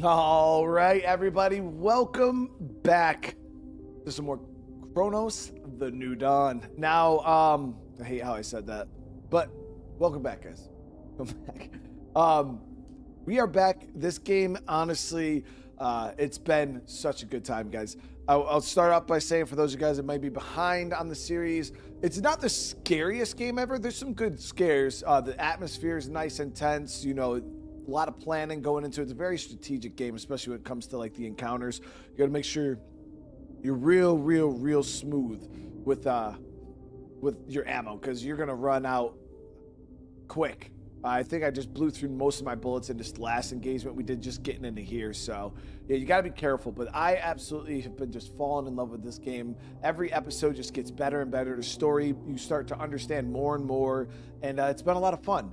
All right, everybody, welcome back to some more Cronos, the New Dawn. Now, I hate how I said that, but welcome back, guys. Welcome back. We are back. This game, honestly, it's been such a good time, guys. I'll start off by saying, for those of you guys that might be behind on the series, it's not the scariest game ever. There's some good scares. The atmosphere is nice and tense, you know. A lot of planning going into it. It's a very strategic game, especially when it comes to like the encounters. You got to make sure you're real smooth with your ammo, because you're gonna run out quick. I think I just blew through most of my bullets in this last engagement we did just getting into here. So yeah, you got to be careful. But I absolutely have been just falling in love with this game. Every episode just gets better and better. The story, you start to understand more and more, and it's been a lot of fun.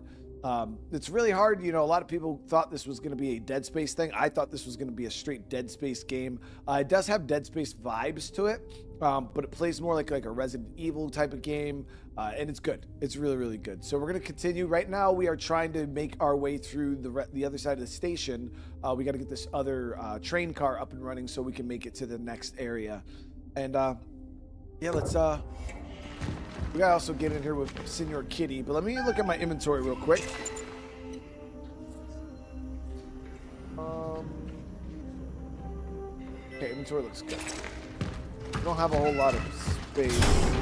It's really hard. You know, a lot of people thought this was going to be a Dead Space thing. I thought this was going to be a straight Dead Space game. It does have Dead Space vibes to it, but it plays more like a Resident Evil type of game, and it's good. It's really good. So we're going to continue. Right now, we are trying to make our way through the other side of the station. We got to get this other train car up and running so we can make it to the next area. And yeah, let's... we gotta also get in here with Senor Kitty, but let me look at my inventory real quick. Okay, inventory looks good. We don't have a whole lot of space.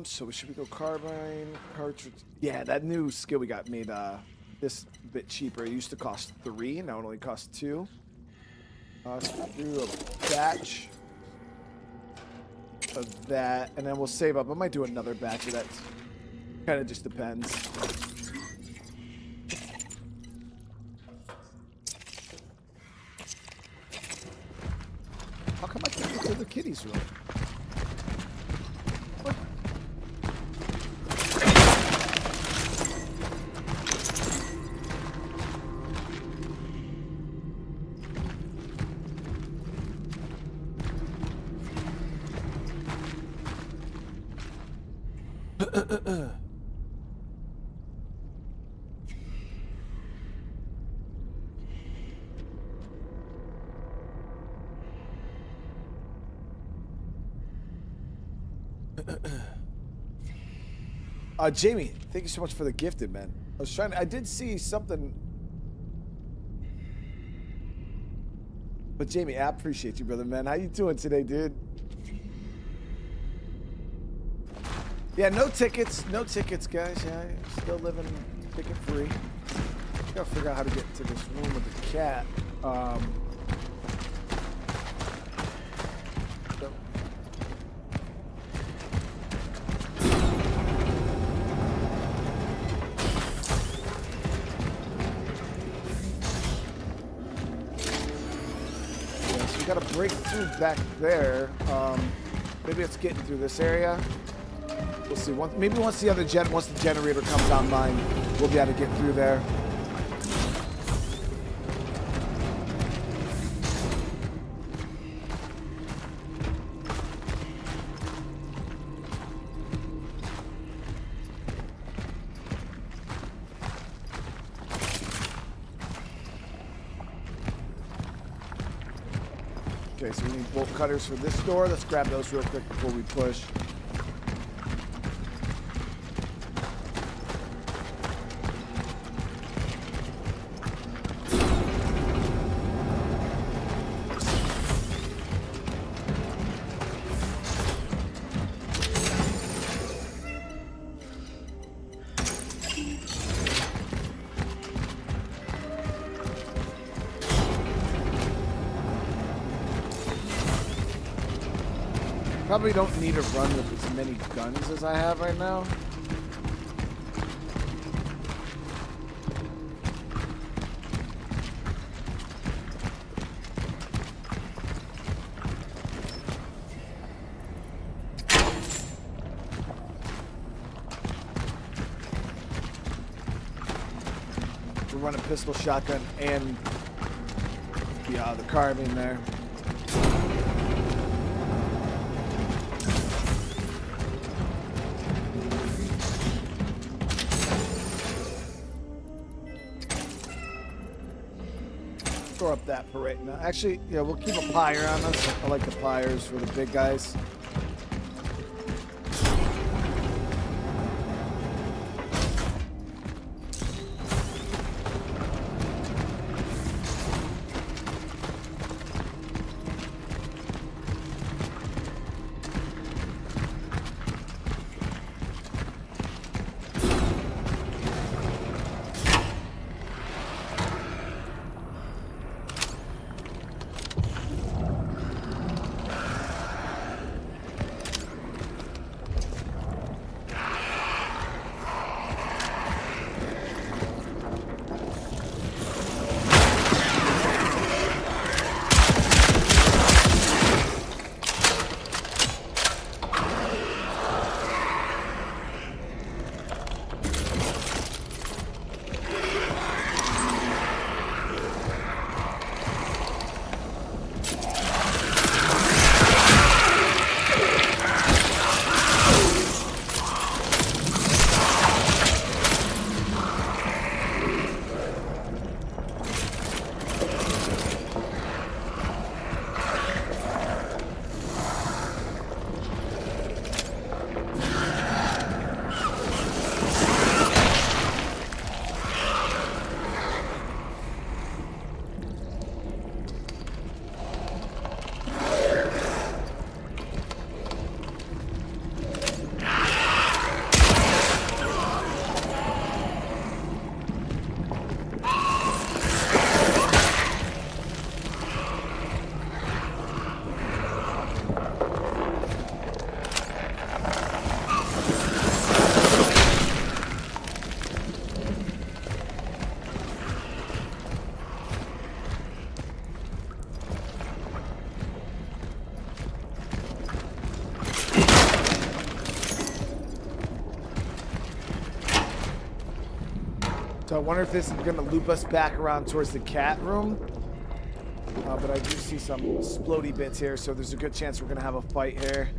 So should we go carbine, cartridge? Yeah, that new skill we got made this bit cheaper. It used to cost 3, now it only costs 2. Let's do a batch of that, and then we'll save up. I might do another batch of that. Kind of just depends. How come I can't get to the kitty's room? Jamie, thank you so much for the gifted, man. I did see something. But Jamie, I appreciate you, brother, man. How you doing today, dude? Yeah, no tickets, guys. Yeah, still living ticket free. Gotta figure out how to get to this room with the cat. Got to break through back there. Maybe it's getting through this area. We'll see. Maybe once the generator comes online, we'll be able to get through there. Okay, so we need bolt cutters for this door. Let's grab those real quick before we push. Probably don't need to run with as many guns as I have right now. We're running pistol, shotgun, and the carbine there. Throw up that for right now. Actually, yeah, we'll keep a pyre on us. I like the pyres for the big guys. So I wonder if this is going to loop us back around towards the cat room. But I do see some explodey bits here, so there's a good chance we're going to have a fight here.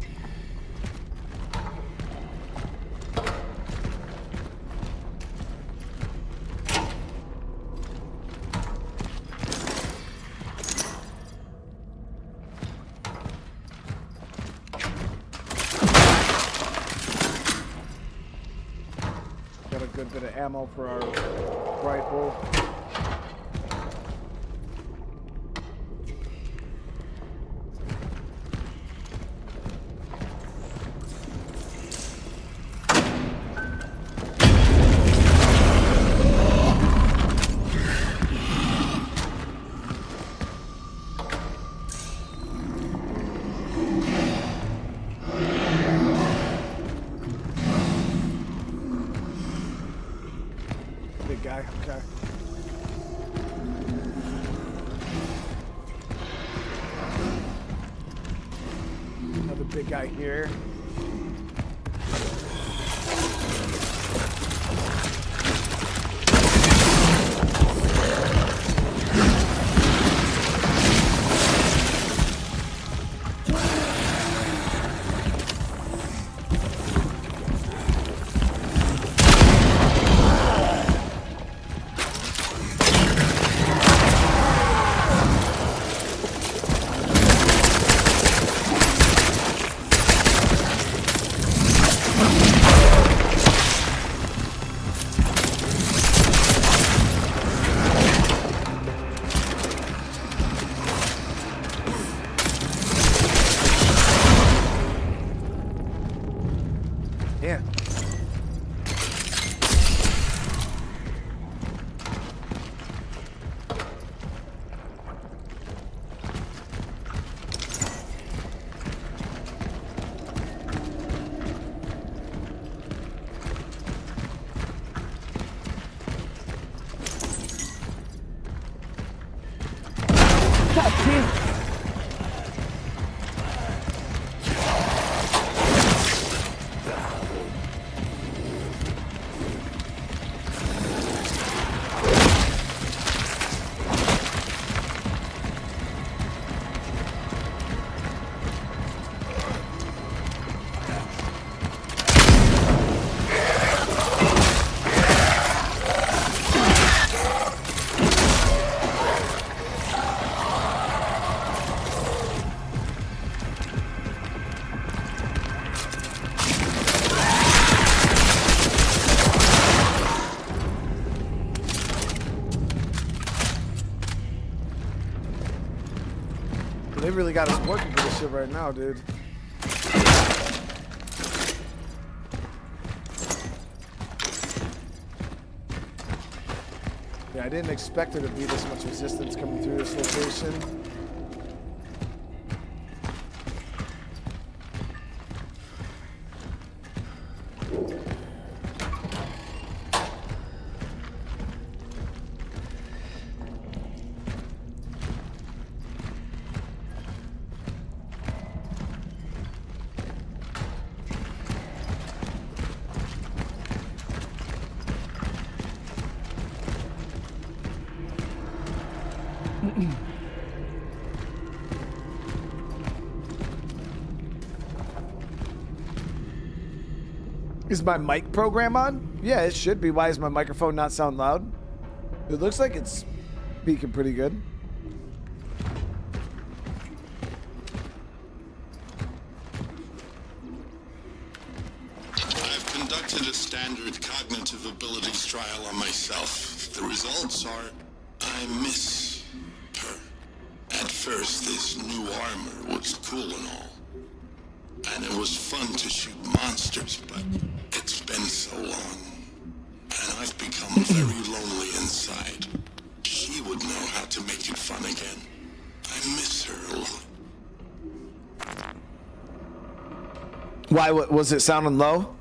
Got a good bit of ammo for our rifle. Big guy, okay. Another big guy here. They really got us working for this shit right now, dude. Yeah, I didn't expect there to be this much resistance coming through this location. Is my mic program on? Yeah, it should be. Why does my microphone not sound loud? It looks like it's speaking pretty good. I've conducted a standard cognitive abilities trial on myself. The results are I miss her. At first, this new armor was cool and all. And it was fun to shoot monsters, but it's been so long. And I've become very lonely inside. She would know how to make it fun again. I miss her a lot. Why was it sounding low?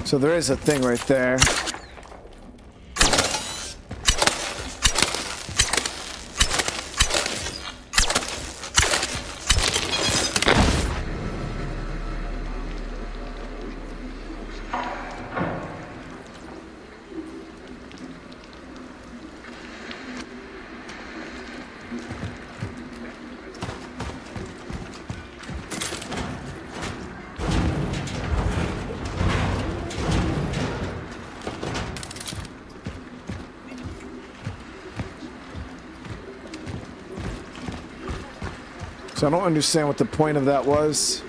So there is a thing right there. So I don't understand what the point of that was.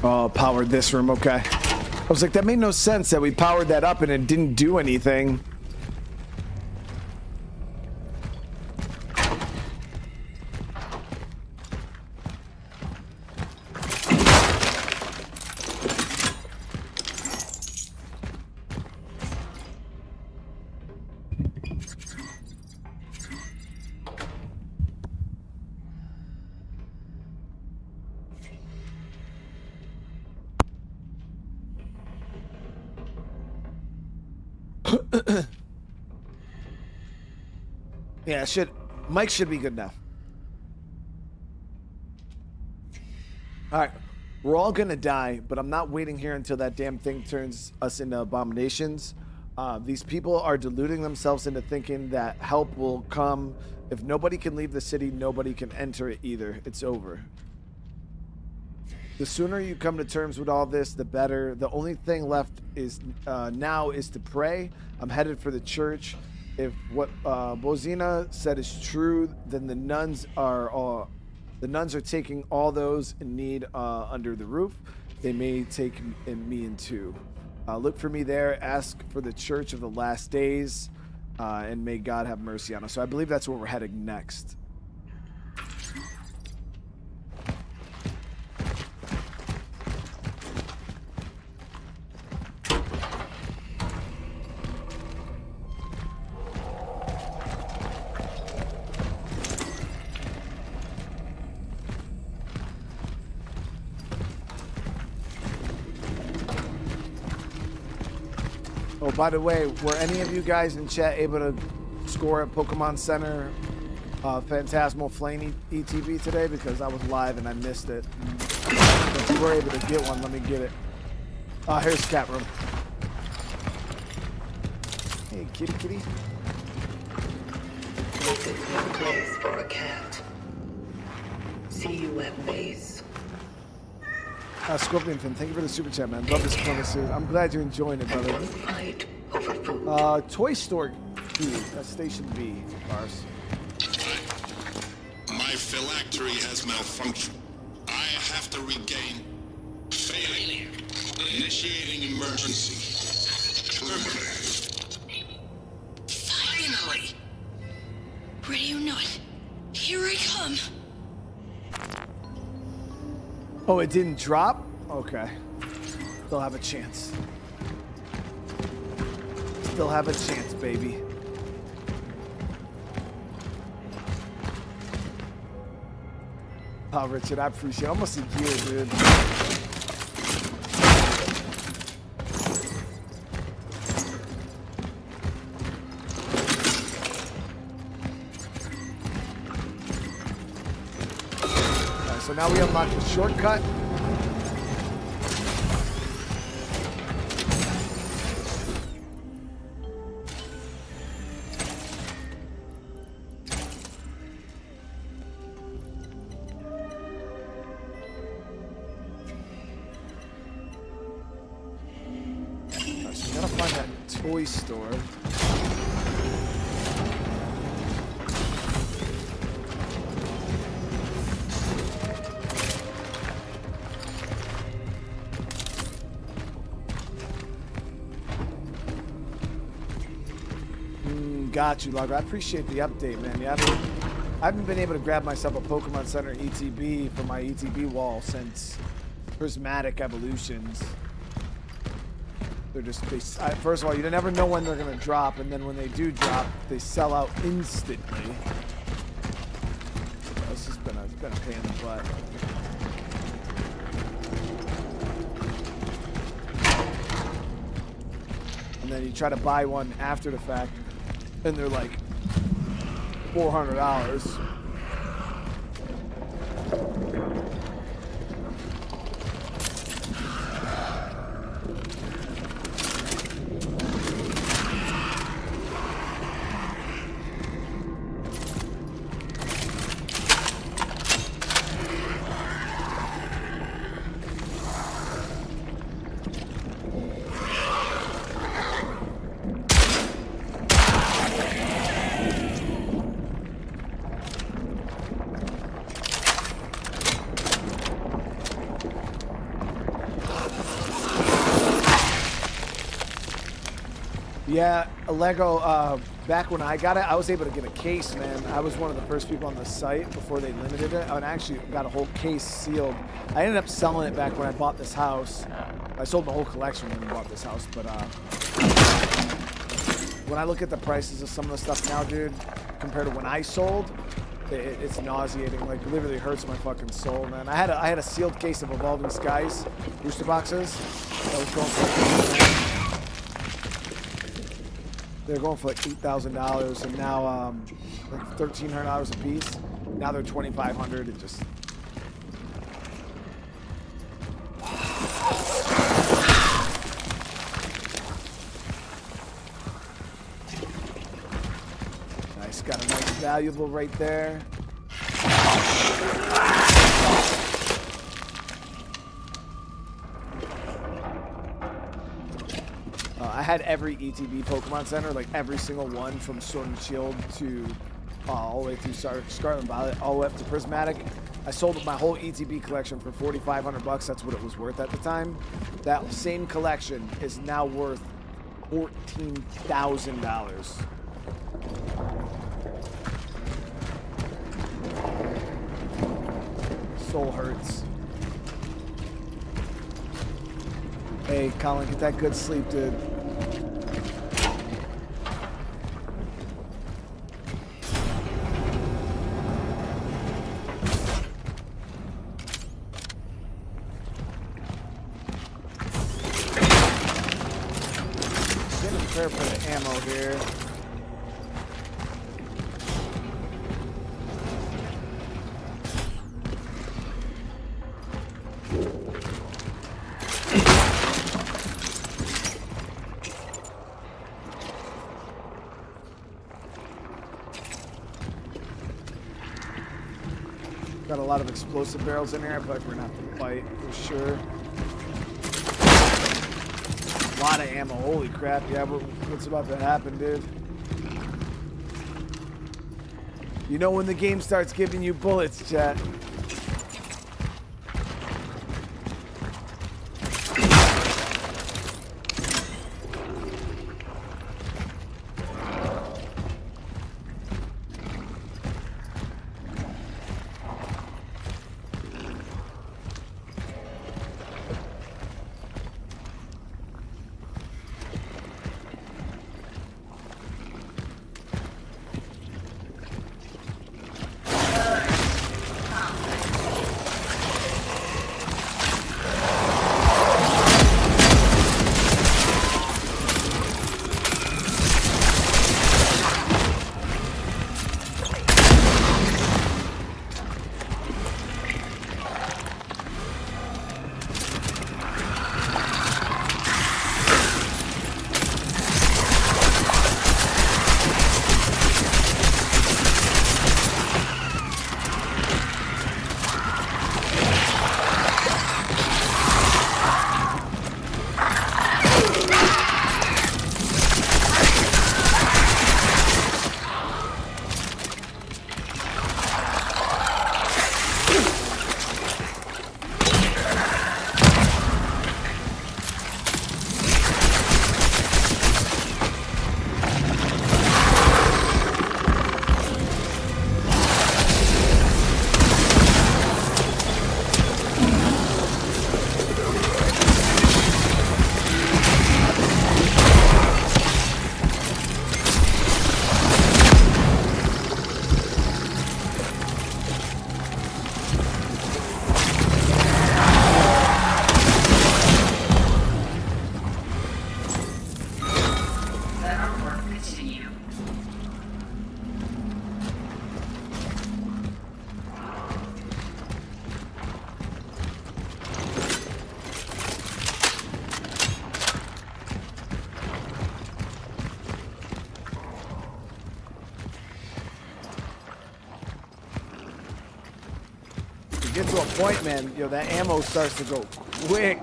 Oh, powered this room, okay. I was like, that made no sense that we powered that up and it didn't do anything. Yeah, Mike should be good now. All right, we're all gonna die, but I'm not waiting here until that damn thing turns us into abominations. These people are deluding themselves into thinking that help will come. If nobody can leave the city, nobody can enter it either. It's over. The sooner you come to terms with all this, the better. The only thing left is now is to pray. I'm headed for the church. if what Bozina said is true, then the nuns are taking all those in need under the roof. They may take me in too. Look for me there. Ask for the Church of the Last Days, and may God have mercy on us. So I believe that's where we're heading next. Oh, by the way, were any of you guys in chat able to score at Pokemon Center Phantasmal Flame ETB today? Because I was live and I missed it. If you were able to get one, let me get it. Here's cat room. Hey, kitty, kitty. This is no place for a cat. See you at base. Scorpionfin, thank you for the super chat, man. Love this Cronos series. I'm glad you're enjoying it, brother. Fight over food. Toy Store B. That's Station B, Mars. My phylactery has malfunctioned. I have to regain failure. Initiating emergency. Finally! Ready or not, here I come. Oh, it didn't drop? Okay. Still have a chance. Still have a chance, baby. Oh, Richard, I appreciate it. Almost a year, dude. Alright, so now we unlock the shortcut. Toy store. Got you, Logger. I appreciate the update, man. Yeah, I haven't been able to grab myself a Pokemon Center ETB for my ETB wall since Prismatic Evolutions. They're just, first of all, you never know when they're going to drop, and then when they do drop, they sell out instantly. It's just been a pain in the butt. And then you try to buy one after the fact, and they're like $400. Yeah, Lego, back when I got it, I was able to get a case, man. I was one of the first people on the site before they limited it. I actually got a whole case sealed. I ended up selling it back when I bought this house. I sold my whole collection when I bought this house, but when I look at the prices of some of the stuff now, dude, compared to when I sold, it's nauseating. Like, literally hurts my fucking soul, man. I had a sealed case of Evolving Skies booster boxes that was going for they're going for like $8,000, and now like $1,300 a piece. Now they're $2,500. It just nice. Got a nice valuable right there. I I had every ETB Pokemon Center, like every single one from Sword and Shield to all the way through Scarlet and Violet, all the way up to Prismatic. I sold my whole ETB collection for $4,500. That's what it was worth at the time. That same collection is now worth $14,000. Soul hurts. Hey, Colin, get that good sleep, dude. Getting a fair bit of ammo here. Got a lot of explosive barrels in here. I feel like we're gonna have to fight for sure. A lot of ammo. Holy crap! Yeah, what's about to happen, dude? You know when the game starts giving you bullets, chat. Get to a point, man, you know, that ammo starts to go quick.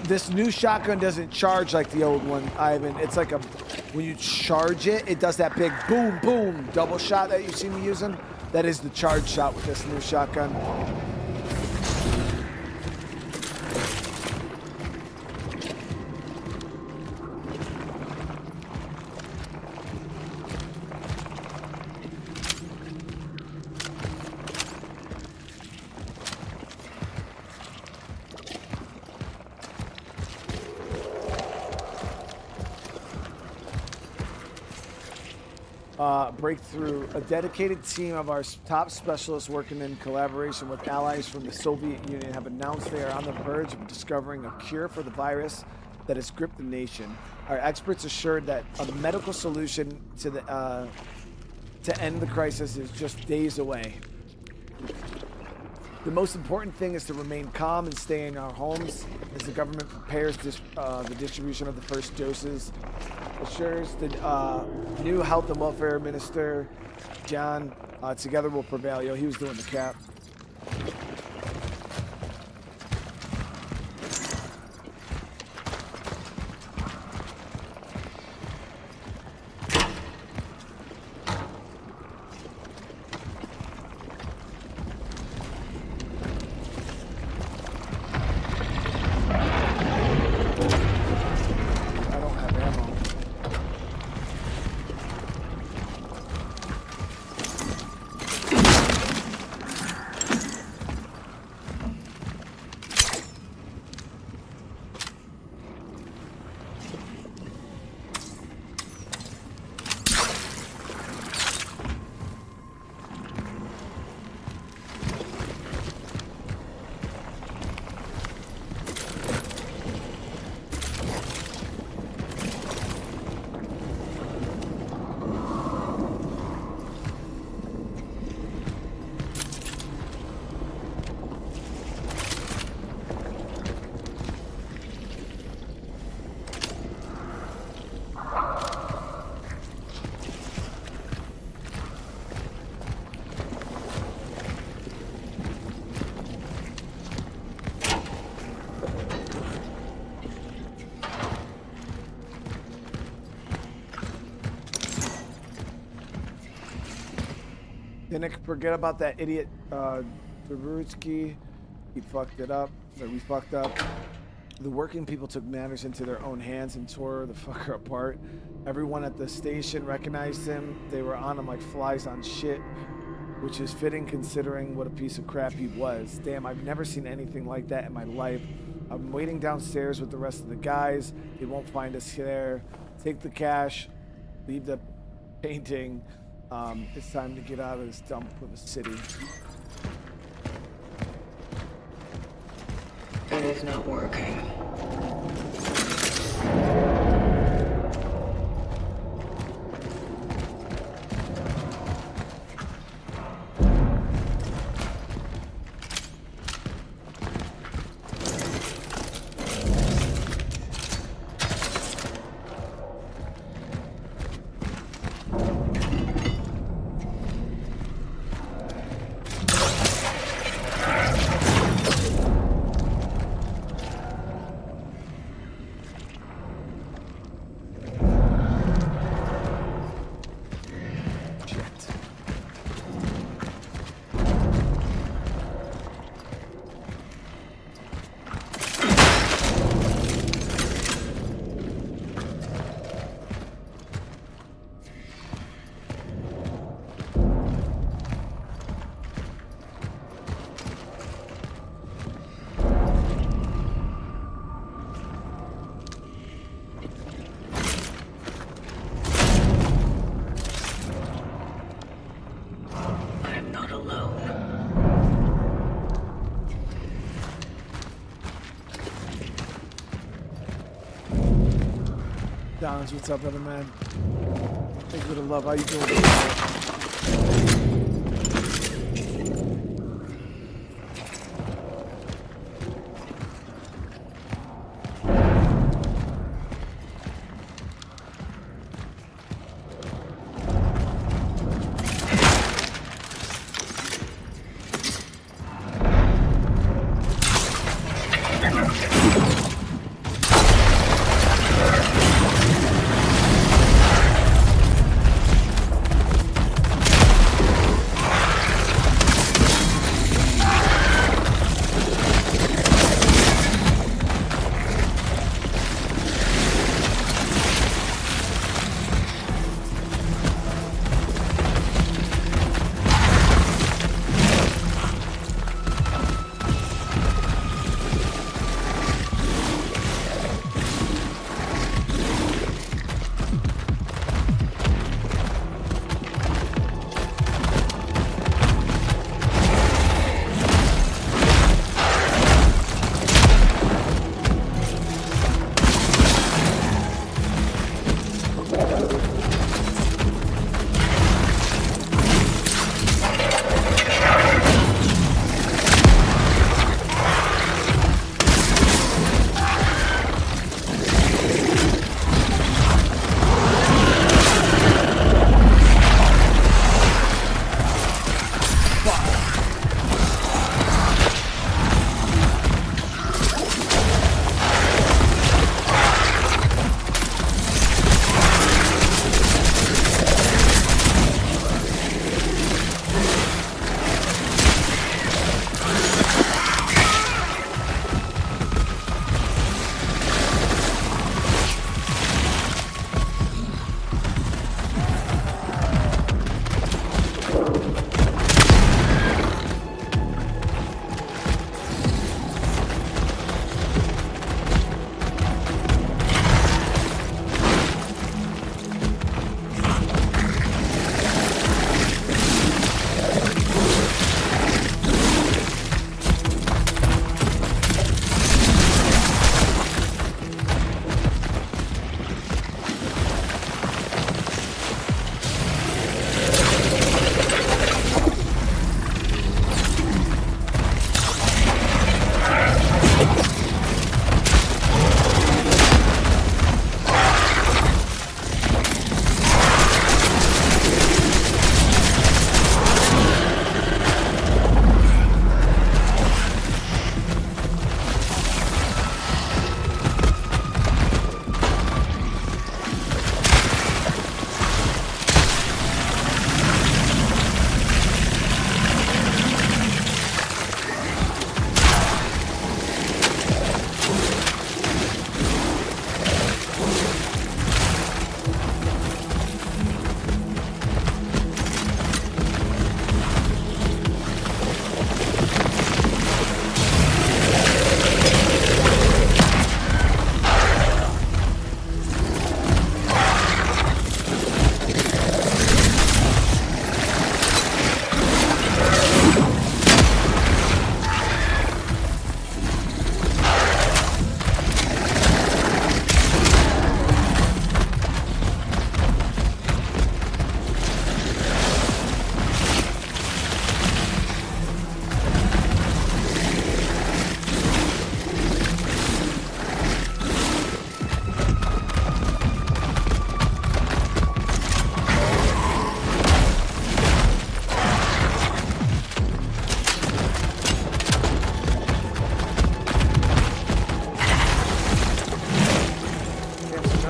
This new shotgun doesn't charge like the old one, Ivan. It's like when you charge it, it does that big boom, boom, double shot that you've seen me using. That is the charge shot with this new shotgun. Breakthrough. A dedicated team of our top specialists working in collaboration with allies from the Soviet Union have announced they are on the verge of discovering a cure for the virus that has gripped the nation. Our experts assured that a medical solution to end the crisis is just days away. The most important thing is to remain calm and stay in our homes as the government prepares the distribution of the first doses. Assures the new Health and Welfare Minister, John, together will prevail. Yo, he was doing the cap. Pinnock, forget about that idiot Dabrowski. He fucked it up. Or we fucked up. The working people took matters into their own hands and tore the fucker apart. Everyone at the station recognized him. They were on him like flies on shit, which is fitting considering what a piece of crap he was. Damn, I've never seen anything like that in my life. I'm waiting downstairs with the rest of the guys. They won't find us there. Take the cash, leave the painting. It's time to get out of this dump of a city. It is not working. Dons, what's up, brother man? Thank you for the love. How you doing?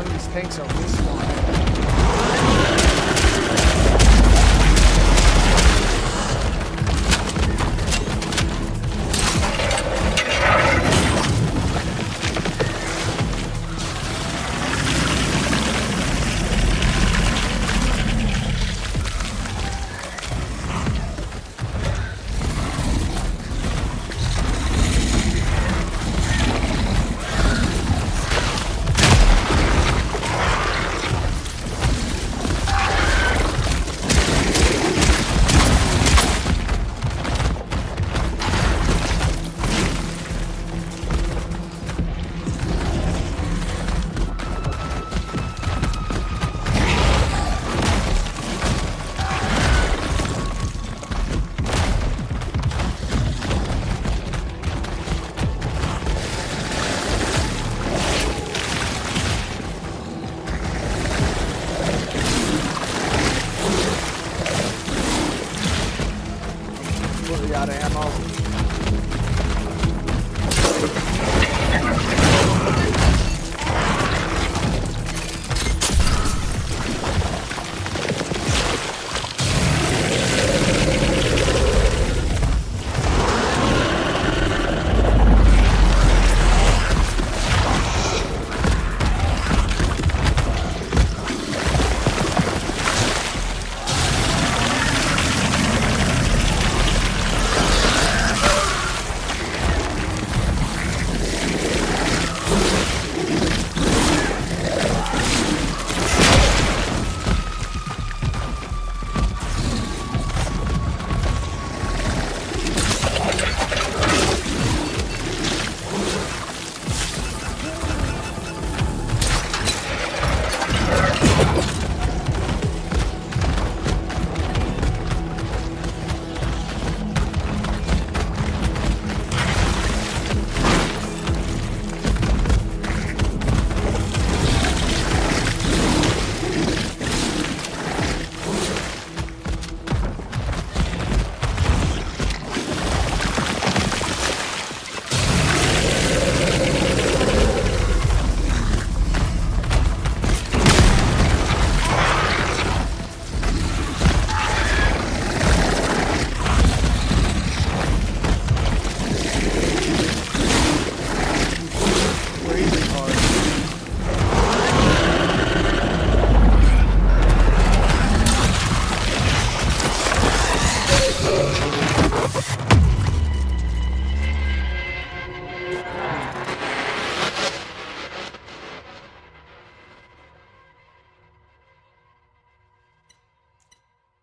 None of these tanks are this long. Out of ammo.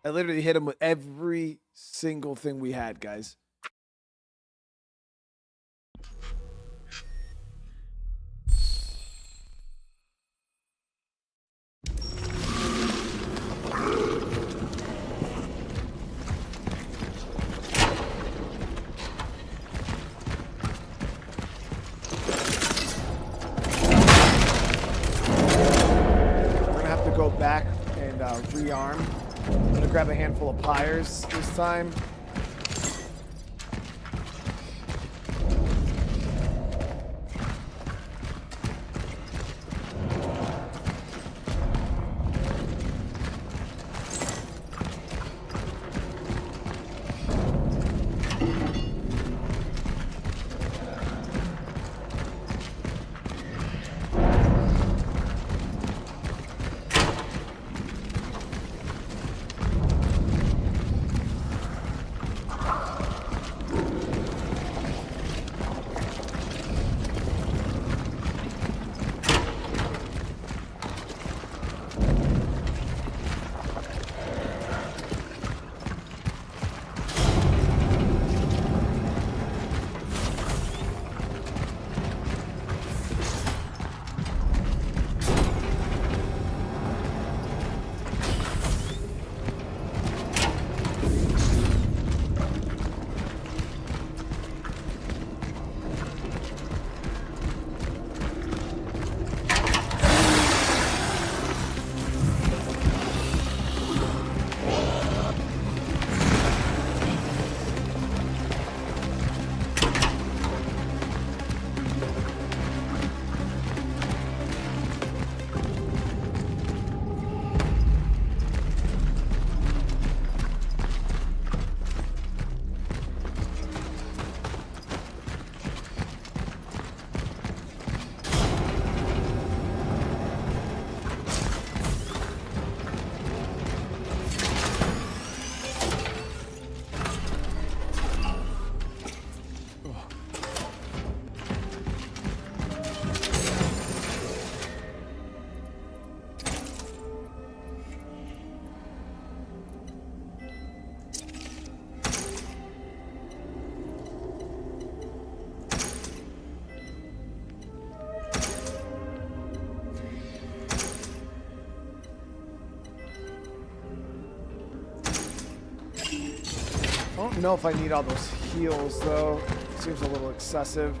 I literally hit him with every single thing we had, guys. We're gonna have to go back and rearm. I'm gonna grab a handful of pyres this time. know if I need all those heals, though. Seems a little excessive.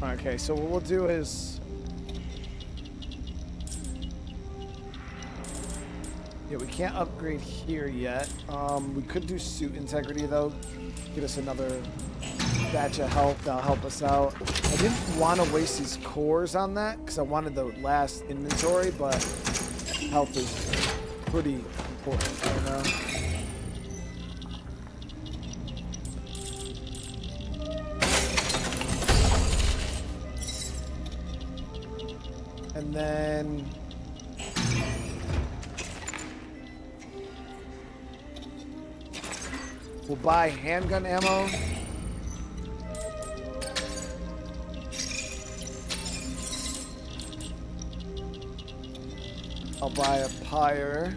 Okay, so what we'll do is... Yeah, we can't upgrade here yet. We could do suit integrity, though. Get us another batch of health. That'll help us out. I didn't want to waste these cores on that, because I wanted the last inventory, but health is pretty important right now. And then we'll buy handgun ammo. I'll buy a pyre.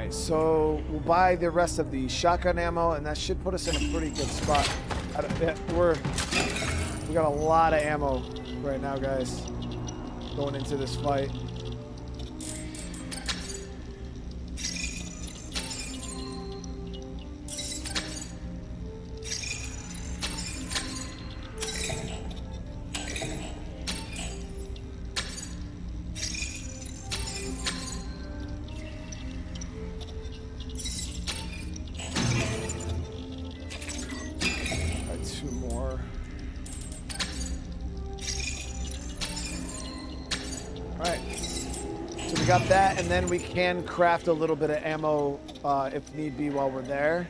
So we'll buy the rest of the shotgun ammo, and that should put us in a pretty good spot. We got a lot of ammo right now, guys, going into this fight. Got that, and then we can craft a little bit of ammo if need be while we're there.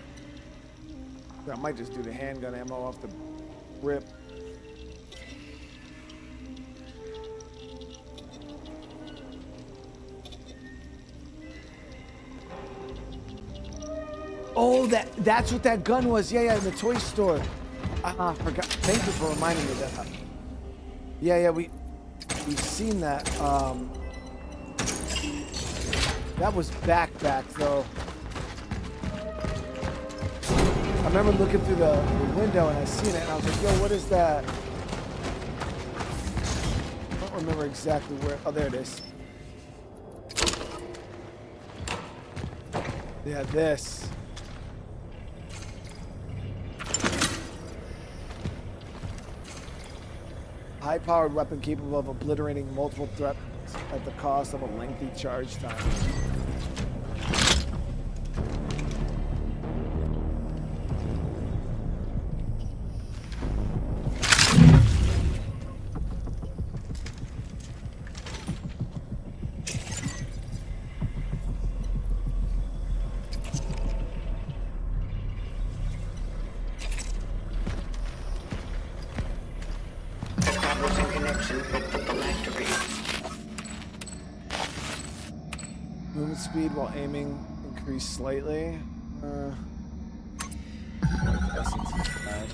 I might just do the handgun ammo off the rip. Oh, that's what that gun was. Yeah, in the toy store. Forgot. Thank you for reminding me of that. Yeah, we've seen that. That was back though. I remember looking through the window and I seen it and I was like, yo, what is that? I don't remember exactly where. Oh, there it is. Yeah, this. High-powered weapon capable of obliterating multiple threats at the cost of a lengthy charge time. Movement speed while aiming increase slightly. Essence is bad.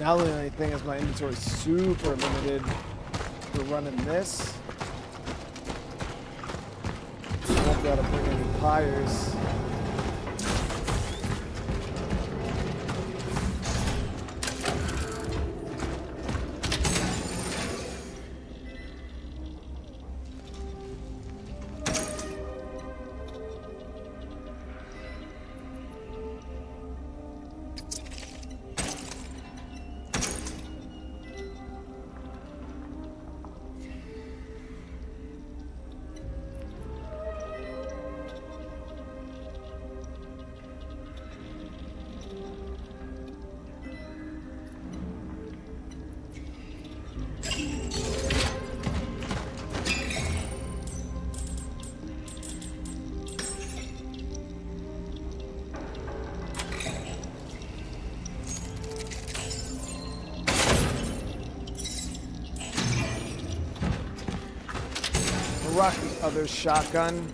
Now the only thing is my inventory is super limited for running this. I won't be able to bring any pyres. Rock the other shotgun.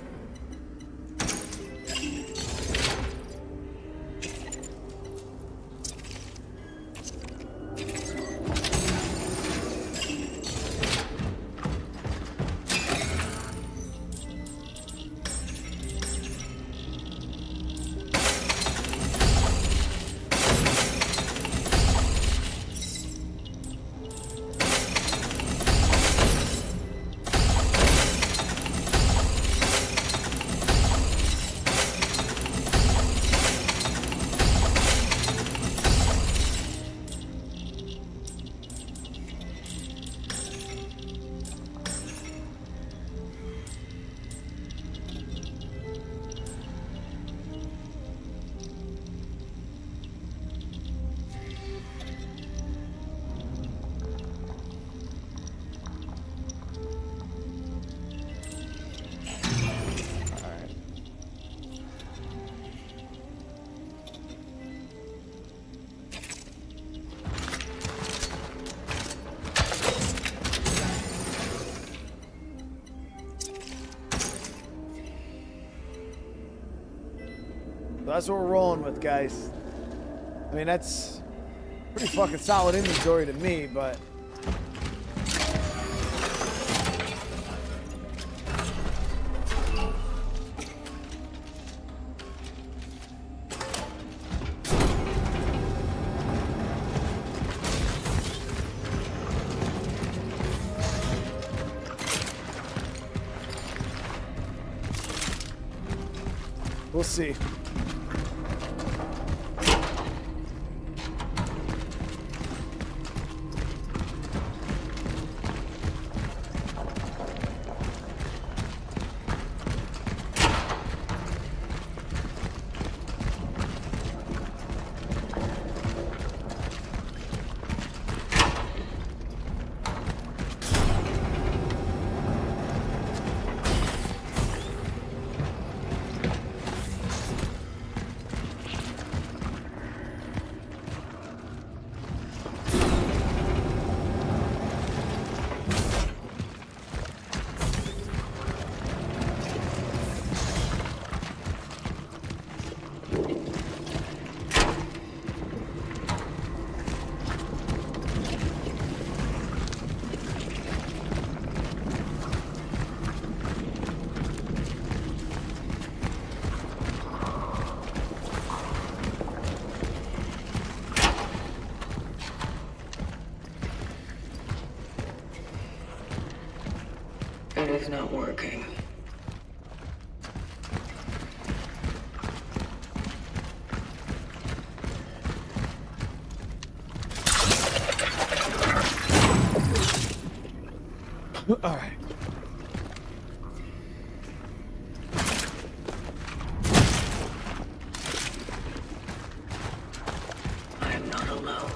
So that's what we're rolling with, guys. I mean, that's pretty fucking solid inventory to me, but... we'll see. It is not working. All right. I am not alone.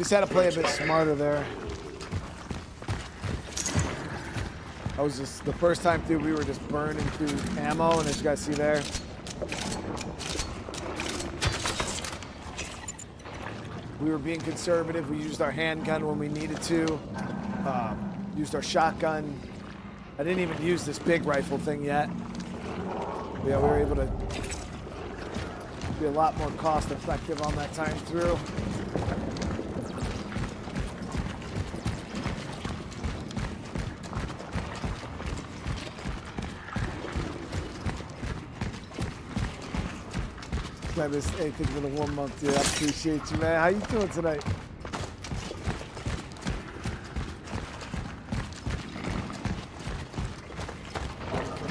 Just had to play a bit smarter there. I was just, the first time through, we were just burning through ammo, and as you guys see there. We were being conservative. We used our handgun when we needed to. Used our shotgun. I didn't even use this big rifle thing yet. Yeah, we were able to be a lot more cost effective on that time through. Hey, thank you for the 1 month, dude. I appreciate you, man. How you doing tonight?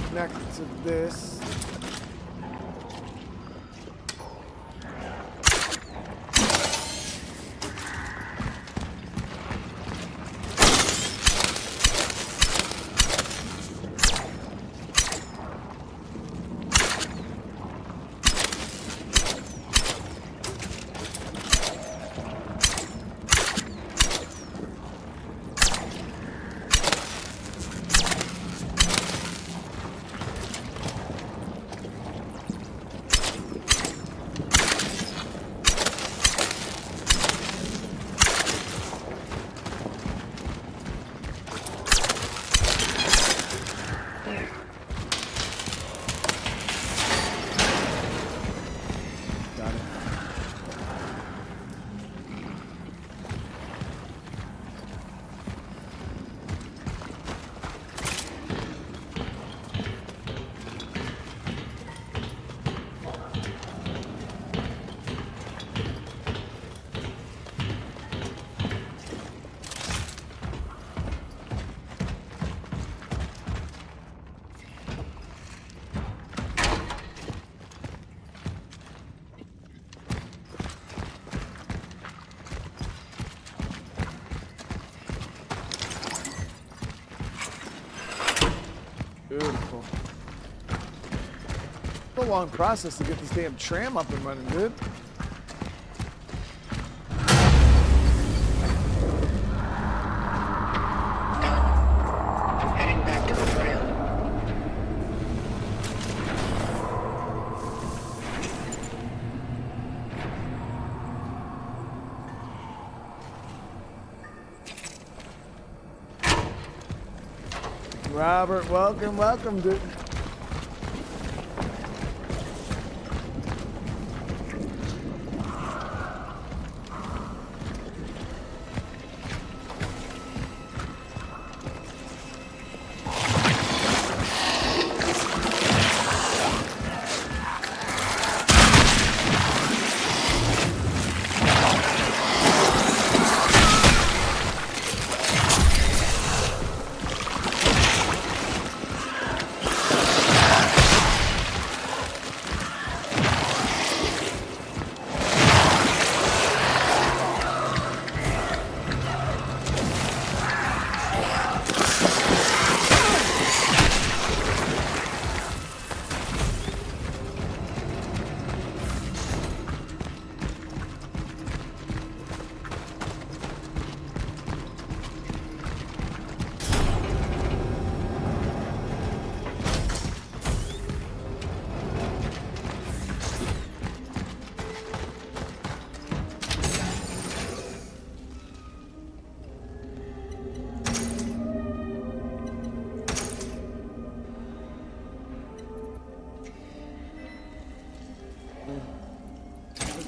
Connect to this. Beautiful. It's a long process to get this damn tram up and running, dude. Heading back to the tram. Robert, welcome, dude.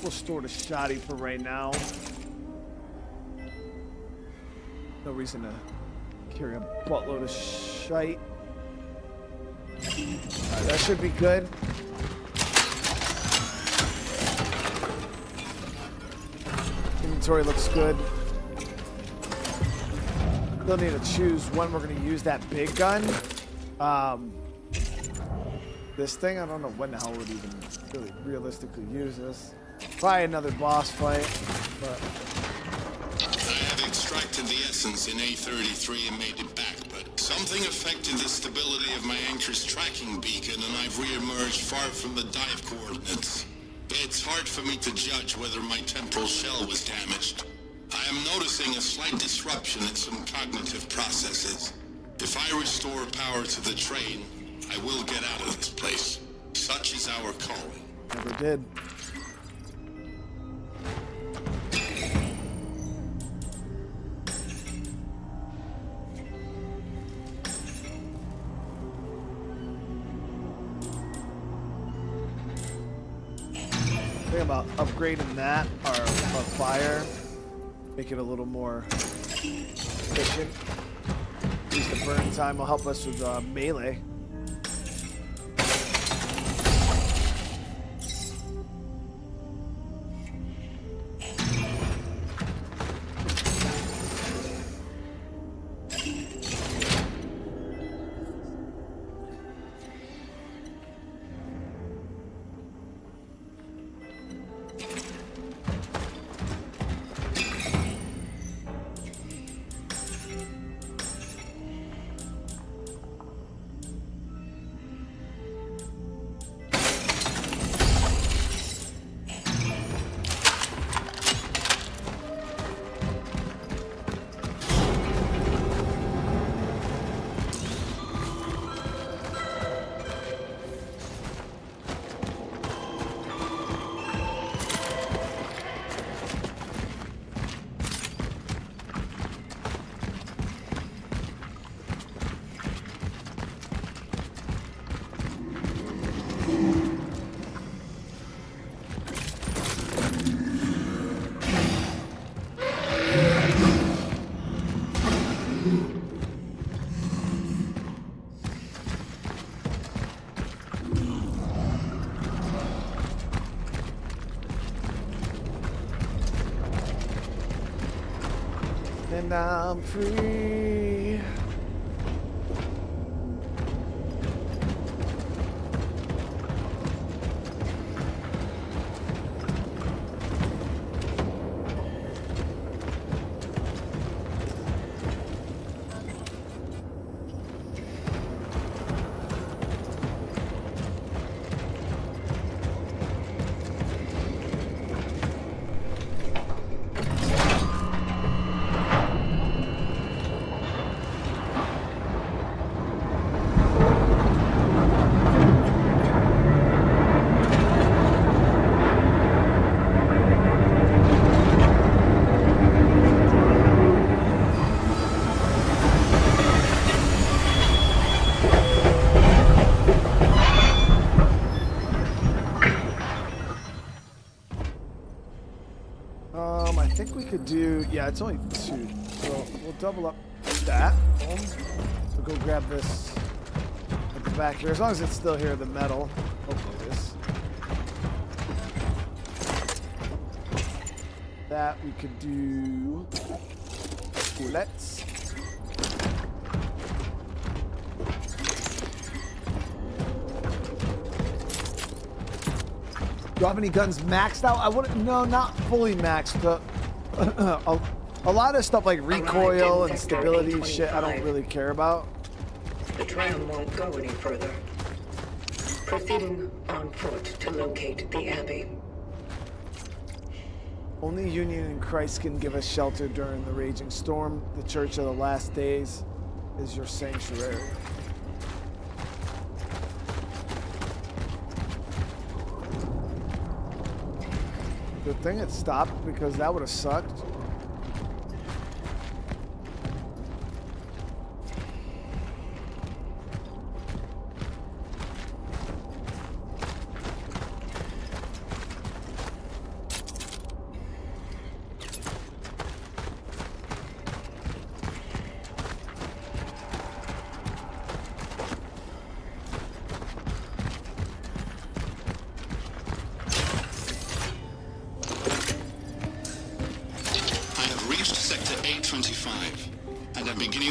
We'll store the shoddy for right now. No reason to carry a buttload of shite. Alright, that should be good. Inventory looks good. Still need to choose when we're going to use that big gun. This thing, I don't know when the hell we'd even really realistically use this. Probably another boss fight, but... I have extracted the essence in A33 and made it back, but something affected the stability of my anchor's tracking beacon, and I've re-emerged far from the dive coordinates. It's hard for me to judge whether my temporal shell was damaged. I am noticing a slight disruption in some cognitive processes. If I restore power to the train, I will get out of this place. Such is our calling. Never did. Think about upgrading that or a fire, make it a little more efficient. Use the burn time will help us with melee. And I'm free. I think we could do, yeah, it's only 2, so we'll double up that. So go grab this at the back here, as long as it's still here, the metal. Hopefully it is. That we could do bullets. Do you have any guns maxed out? I wouldn't, no, not fully maxed, but a lot of stuff like recoil and stability shit I don't really care about. The tram won't go any further. Proceeding on foot to locate the abbey. Only Union and Christ can give us shelter during the raging storm. The Church of the Last Days is your sanctuary. Good thing it stopped, because that would have sucked.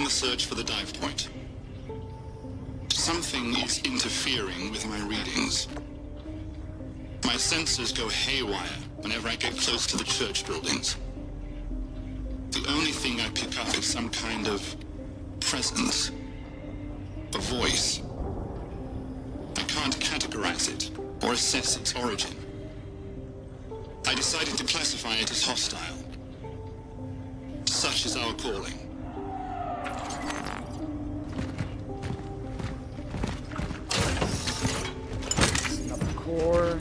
Search for the dive point. Something is interfering with my readings. My sensors go haywire whenever I get close to the church buildings. The only thing I pick up is some kind of presence. A voice. I can't categorize it or assess its origin. I decided to classify it as hostile. Such is our calling. Another core.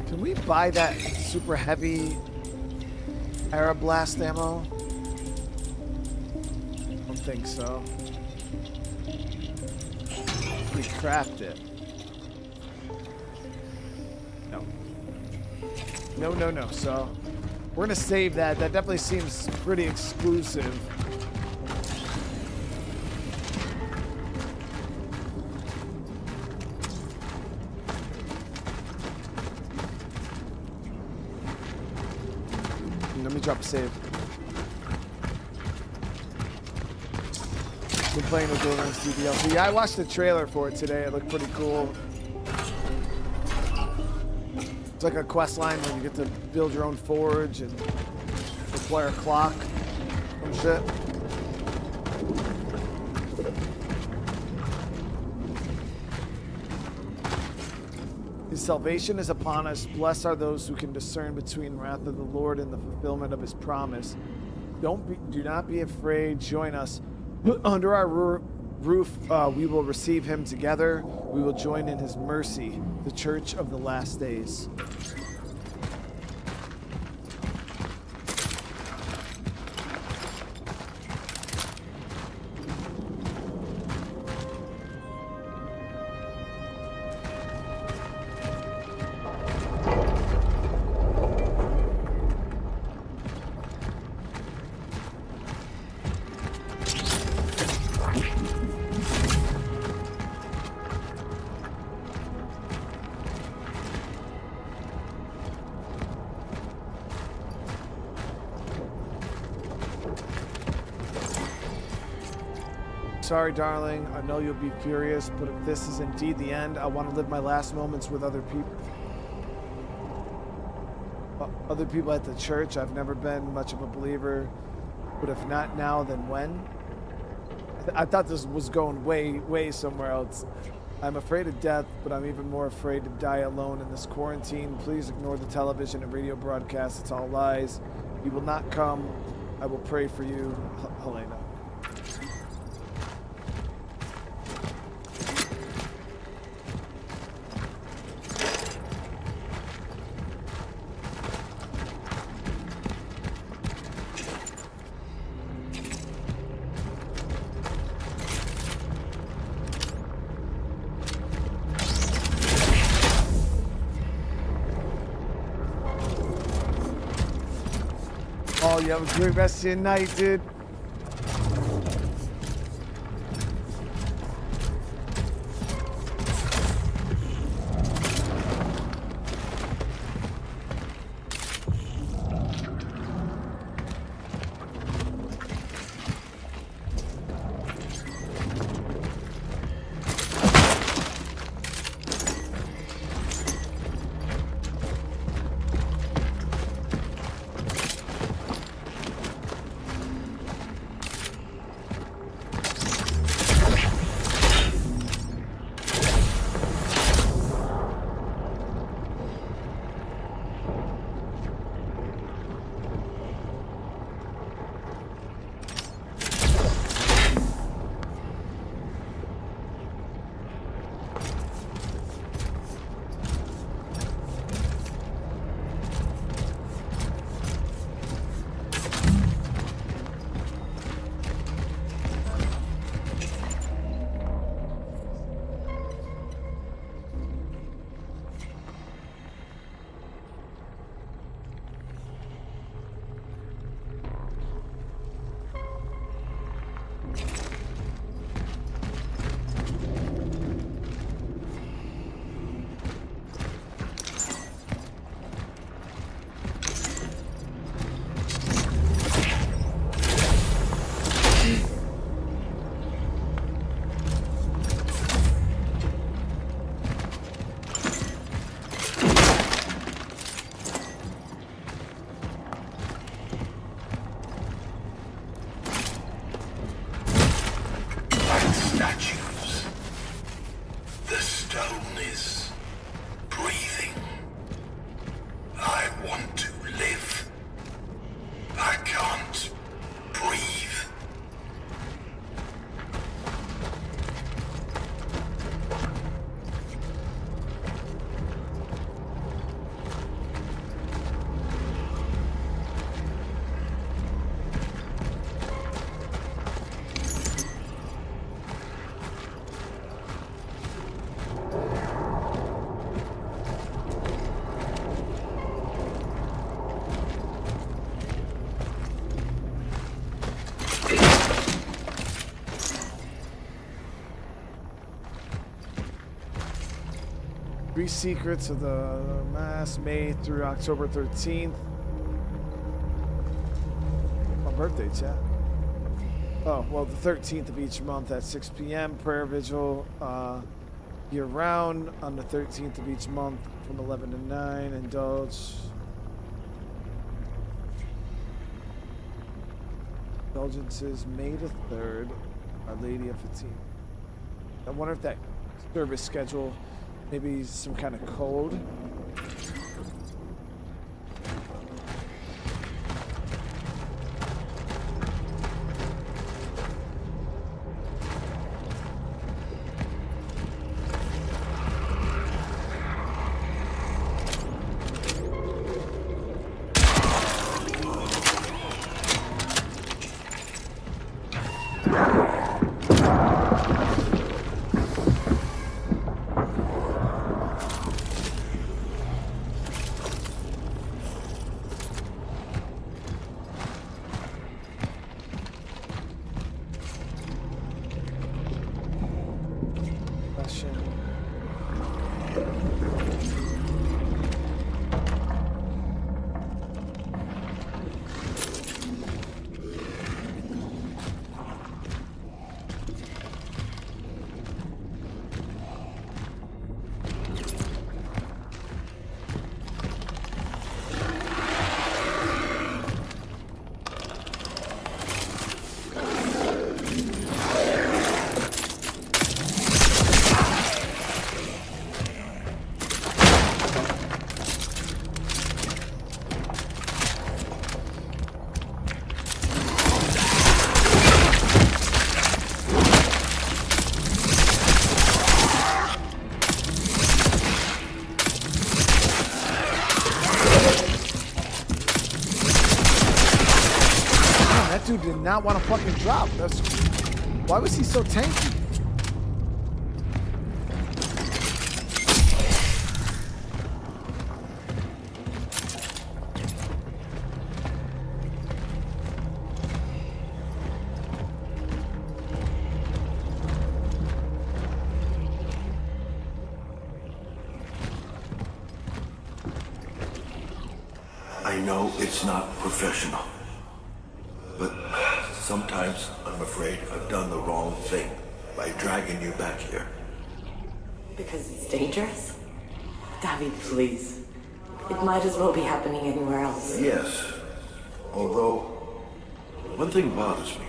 Can we buy that super heavy Aeroblast ammo? I don't think so. We craft it. No. No. So we're gonna save that. That definitely seems pretty exclusive. Let me drop a save. Been playing with Wilderness DLC. Yeah, I watched the trailer for it today. It looked pretty cool. It's like a quest line where you get to build your own forge and deploy a clock and shit. His salvation is upon us. Blessed are those who can discern between wrath of the Lord and the fulfillment of his promise. Do not be afraid. Join us. Under our roof, we will receive him together. We will join in his mercy, the church of the last days. Sorry, darling. I know you'll be furious, but if this is indeed the end, I want to live my last moments with other people. Other people at the church. I've never been much of a believer, but if not now, then when? I thought this was going way somewhere else. I'm afraid of death, but I'm even more afraid to die alone in this quarantine. Please ignore the television and radio broadcasts. It's all lies. You will not come. I will pray for you, Helena. Oh, you have a great rest of your night, dude. statues. The stone is breathing. I want to live. I can't breathe. Three secrets of the mass, May through October 13th. My birthday, chat. Oh, well, the 13th of each month at 6 p.m. Prayer vigil year-round on the 13th of each month from 11 to 9. Indulge. Indulgences May the 3rd. Our Lady of Fatima. I wonder if that service schedule, maybe some kind of code. Did not want to fucking drop. That's why was he so tanky? I know it's not professional. Sometimes I'm afraid I've done the wrong thing by dragging you back here. Because it's dangerous? David, please. It might as well be happening anywhere else. Yes. Although, one thing bothers me.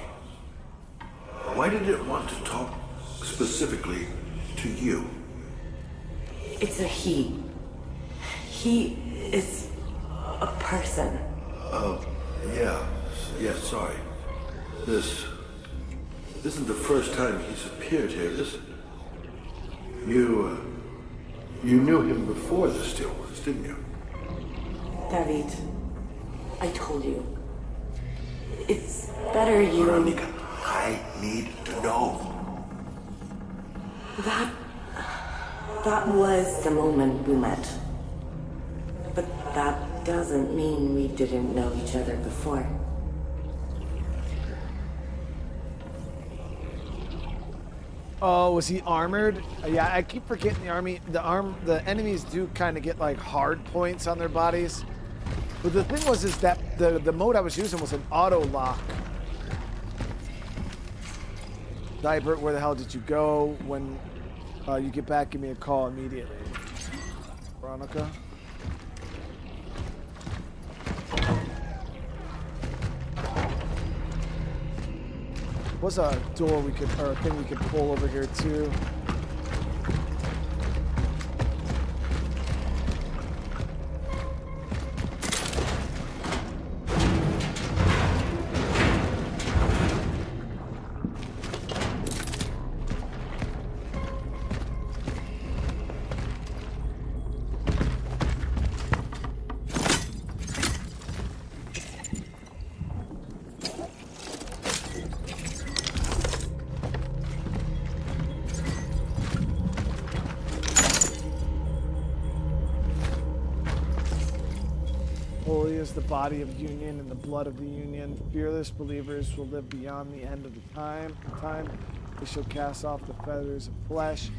Why did it want to talk specifically to you? It's a he. He is a person. Yeah, sorry. This isn't the first time he's appeared here, is it? You knew him before the stillness, didn't you? David, I told you. It's better you... Veronica, I need to know. That was the moment we met. But that doesn't mean we didn't know each other before. Oh, was he armored? Yeah, I keep forgetting the enemies do kind of get like hard points on their bodies. But the thing was is that the mode I was using was an auto lock. Dibert, where the hell did you go? When you get back, give me a call immediately. Veronica. Was a door we could, or a thing we could pull over here too. Holy is the body of union and the blood of the union. Fearless believers will live beyond the end of the time. They shall cast off the feathers of flesh.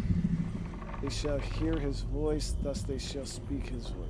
They shall hear his voice, thus they shall speak his voice.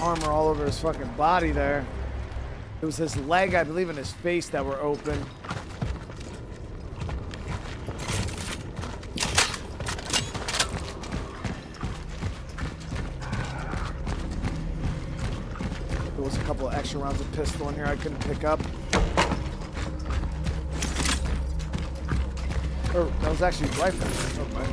Armor all over his fucking body there. It was his leg, I believe, and his face that were open. There was a couple of extra rounds of pistol in here I couldn't pick up. Or that was actually rifle. Oh, my.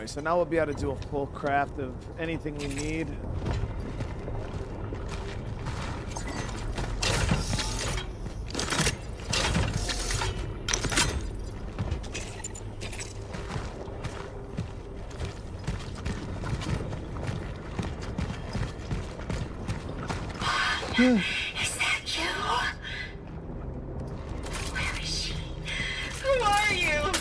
So now we'll be able to do a full craft of anything we need. Is that you? Where is she? Who are you?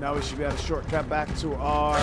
Now we should be able to shortcut back to our...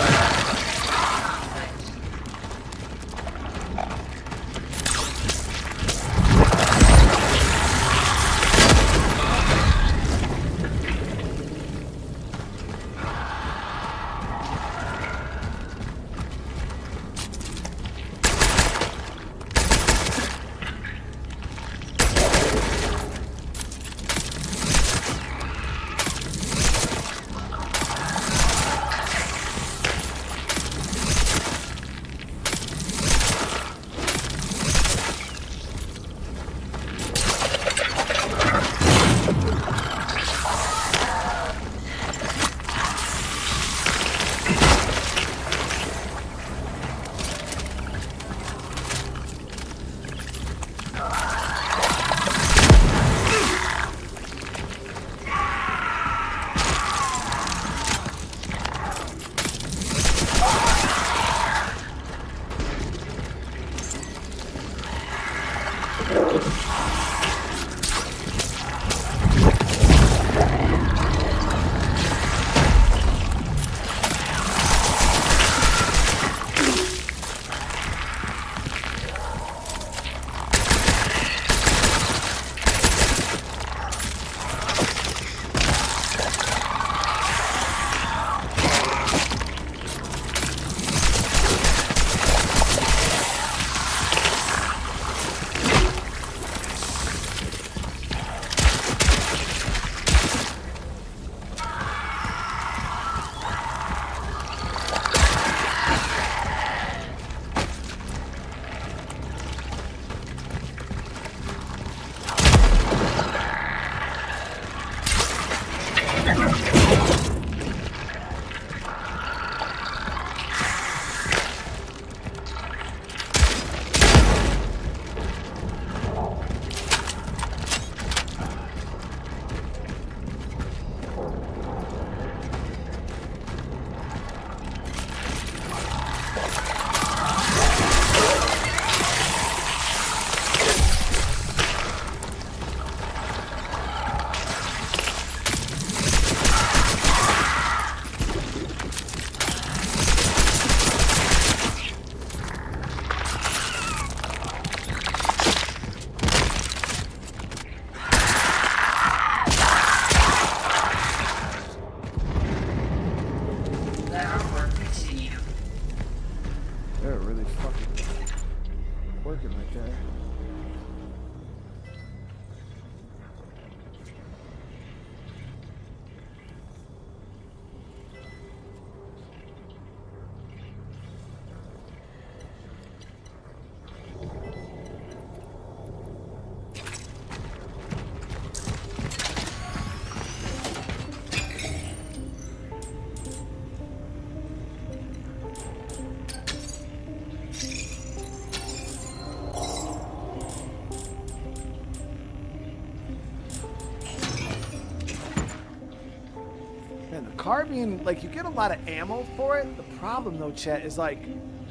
Carbine, like, you get a lot of ammo for it. The problem, though, chat, is like,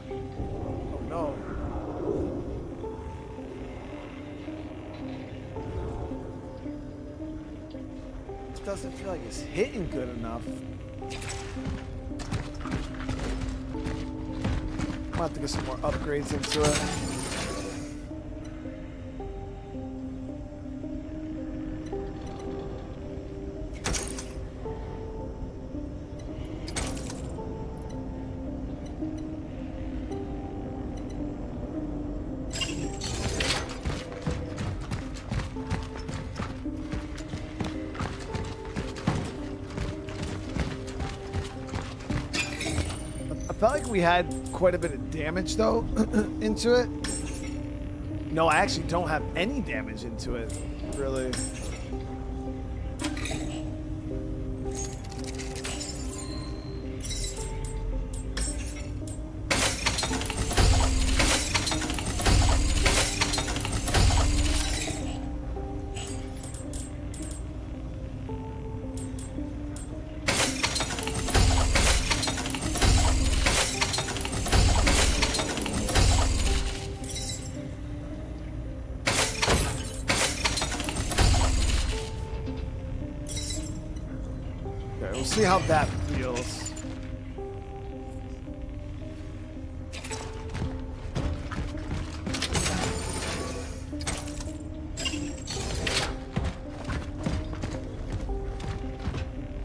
oh no. It doesn't feel like it's hitting good enough. I'll have to get some more upgrades into it. I felt like we had quite a bit of damage though into it. No, I actually don't have any damage into it, really. Okay, we'll see how that feels.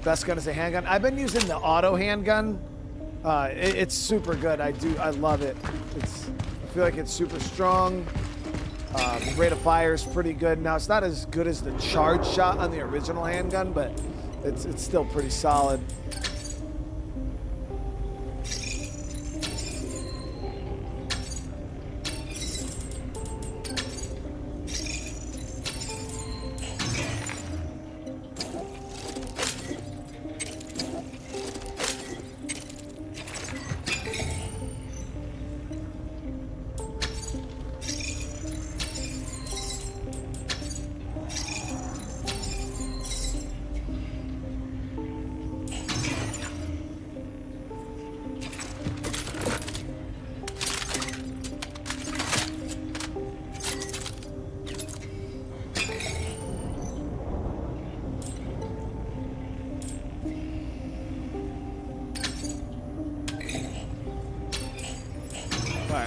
Best gun is a handgun. I've been using the auto handgun. It's super good. I love it. I feel like it's super strong. The rate of fire is pretty good. Now it's not as good as the charge shot on the original handgun, but it's still pretty solid.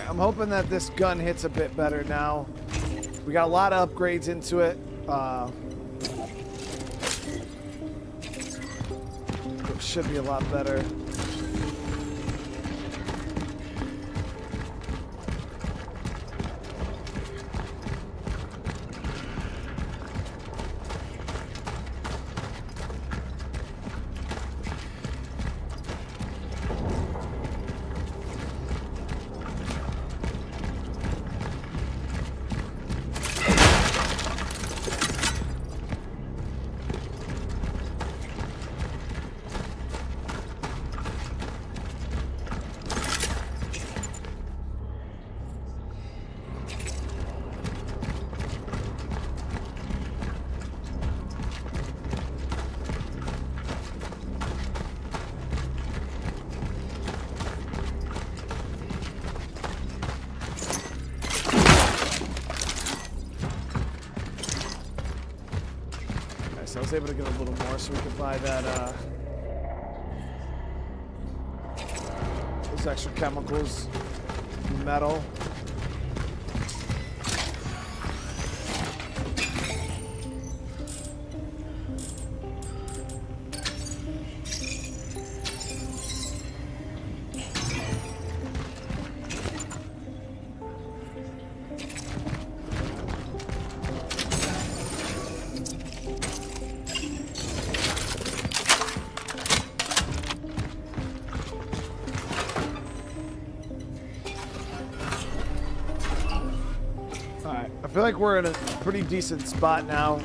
I'm hoping that this gun hits a bit better now. We got a lot of upgrades into it. It should be a lot better. I was able to get a little more so we could buy that, those extra chemicals, metal. I feel like we're in a pretty decent spot now.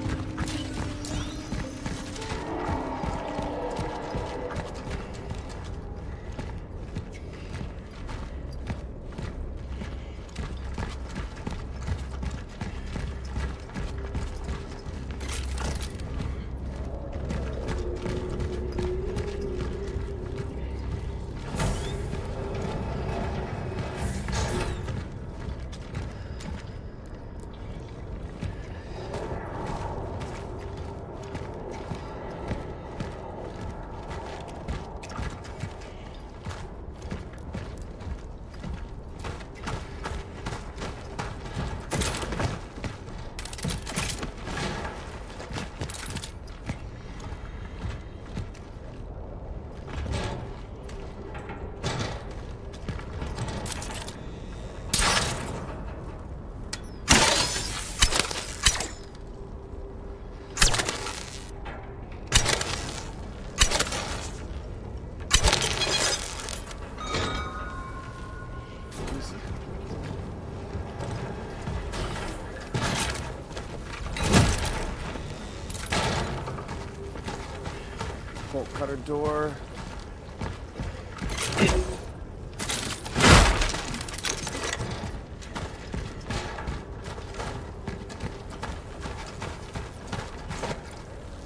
Bolt cutter door.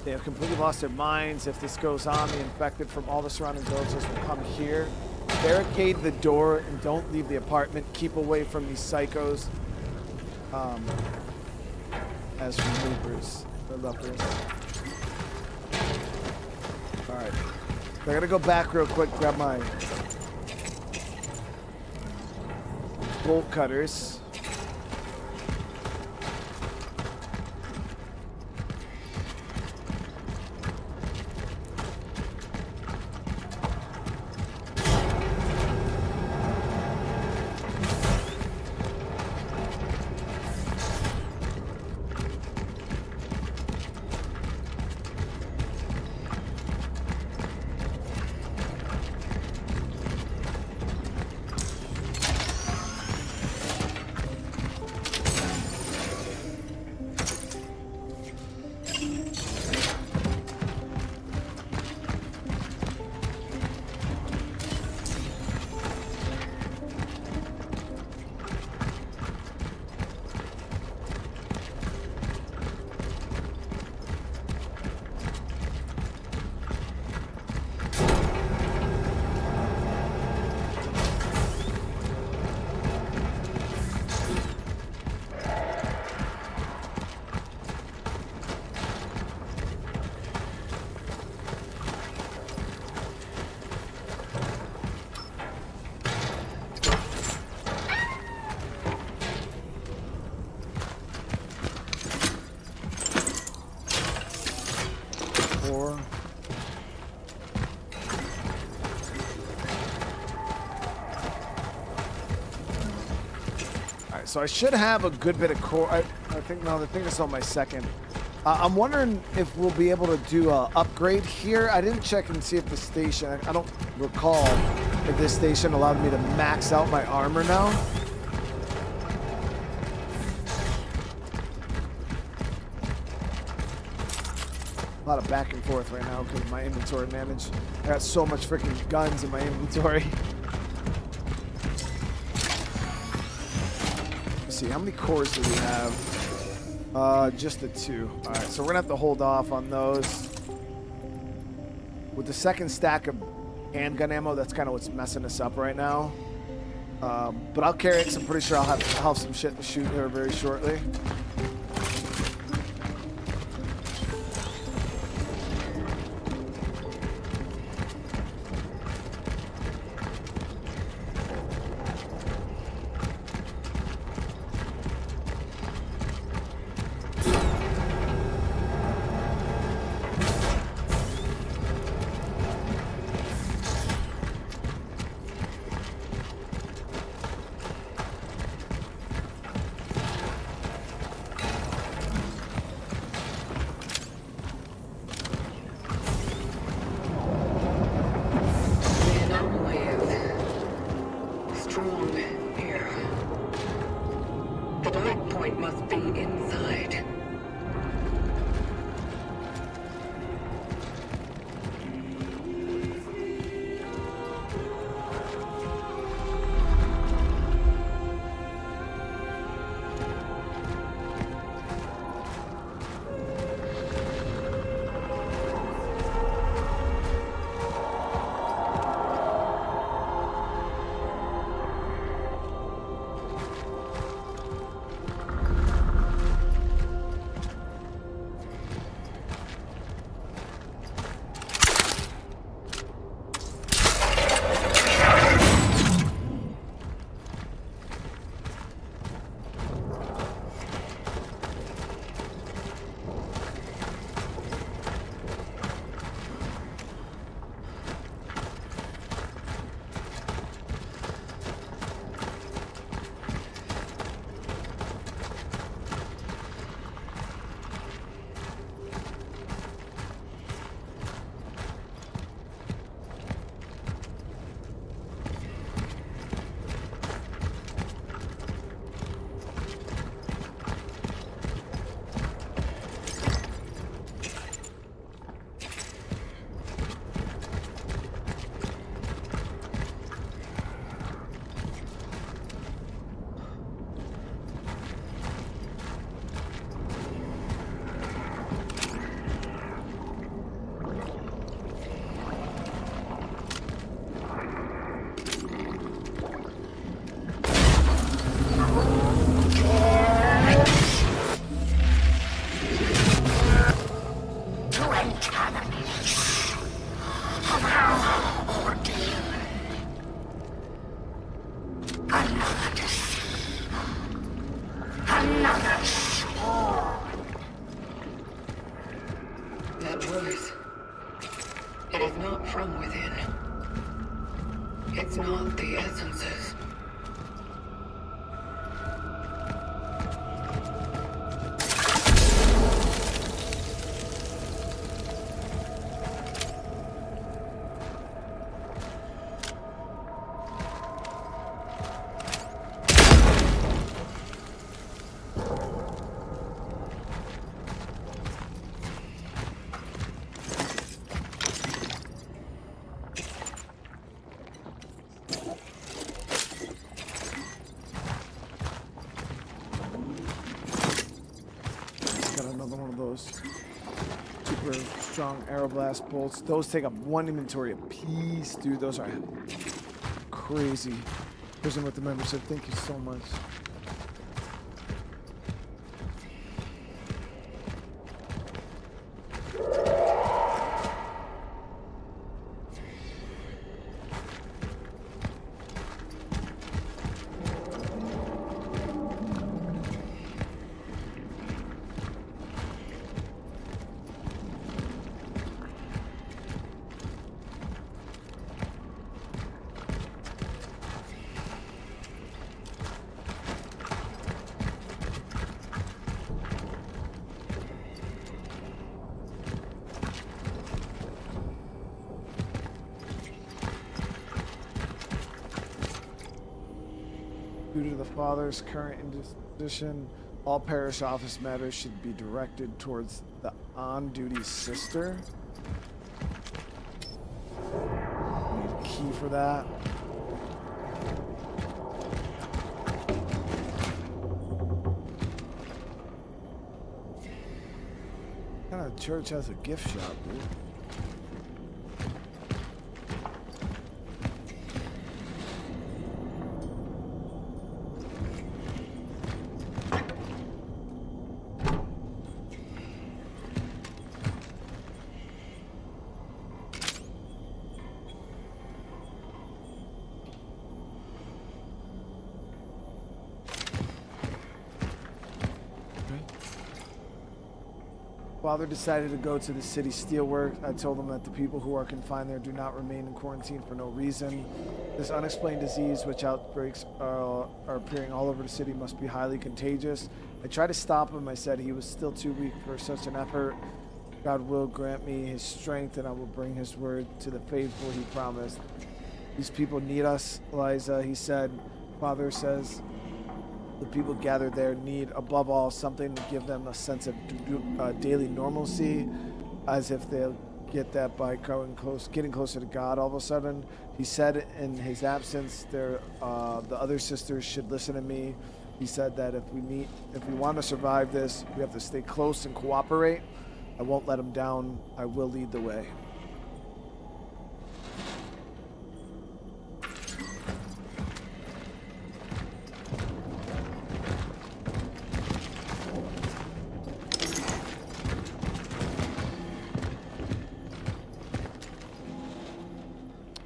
They have completely lost their minds. If this goes on, the infected from all the surrounding villages will come here. Barricade the door and don't leave the apartment. Keep away from these psychos. As for movers or lovers. Alright. Alright. I gotta go back real quick, grab my bolt cutters. So I should have a good bit of core. I think it's on my second. I'm wondering if we'll be able to do a upgrade here. I didn't check and see if the station. I don't recall if this station allowed me to max out my armor now. A lot of back and forth right now because of my inventory managed. I got so much freaking guns in my inventory. See, how many cores do we have? Just the 2. All right, so we're gonna have to hold off on those. With the second stack of handgun ammo, that's kind of what's messing us up right now. But I'll carry it because I'm pretty sure I'll have some shit to shoot here very shortly. It is not from within. It's not the essences. Super strong aeroblast bolts. Those take up 1 inventory apiece, dude. Those are crazy. Person with the membership, thank you so much. Due to the father's current indisposition, all parish office matters should be directed towards the on-duty sister. Need a key for that. What kind of church has a gift shop, dude? Father decided to go to the city steelworks. I told him that the people who are confined there do not remain in quarantine for no reason. This unexplained disease, which outbreaks are appearing all over the city, must be highly contagious. I tried to stop him. I said he was still too weak for such an effort. God will grant me his strength, and I will bring his word to the faithful he promised. These people need us, Eliza, he said. Father says the people gathered there need, above all, something to give them a sense of daily normalcy, as if they'll get that by getting closer to God all of a sudden. He said in his absence, the other sisters should listen to me. He said that if we want to survive this, we have to stay close and cooperate. I won't let them down. I will lead the way.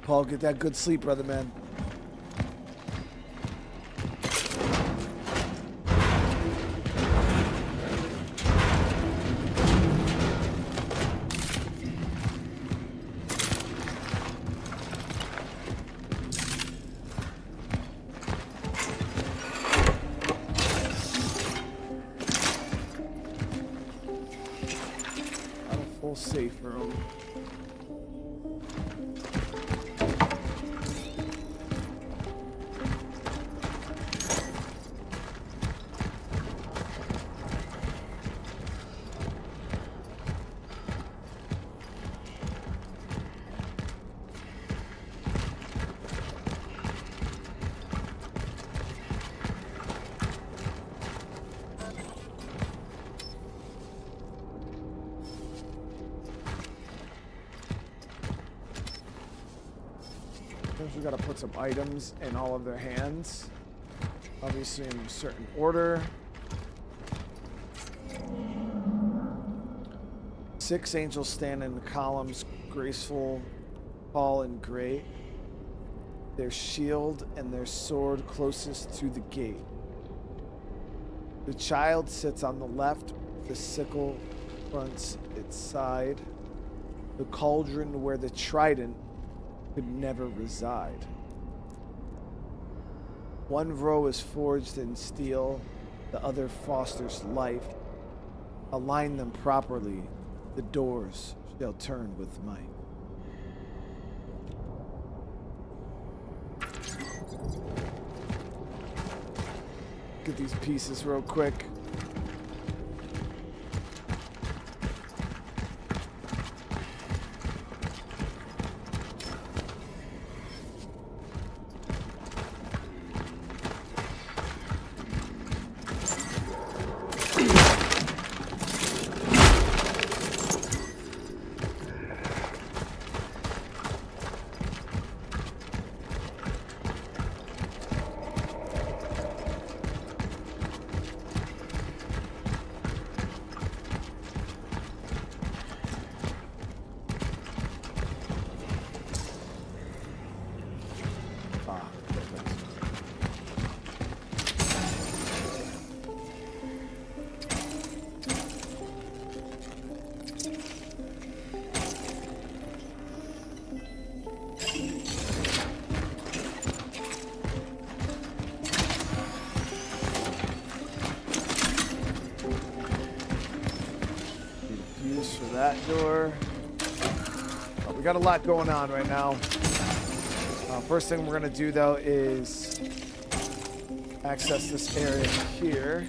Paul, get that good sleep, brother man. Not a full safe room. We gotta put some items in all of their hands, obviously in a certain order. 6 angels stand in the columns, graceful, tall, and great. Their shield and their sword closest to the gate. The child sits on the left, the sickle fronts its side. The cauldron where the trident could never reside. One row is forged in steel, the other fosters life. Align them properly, the doors shall turn with might. Get these pieces real quick. That door. Oh, we got a lot going on right now. First thing we're gonna do though is access this area here.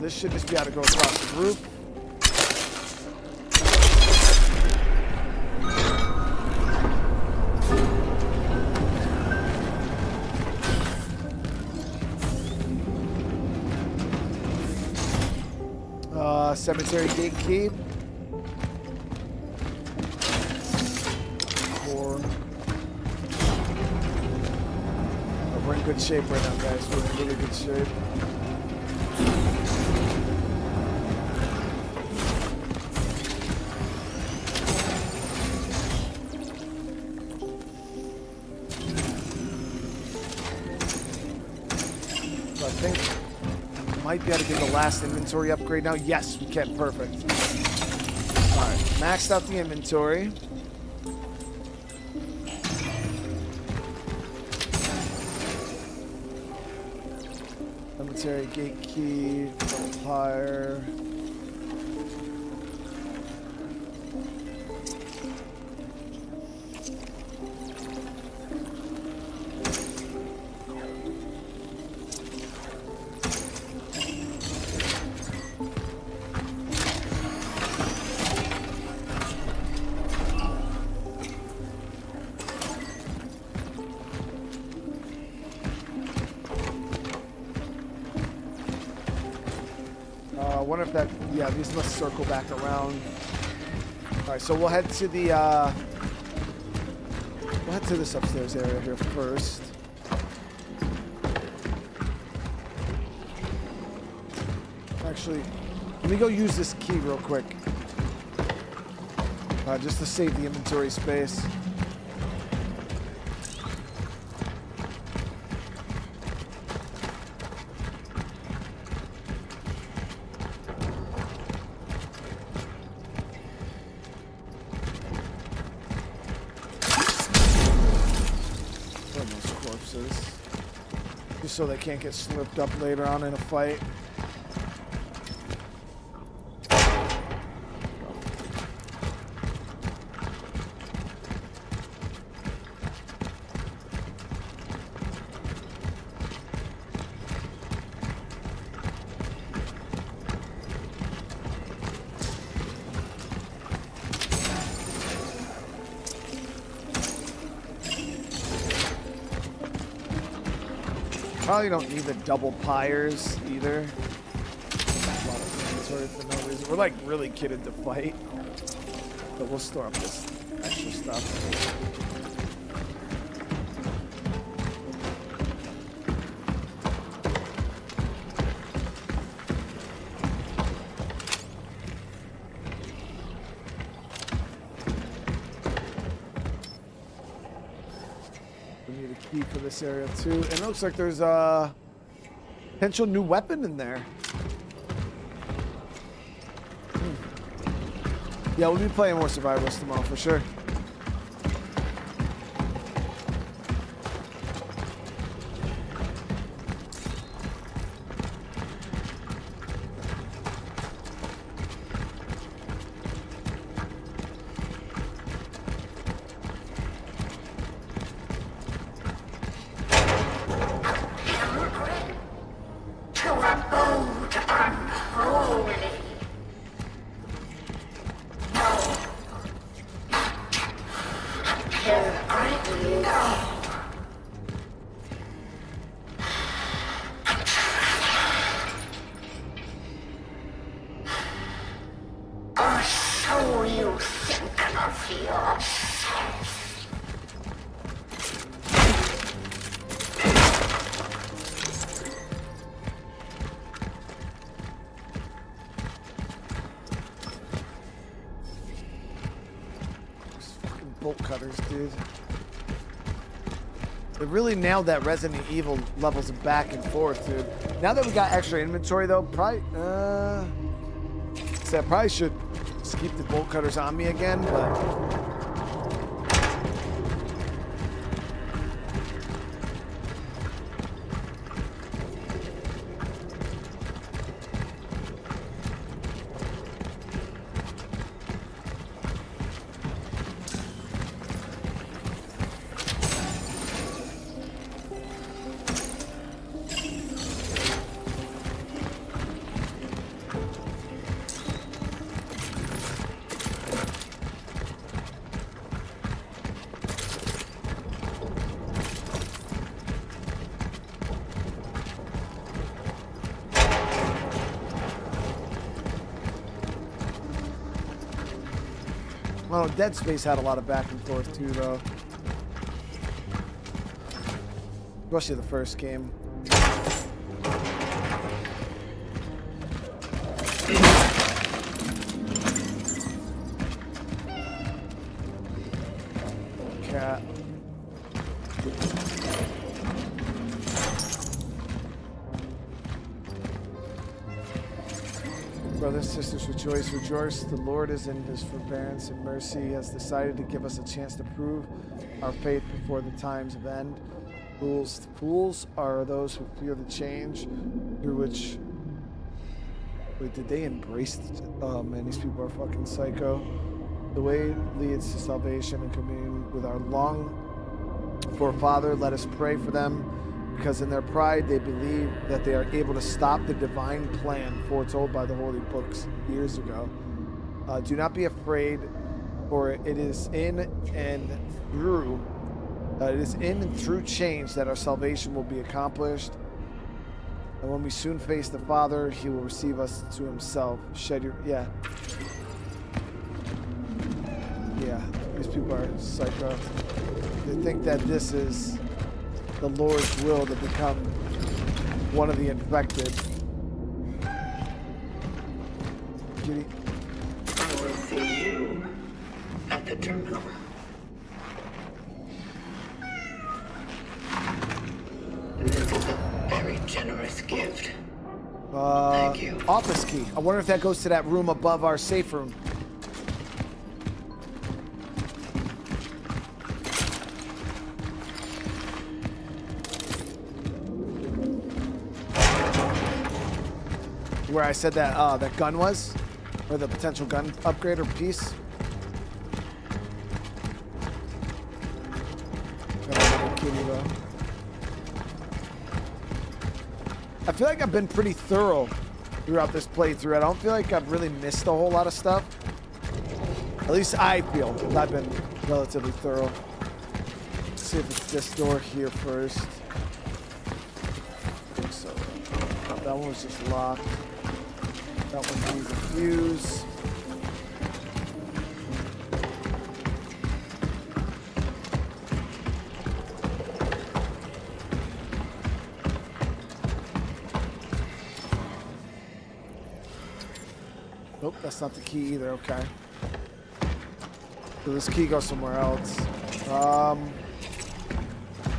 This should just be able to go across the roof. Cemetery gate key. We're in good shape right now, guys. We're in really good shape. Might be able to get the last inventory upgrade now. Yes, we can. Perfect. Alright, maxed out the inventory. Cemetery gate key, fire. I wonder if that, yeah, these must circle back around. All right, so we'll head to the, we'll head to this upstairs area here first. Actually, let me go use this key real quick. Just to save the inventory space. Just so they can't get slipped up later on in a fight. Probably don't need the double pyres either. A lot of inventory for no reason. We're like really kitted to fight, but we'll store up this extra stuff. key for this area too. And it looks like there's a potential new weapon in there. Yeah, we'll be playing more survivalists tomorrow for sure. Bolt cutters, dude. They really nailed that Resident Evil levels of back and forth, dude. Now that we got extra inventory, though, probably, I probably should just keep the bolt cutters on me again, but. Oh, Dead Space had a lot of back and forth too, though. Especially the first game. Cat. Brothers, sisters, rejoice, rejoice. The Lord is in his forbearance and mercy. He has decided to give us a chance to prove our faith before the times of end. Fools are those who fear the change through which... Wait, did they embrace... Oh man, these people are fucking psycho. The way leads to salvation and communion with our long forefather. Let us pray for them, because in their pride they believe that they are able to stop the divine plan foretold by the holy books years ago. Do not be afraid, for it is in and through change that our salvation will be accomplished. And when we soon face the Father, he will receive us to himself. Yeah, these people are psycho. They think that this is the Lord's will to become one of the infected. Kitty. I will see you at the terminal. This is a very generous gift. Thank you. Office key. I wonder if that goes to that room above our safe room. Where I said that that gun was, or the potential gun upgrade or piece. I feel like I've been pretty thorough throughout this playthrough. I don't feel like I've really missed a whole lot of stuff. At least I feel I've been relatively thorough. Let's see if it's this door here first. I think so. Oh, that one was just locked. That one needs a fuse. Nope, that's not the key either. Okay. So this key goes somewhere else.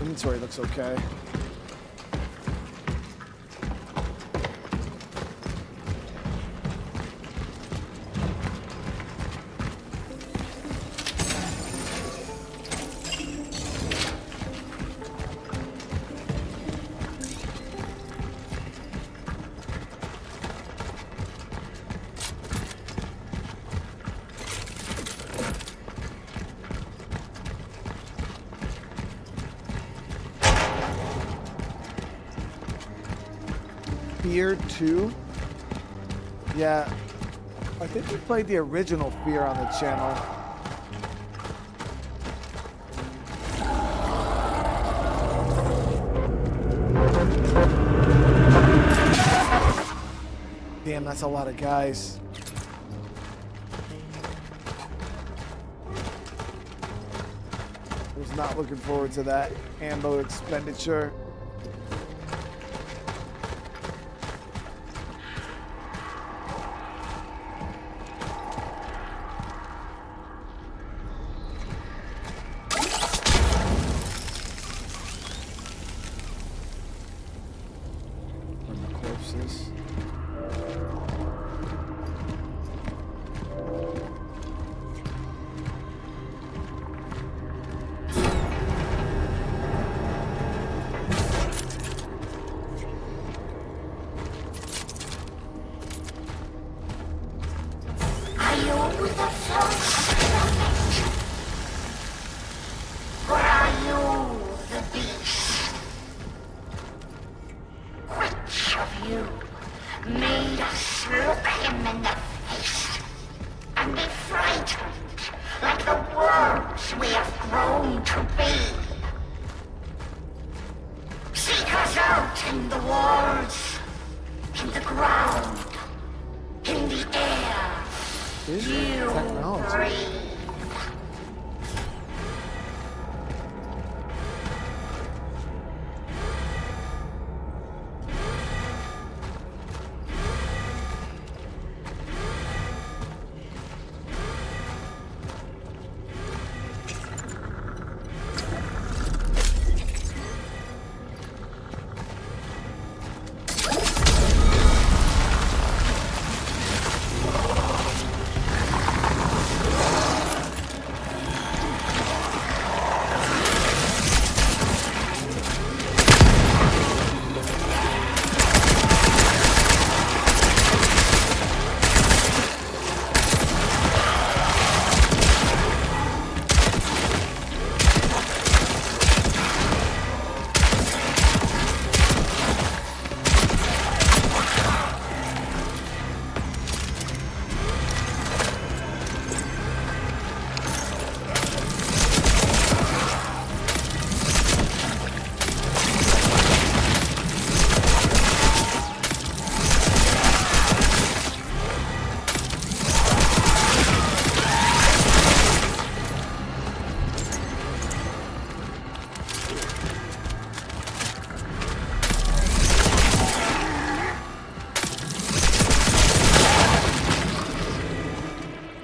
Inventory looks okay. Fear 2? Yeah, I think we played the original Fear on the channel. Damn, that's a lot of guys. I was not looking forward to that ammo expenditure.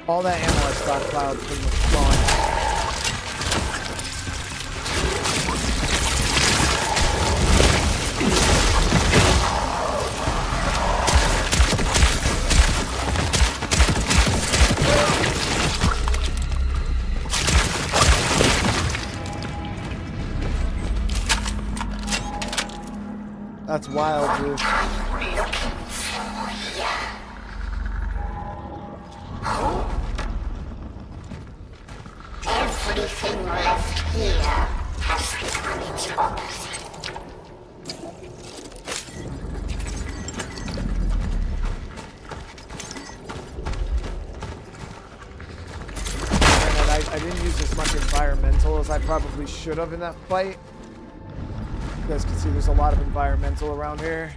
All that ammo I stockpiled pretty much gone. That's wild, dude. Everything left here has become its opposite. I didn't use as much environmental as I probably should have in that fight. You guys can see there's a lot of environmental around here.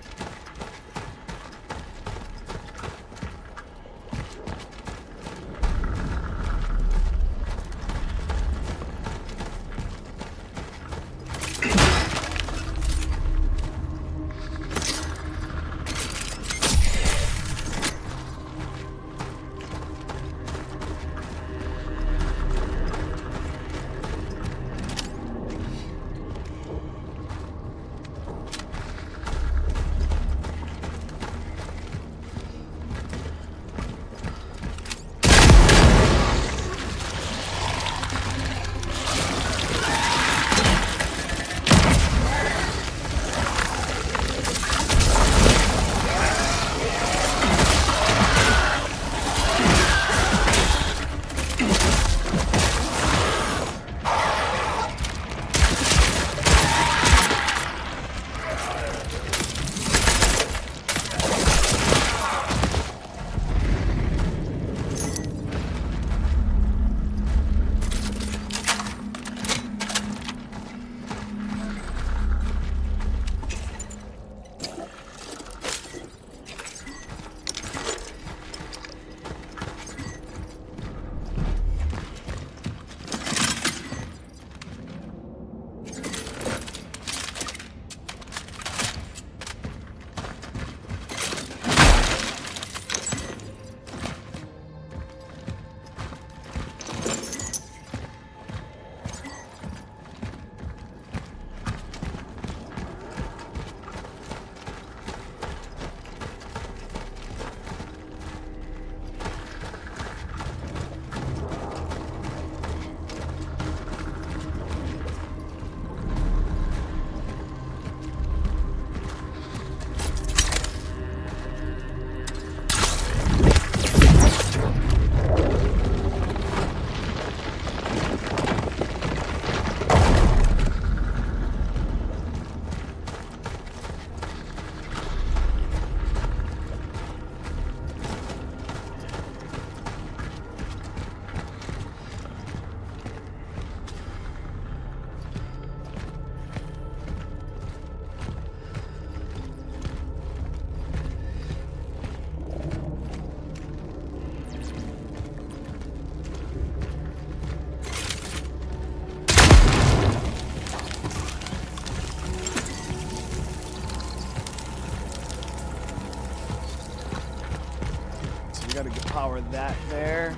power that there.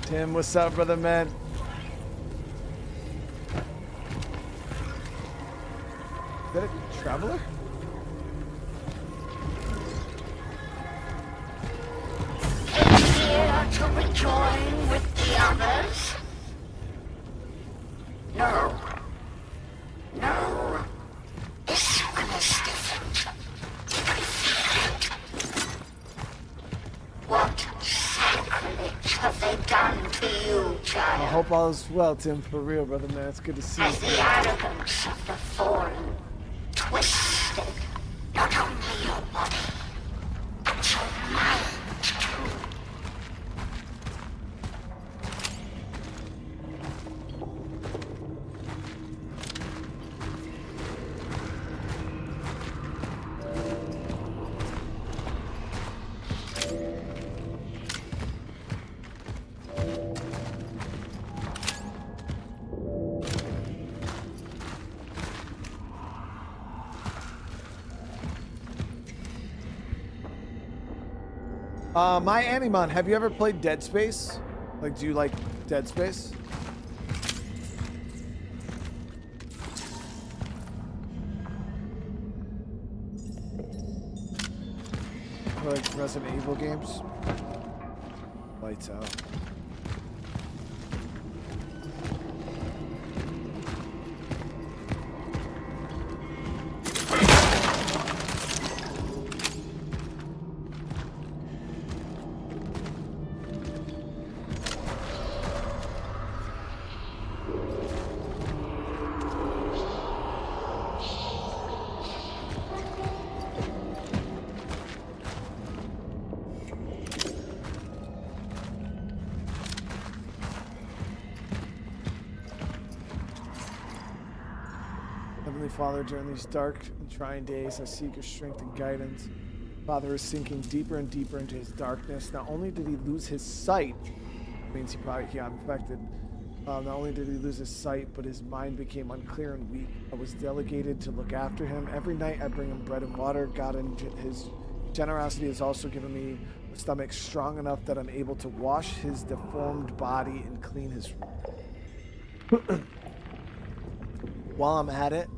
Tim, what's up, brother man? Is that a traveler? Here to rejoin with the others? No. No. This one is different. What sacrilege have they done to you, I child? hope all is well, Tim, for real, brother man. It's good to see Has you. the arrogance of the fallen twisted not only your body, but your mind too? My Animon, have you ever played Dead Space? Like, do you like Dead Space? Or like Resident Evil games? Lights out. Father, during these dark and trying days, I seek your strength and guidance. Father is sinking deeper and deeper into his darkness. Not only did he lose his sight, means he probably got infected. Not only did he lose his sight, but his mind became unclear and weak. I was delegated to look after him. Every night I bring him bread and water. God in his generosity has also given me a stomach strong enough that I'm able to wash his deformed body and clean his room. While I'm at it,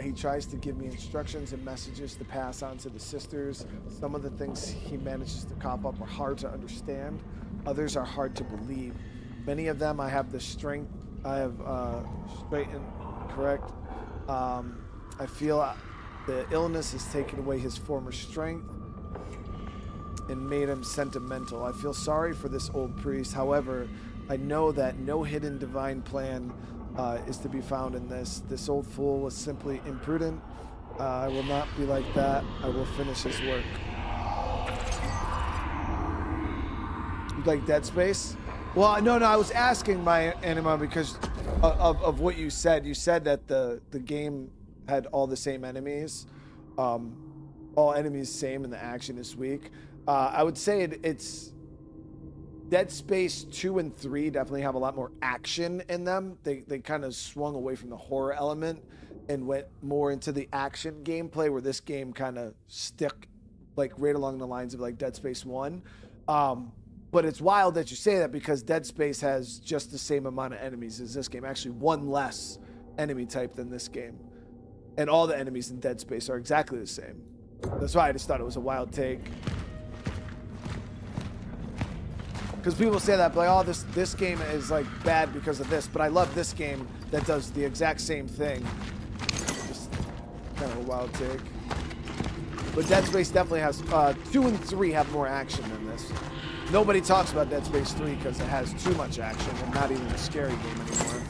he tries to give me instructions and messages to pass on to the sisters. Some of the things he manages to cop up are hard to understand. Others are hard to believe. Many of them I have the strength. I have straight and correct. I feel the illness has taken away his former strength and made him sentimental. I feel sorry for this old priest. However, I know that no hidden divine plan is to be found in this. This old fool was simply imprudent. I will not be like that. I will finish his work. You like Dead Space? Well, no, I was asking my Anima because of what you said. You said that the game had all the same enemies. All enemies same and the action is weak. I would say it's Dead Space 2 and 3 definitely have a lot more action in them. They kind of swung away from the horror element and went more into the action gameplay, where this game kind of stuck like right along the lines of like Dead Space 1. But it's wild that you say that because Dead Space has just the same amount of enemies as this game. Actually, one less enemy type than this game. And all the enemies in Dead Space are exactly the same. That's why I just thought it was a wild take. Because people say that, like, oh, this game is like bad because of this, but I love this game that does the exact same thing. Just kind of a wild take. But Dead Space definitely has 2 and 3 have more action than this. Nobody talks about Dead Space 3 because it has too much action and not even a scary game anymore.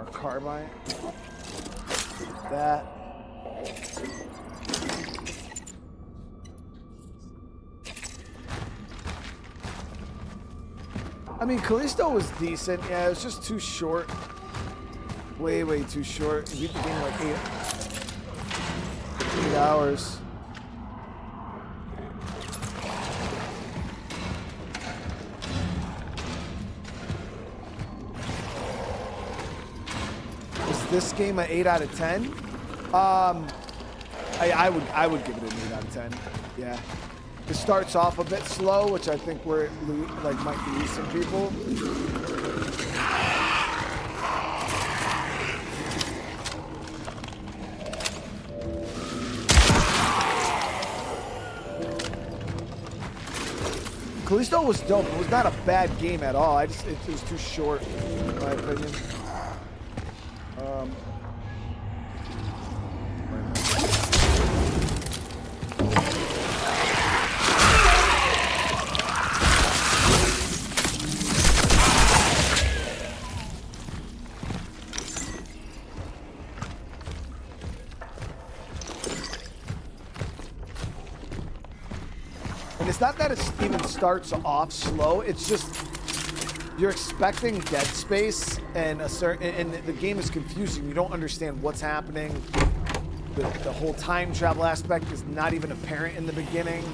our carbine. That. I mean, Callisto was decent. Yeah, it was just too short. Way, way too short. We beat the game like 8 hours. Is this game an 8 out of 10? I would give it an 8 out of 10. Yeah. It starts off a bit slow, which I think we're like might lose some people. Callisto was dope. It was not a bad game at all. It was too short, in my opinion. It's not that it even starts off slow. It's just you're expecting Dead Space and the game is confusing. You don't understand what's happening. The whole time travel aspect is not even apparent in the beginning.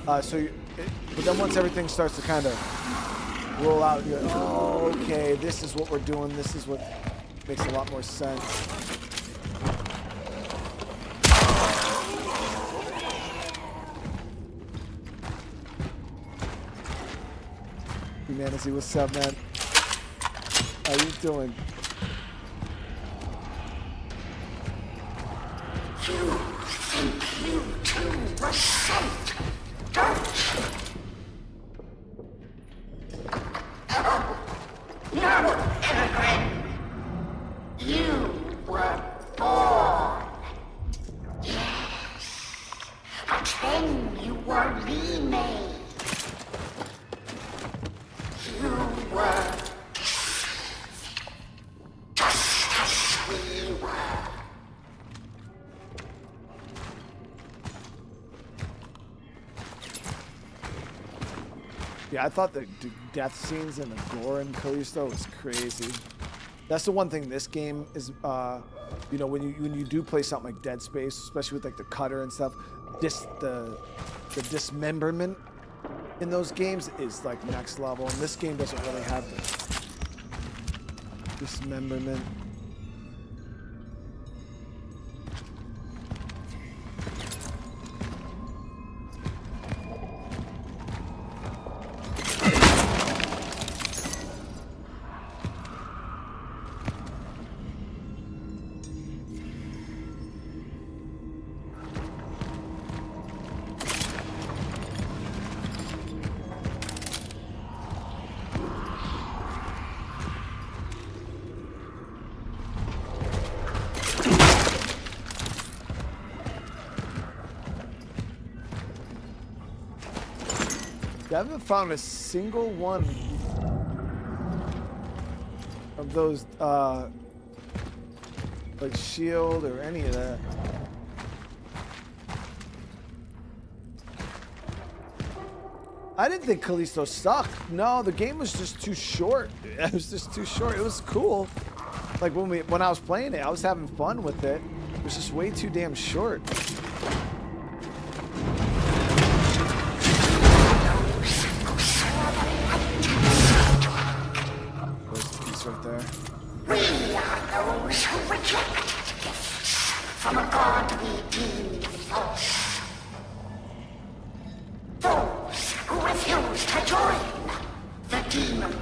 But then once everything starts to kind of roll out, you're like, oh, okay, this is what we're doing. This is what makes a lot more sense. Humanity, what's up, man? How you doing? You think you too were sent, don't you? No, immigrant. You were born. Yes. But then you were remade. You were just as we were. Yeah, I thought the death scenes and the gore in Callisto was crazy. That's the one thing this game is, you know, when you do play something like Dead Space, especially with like the cutter and stuff, the dismemberment in those games is like next level, and this game doesn't really have the dismemberment. I haven't found a single one of those, like shield or any of that. I didn't think Callisto sucked. No, the game was just too short. It was just too short. It was cool. Like when I was playing it, I was having fun with it. It was just way too damn short. Right there. We are those who rejected gifts from a god we deemed false. Those who refuse to join the demon.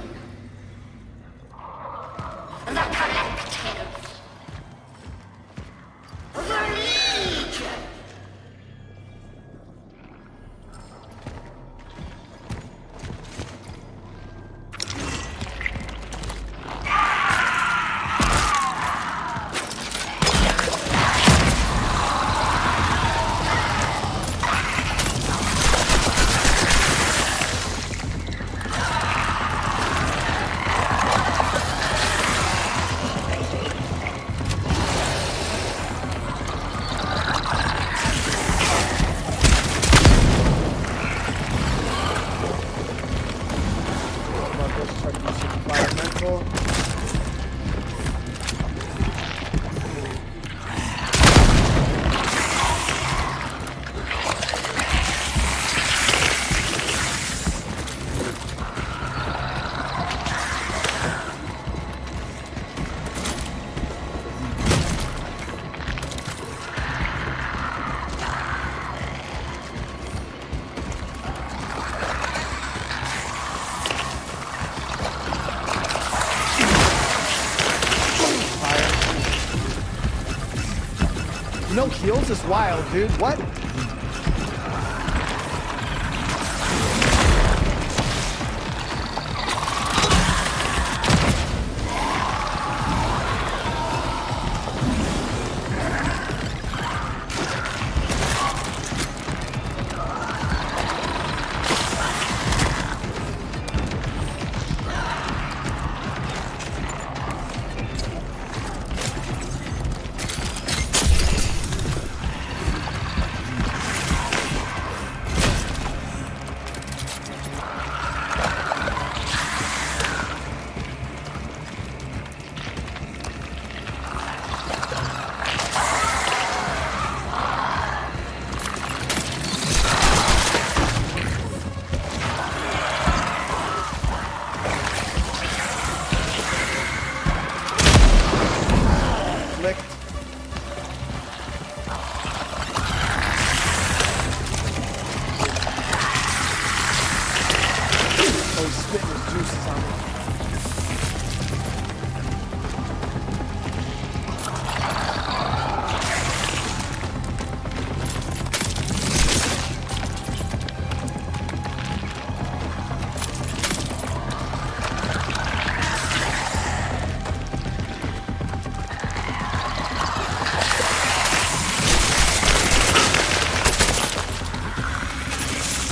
The collective. The legion. No heals is wild, dude. What?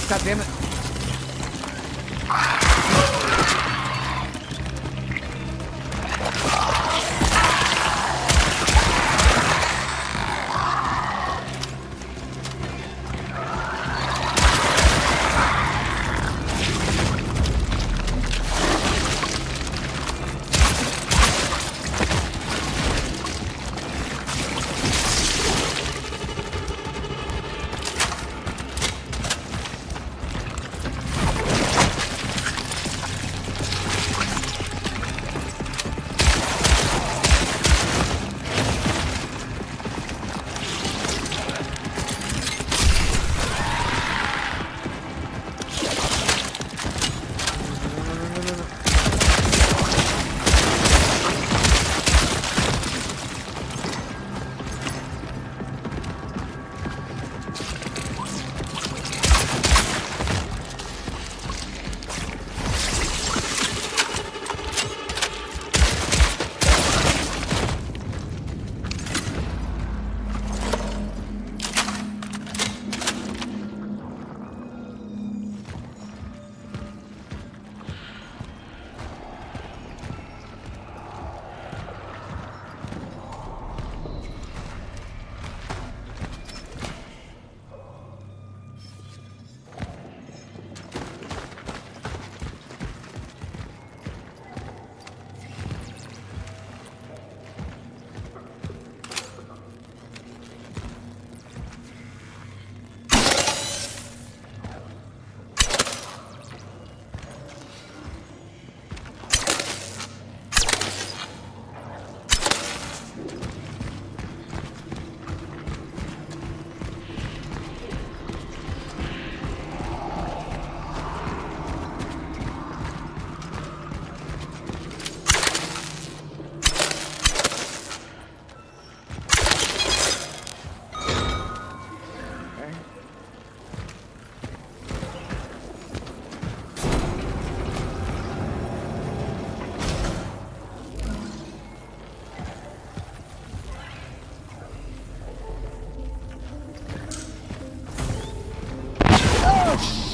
God damn it.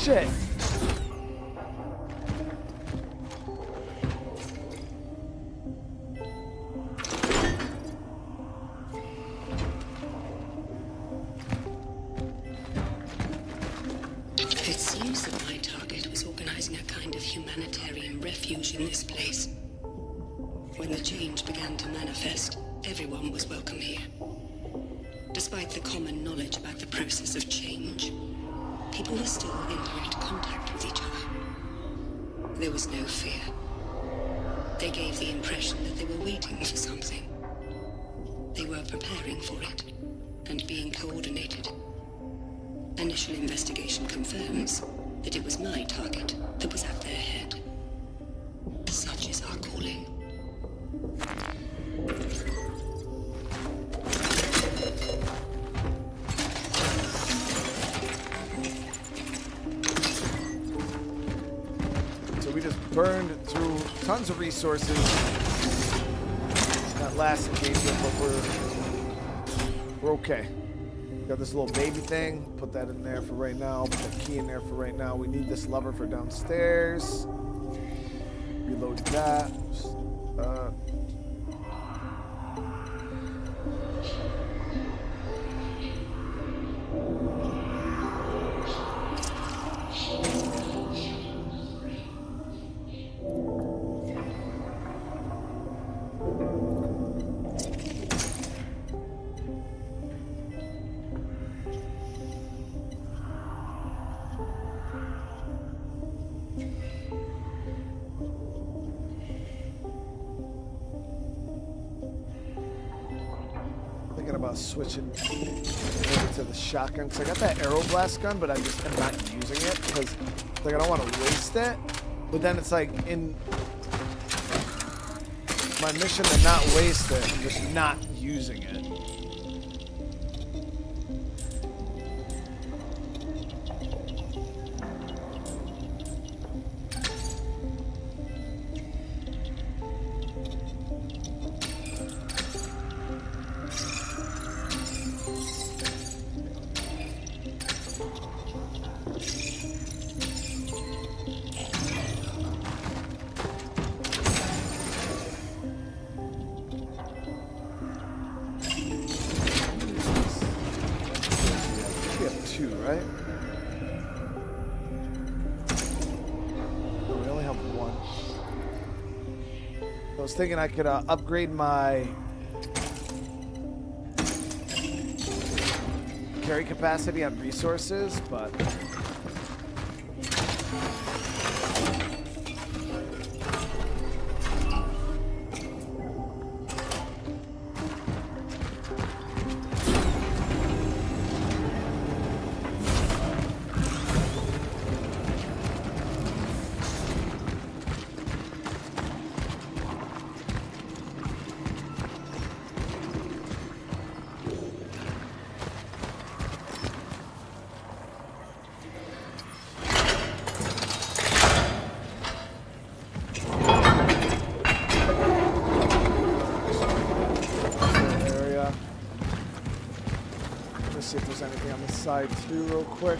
Shit. It seems that my target was organizing a kind of humanitarian refuge in this place. When the change began to manifest, everyone was welcome here. Despite the common knowledge about the process of change, people were still in direct contact with each other. There was no fear. They gave the impression that they were waiting for something. They were preparing for it, and being coordinated. Initial investigation confirms that it was my target that was at their head. Such is our calling. burned through tons of resources that last engagement, but we're okay. Got this little baby thing. Put that in there for right now. Put the key in there for right now. We need this lever for downstairs. Reload that. About switching over to the shotgun because I got that arrow blast gun, but I just am not using it because like I don't want to waste it. But then it's like in my mission to not waste it, I'm just not using it. I was thinking I could upgrade my carry capacity on resources, but see if there's anything on the side too real quick.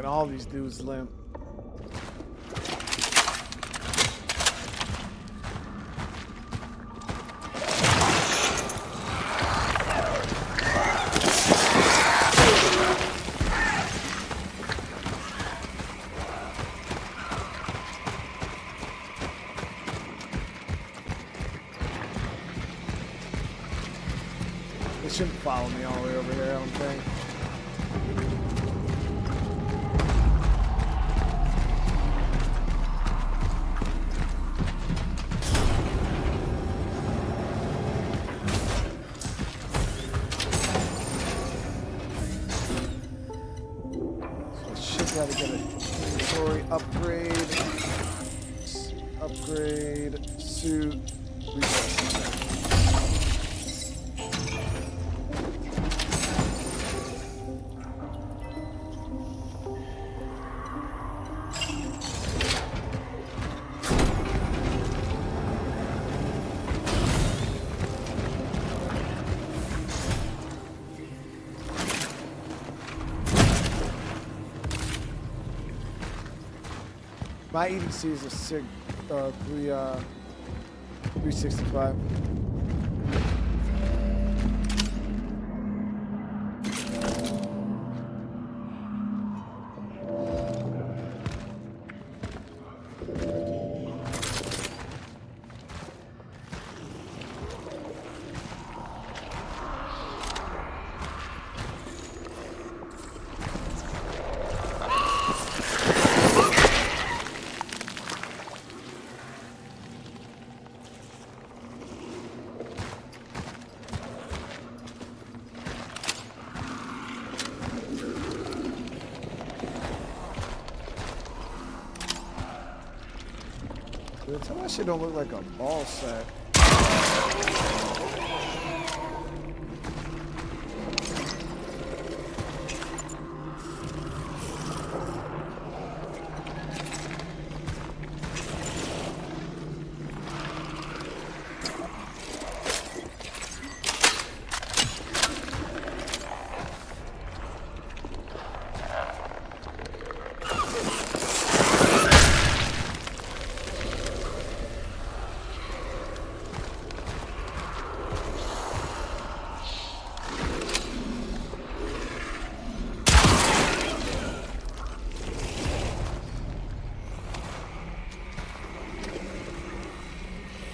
All these dudes limp. They shouldn't follow me all the way over here, I don't think. upgrade, suit, resources. My EDC is a 365. Dude, tell me that shit don't look like a ball sack.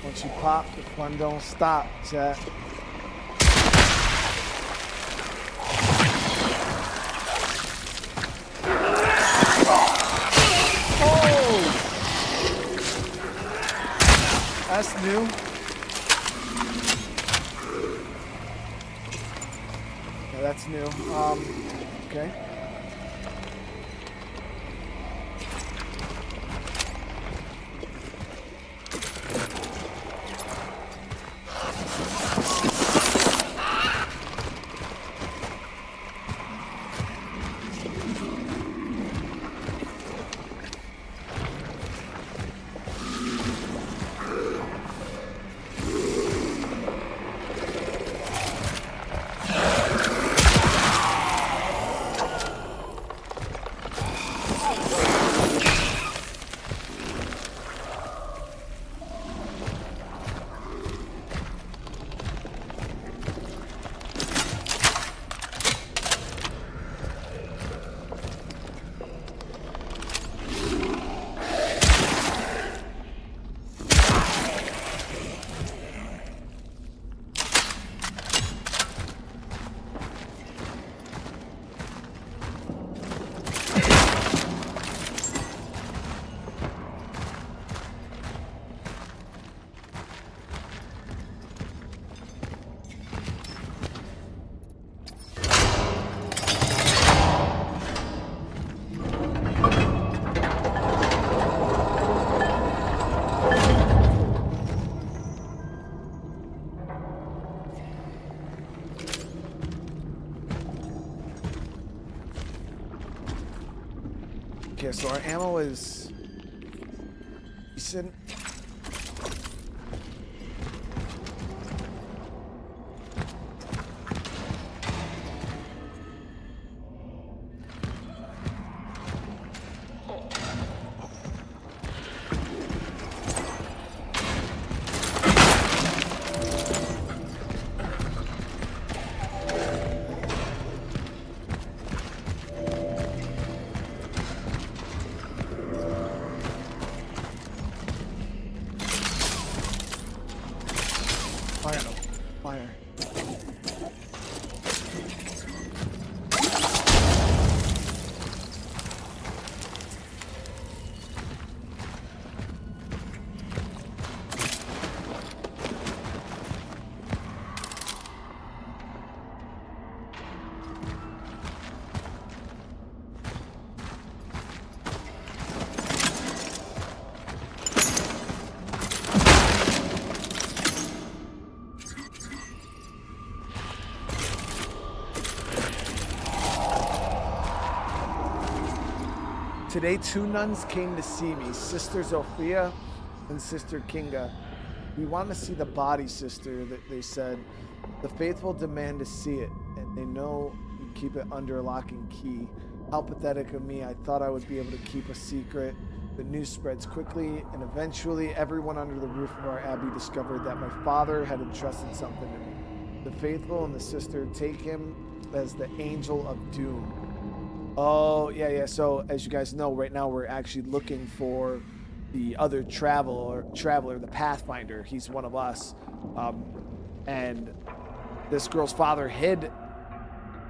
Once you pop, the fun don't stop, chat. Oh! That's new. Yeah, that's new. Okay. Okay, so our ammo is decent. Fire. Today, 2 nuns came to see me, Sister Zofia and Sister Kinga. We want to see the body, sister, that they said. The faithful demand to see it, and they know you keep it under lock and key. How pathetic of me. I thought I would be able to keep a secret. The news spreads quickly, and eventually everyone under the roof of our abbey discovered that my father had entrusted something to me. The faithful and the sister take him as the angel of doom. Oh, yeah. So, as you guys know, right now we're actually looking for the other traveler, the pathfinder. He's one of us. And this girl's father hid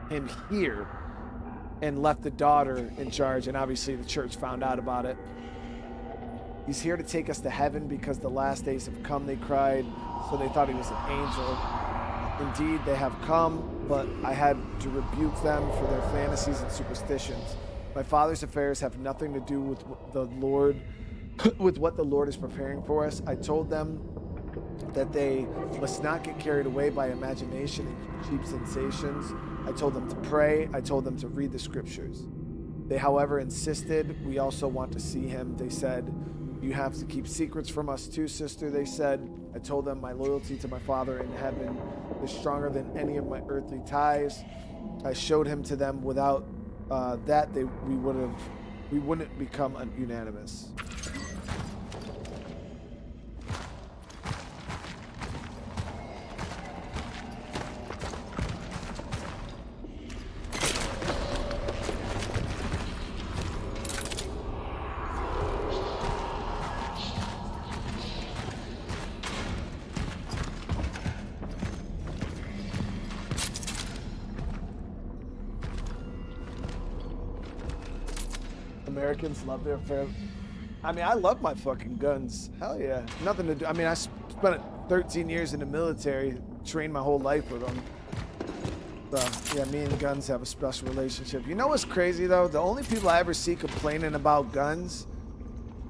him here and left the daughter in charge, and obviously the church found out about it. He's here to take us to heaven because the last days have come, they cried, so they thought he was an angel. Indeed, they have come, but I had to rebuke them for their fantasies and superstitions. My father's affairs have nothing to do with the Lord, with what the Lord is preparing for us. I told them that they must not get carried away by imagination and cheap sensations. I told them to pray. I told them to read the scriptures. They, however, insisted we also want to see him. They said, you have to keep secrets from us too, sister, they said. I told them my loyalty to my father in heaven is stronger than any of my earthly ties. I showed him to them. Without that, we wouldn't become unanimous. Americans love their family. I mean, I love my fucking guns. Hell yeah. Nothing to do. I mean, I spent 13 years in the military, trained my whole life with them. So, yeah, me and guns have a special relationship. You know what's crazy, though? The only people I ever see complaining about guns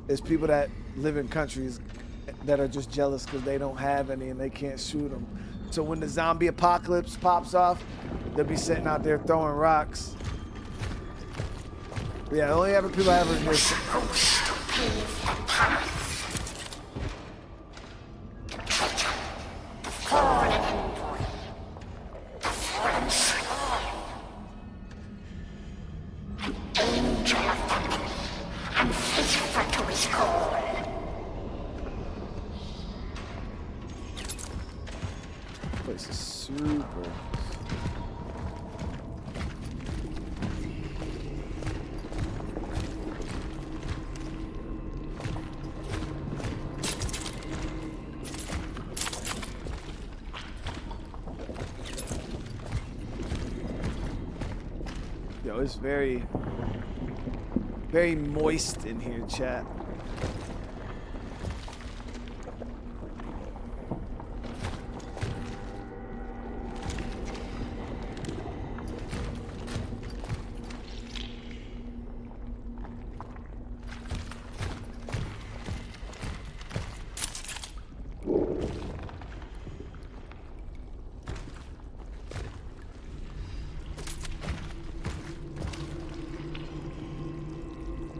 is people that live in countries that are just jealous because they don't have any and they can't shoot them. So when the zombie apocalypse pops off, they'll be sitting out there throwing rocks. Yeah, the only other people I ever hear. This place is super. Yo, it's very, very moist in here, chat.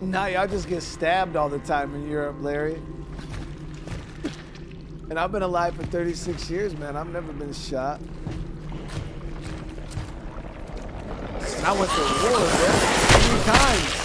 Nah, y'all just get stabbed all the time in Europe, Larry. And I've been alive for 36 years, man. I've never been shot. And I went to war, man, 3 times.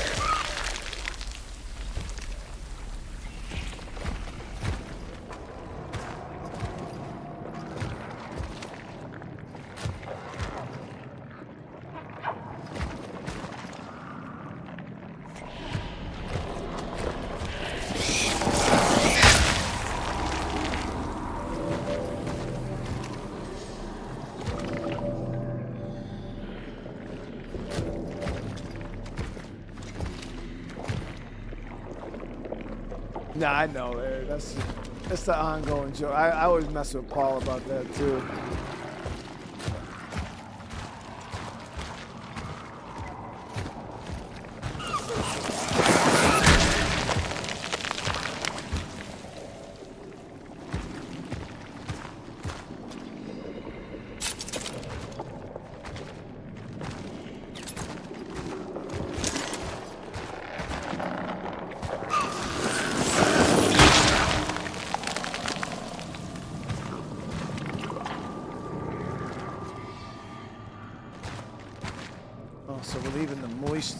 Nah, I know, Larry. That's the ongoing joke. I always mess with Paul about that too. so we're leaving the moist.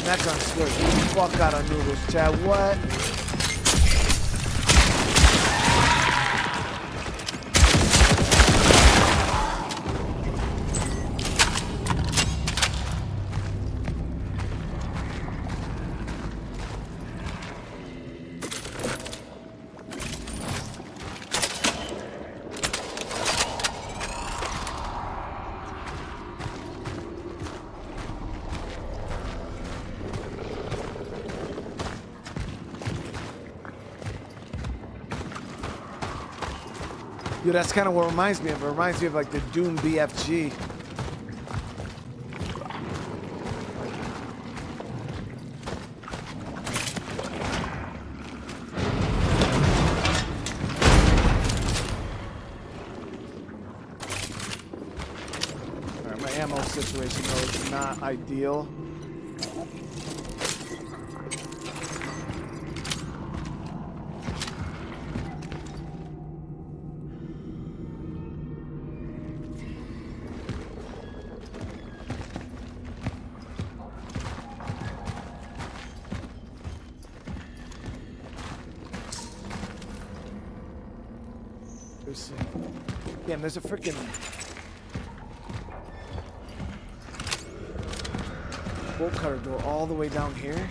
That gun scared the fuck out of noodles, Chad. What? Dude, that's kind of what it reminds me of. It reminds me of like the Doom BFG. Alright, my ammo situation though is not ideal. Damn, there's a freaking bolt cutter door all the way down here.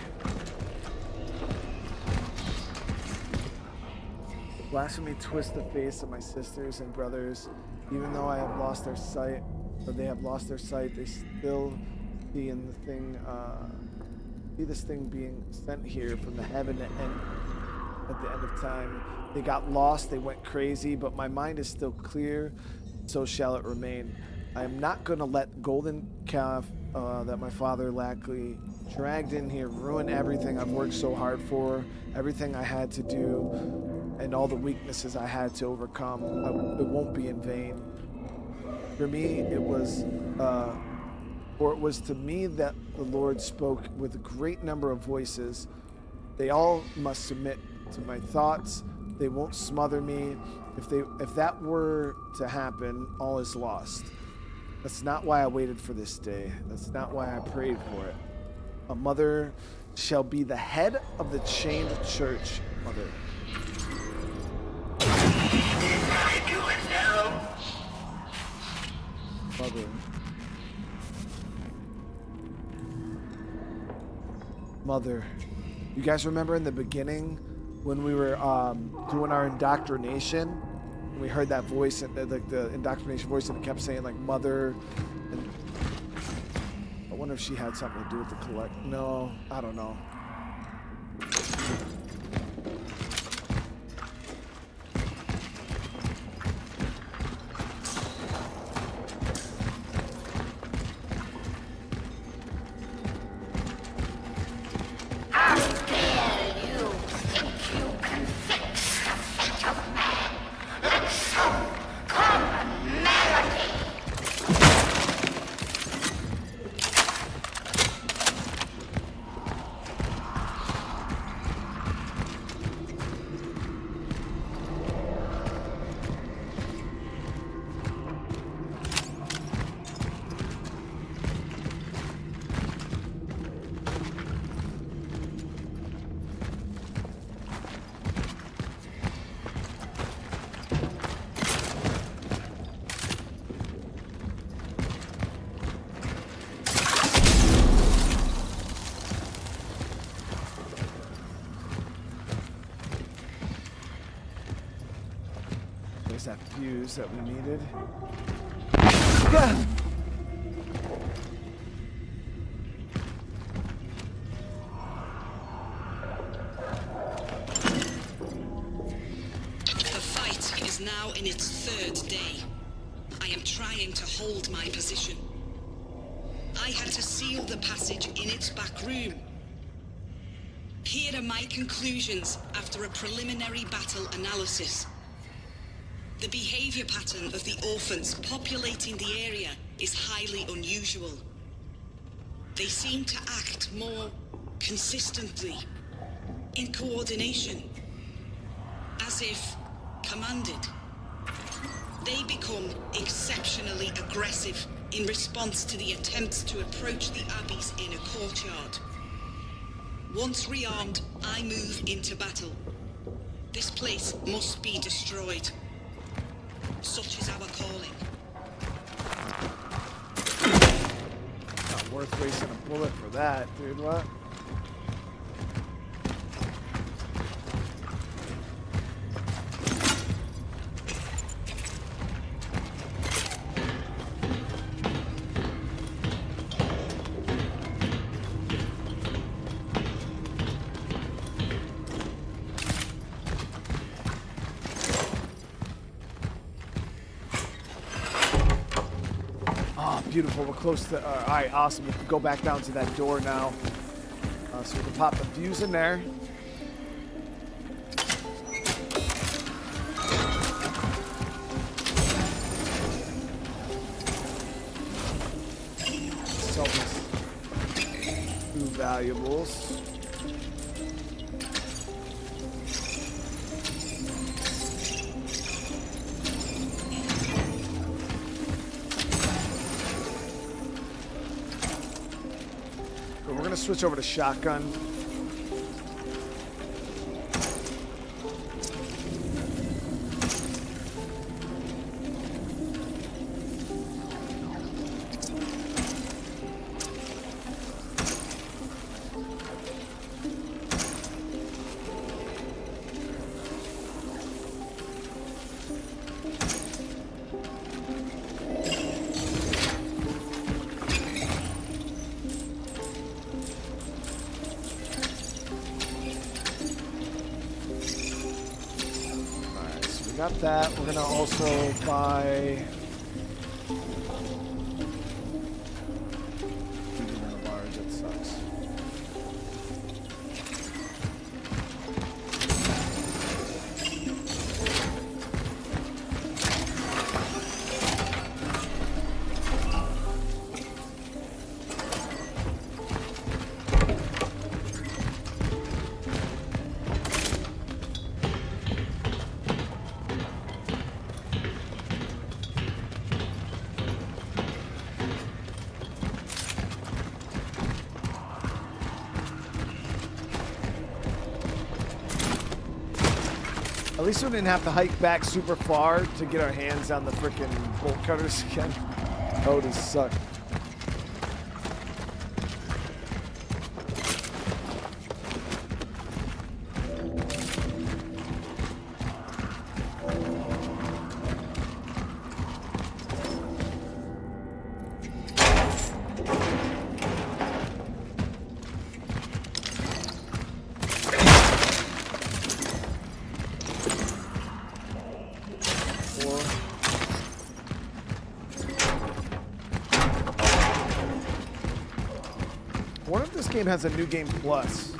Blasphemy twists the face of my sisters and brothers. Even though I have lost their sight, or they have lost their sight, they still see in the thing, see this thing being sent here from the heaven to end at the end of time. They got lost, they went crazy, but my mind is still clear, so shall it remain. I am not going to let golden calf that my father likely dragged in here ruin everything I've worked so hard for, everything I had to do, and all the weaknesses I had to overcome. It won't be in vain. For me, it was, for it was to me that the Lord spoke with a great number of voices. They all must submit to my thoughts. They won't smother me. If that were to happen, all is lost. That's not why I waited for this day. That's not why I prayed for it. A mother shall be the head of the chained church, mother. Did I do it now? mother. You guys remember in the beginning when we were doing our indoctrination? And we heard that voice, and like the indoctrination voice, and it kept saying like mother. And I wonder if she had something to do with the collect. No, I don't know. That fuse that we needed. Yeah. The fight is now in its third day. I am trying to hold my position. I had to seal the passage in its back room. Here are my conclusions after a preliminary battle analysis. The behavior pattern of the orphans populating the area is highly unusual. They seem to act more consistently, in coordination, as if commanded. They become exceptionally aggressive in response to the attempts to approach the abbey's inner courtyard. Once rearmed, I move into battle. This place must be destroyed. Such is our calling. Not worth wasting a bullet for that, dude. What? Beautiful, we're close to, all right, awesome. We can go back down to that door now. So we can pop the fuse in there. Sell this 2 valuables. Switch over to shotgun. Got that. We're gonna also buy large. It sucks. At least we didn't have to hike back super far to get our hands on the frickin' bolt cutters again. That would have sucked. this game has a new game plus.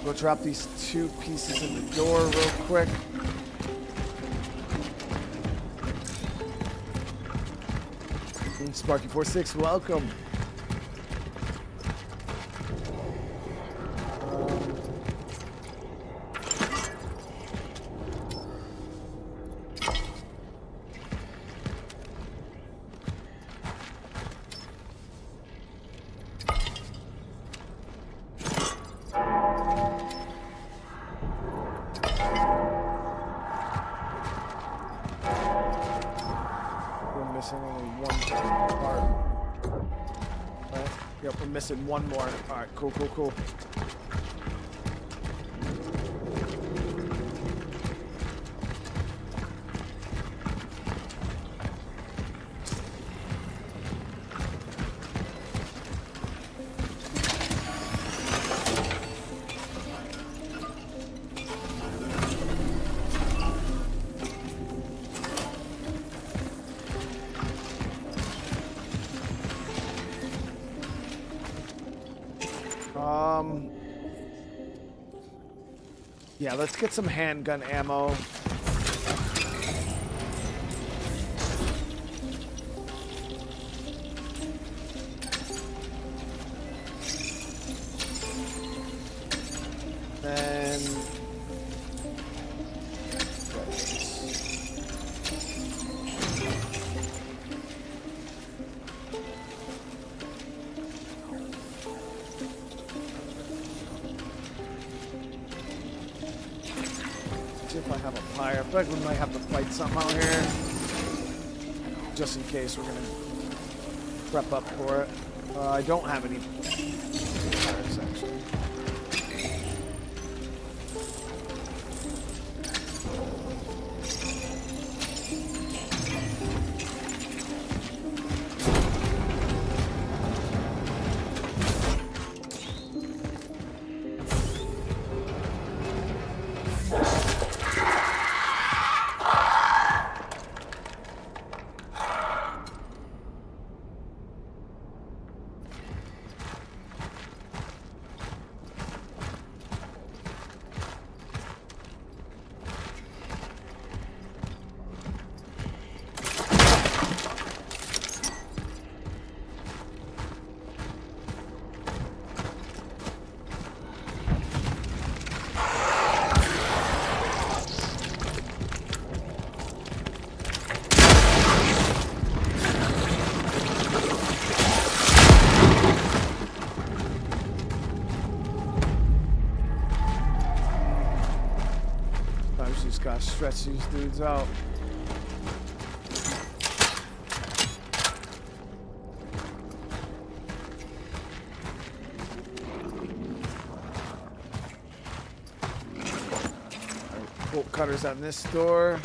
Go drop these 2 pieces in the door real quick. Sparky46, welcome. Missing one more. Alright, cool, cool, cool. Yeah, let's get some handgun ammo. Then see if I have a fire. I feel like we might have to fight something out here. Just in case we're gonna prep up for it. I don't have any fires actually. Gotta stretch these dudes out. Bolt cutters on this door.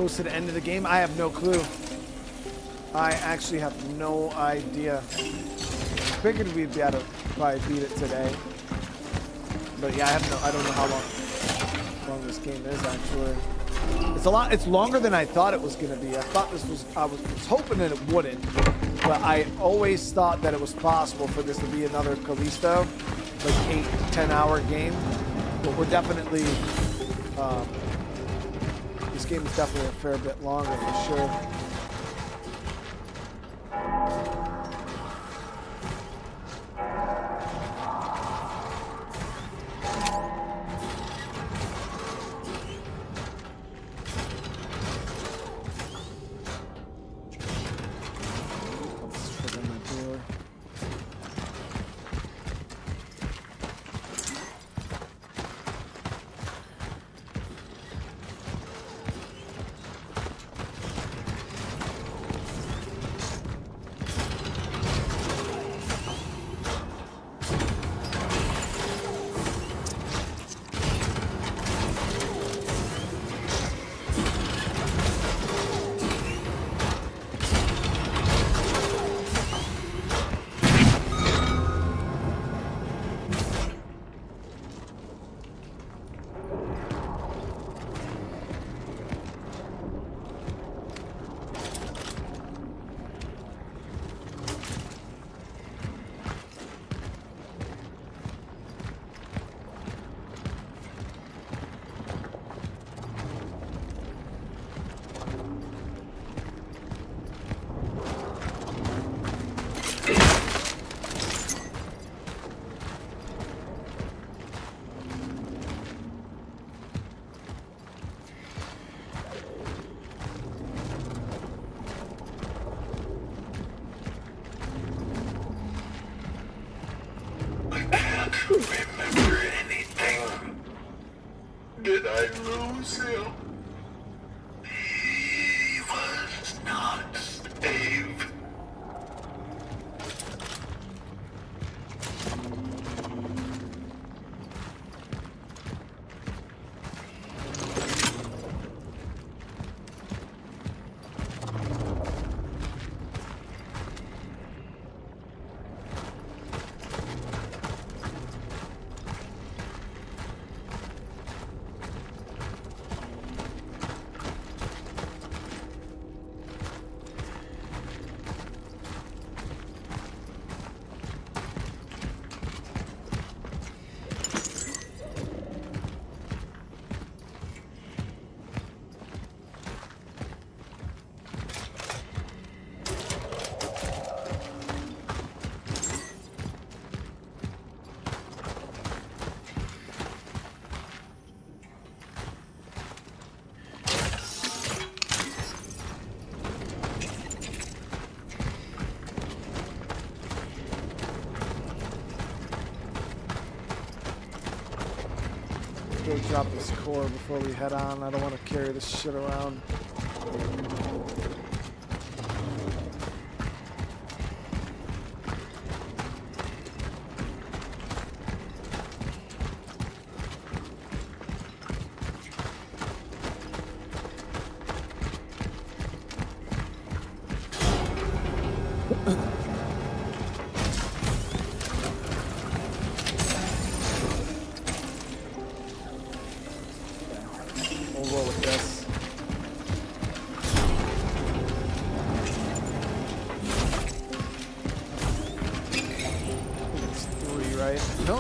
close to the end of the game? I have no clue. I actually have no idea. Figured we'd be able to probably beat it today. But yeah, I don't know how long this game is actually. It's longer than I thought it was gonna be. I was hoping that it wouldn't, but I always thought that it was possible for this to be another Callisto, like 8 to 10 hour game. But we're definitely, this game is definitely a fair bit longer for sure. Remember anything? Did I lose him? He was not saved. Go drop this core before we head on. I don't want to carry this shit around.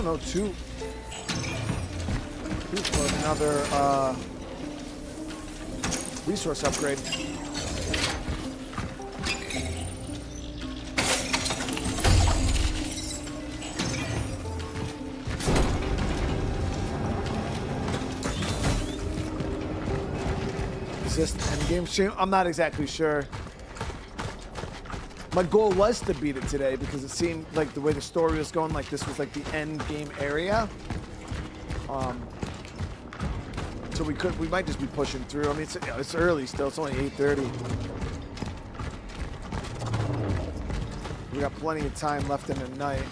No, two for another resource upgrade. Is this the end game stream? I'm not exactly sure. My goal was to beat it today because it seemed like the way the story was going, like this was like the end game area. So we might just be pushing through. I mean, it's early still. It's only 8:30. We got plenty of time left in the night.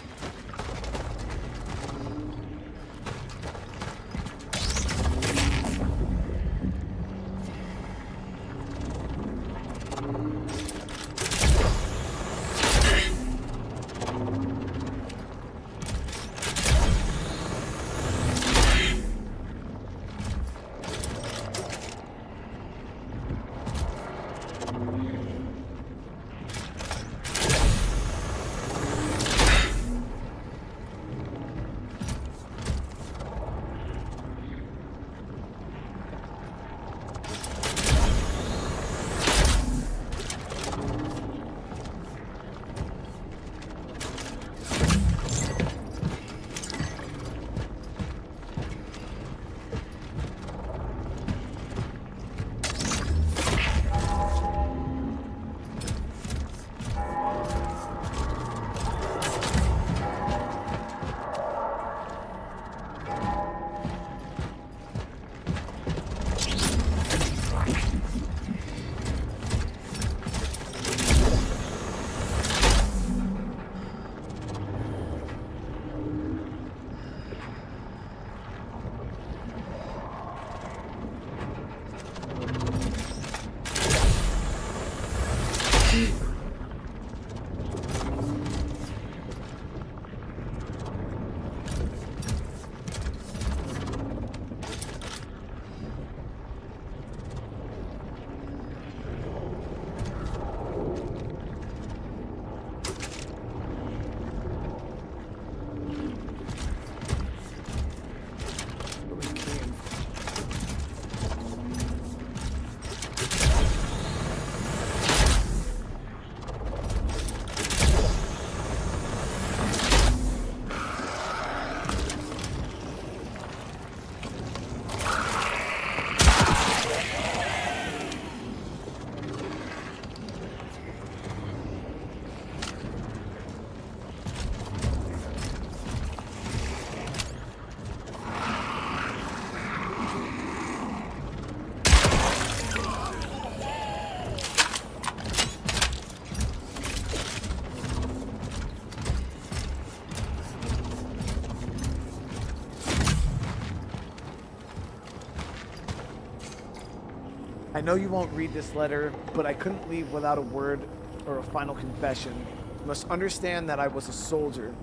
I know you won't read this letter, but I couldn't leave without a word or a final confession. You must understand that I was a soldier,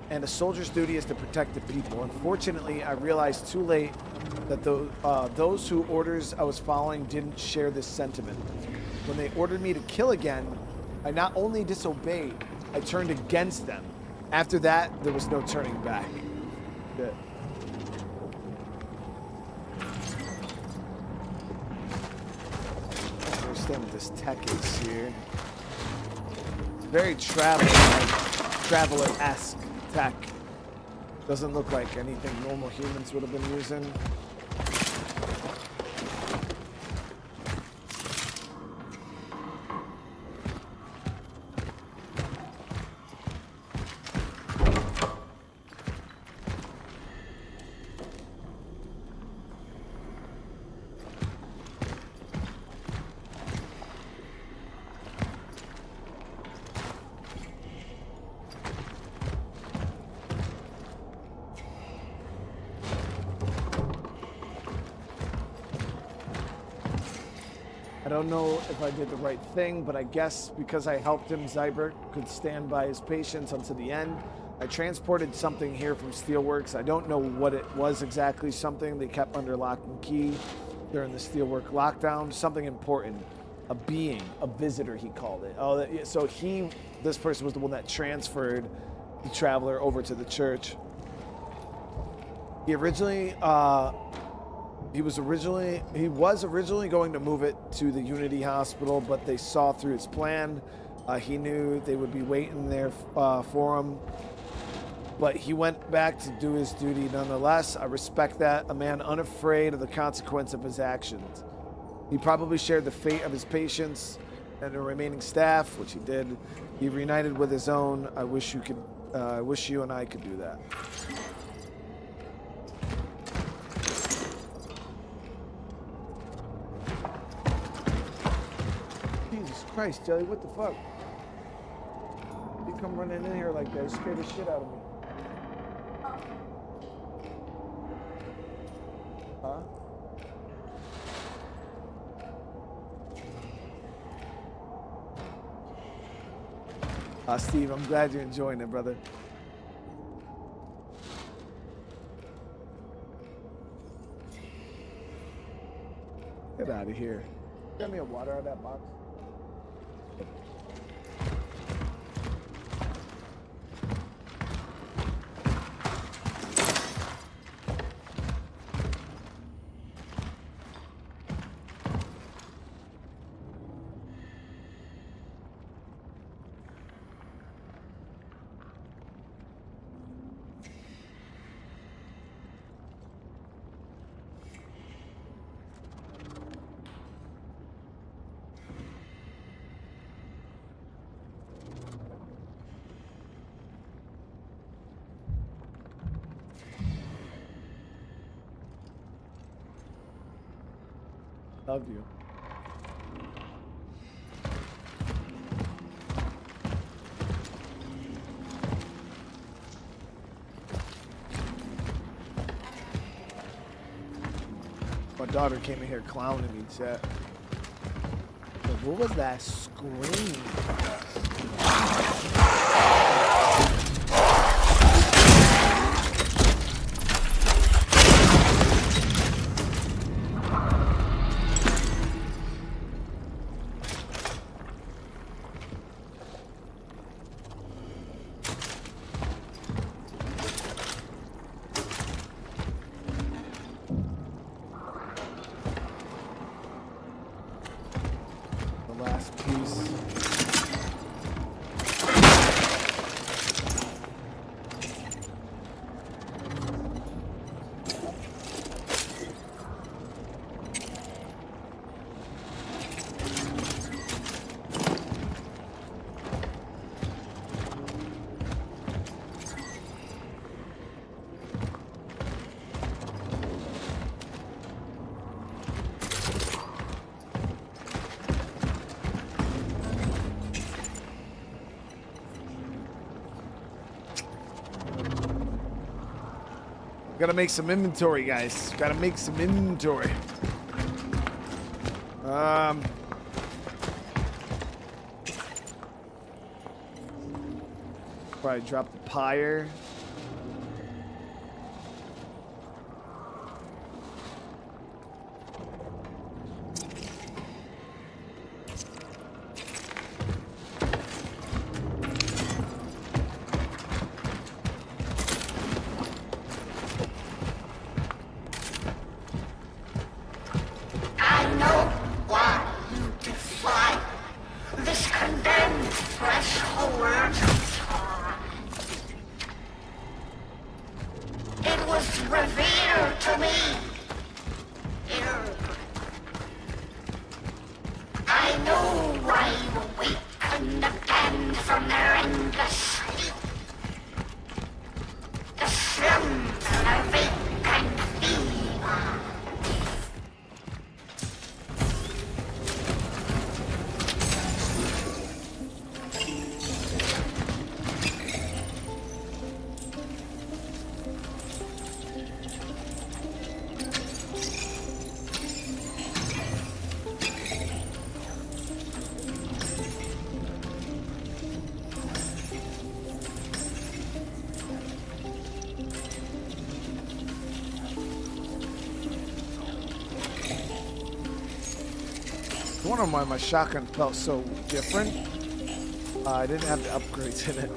and a soldier's duty is to protect the people. Unfortunately, I realized too late that those whose orders I was following didn't share this sentiment. When they ordered me to kill again, I not only disobeyed, I turned against them. After that, there was no turning back. Good. What this tech is here. It's very traveler-esque tech. Doesn't look like anything normal humans would have been using. I don't know if I did the right thing, but I guess because I helped him, Zyber could stand by his patients until the end. I transported something here from Steelworks. I don't know what it was exactly, something they kept under lock and key during the Steelwork lockdown, something important. A being, a visitor, he called it. Oh, so this person was the one that transferred the traveler over to the church. He was originally going to move it to the Unity Hospital, but they saw through his plan. He knew they would be waiting there for him, but he went back to do his duty nonetheless. I respect that. A man unafraid of the consequence of his actions. He probably shared the fate of his patients and the remaining staff, which he did. He reunited with his own. I wish you and I could do that. Jesus Christ, Jelly, what the fuck? You come running in here like that, you scared the shit out of me. Huh? Steve, I'm glad you're enjoying it, brother. Get out of here. Get me a water out of that box. Love you. My daughter came in here clowning me, chat. So What was that scream? Gotta make some inventory, guys. Gotta make some inventory. Probably drop the pyre. I wonder why my shotgun felt so different. I didn't have the upgrades in it.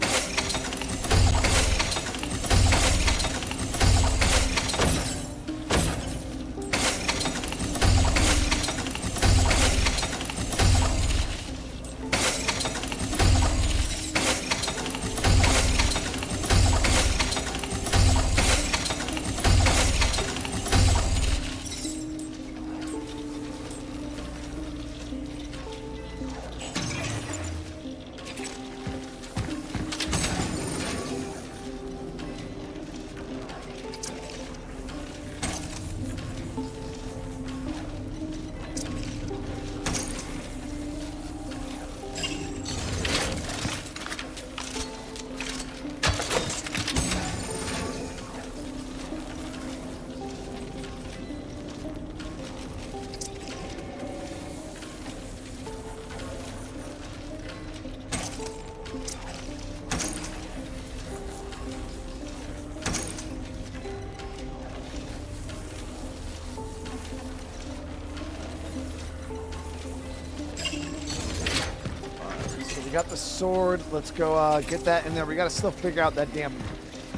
Got the sword. Let's go get that in there. We gotta still figure out that damn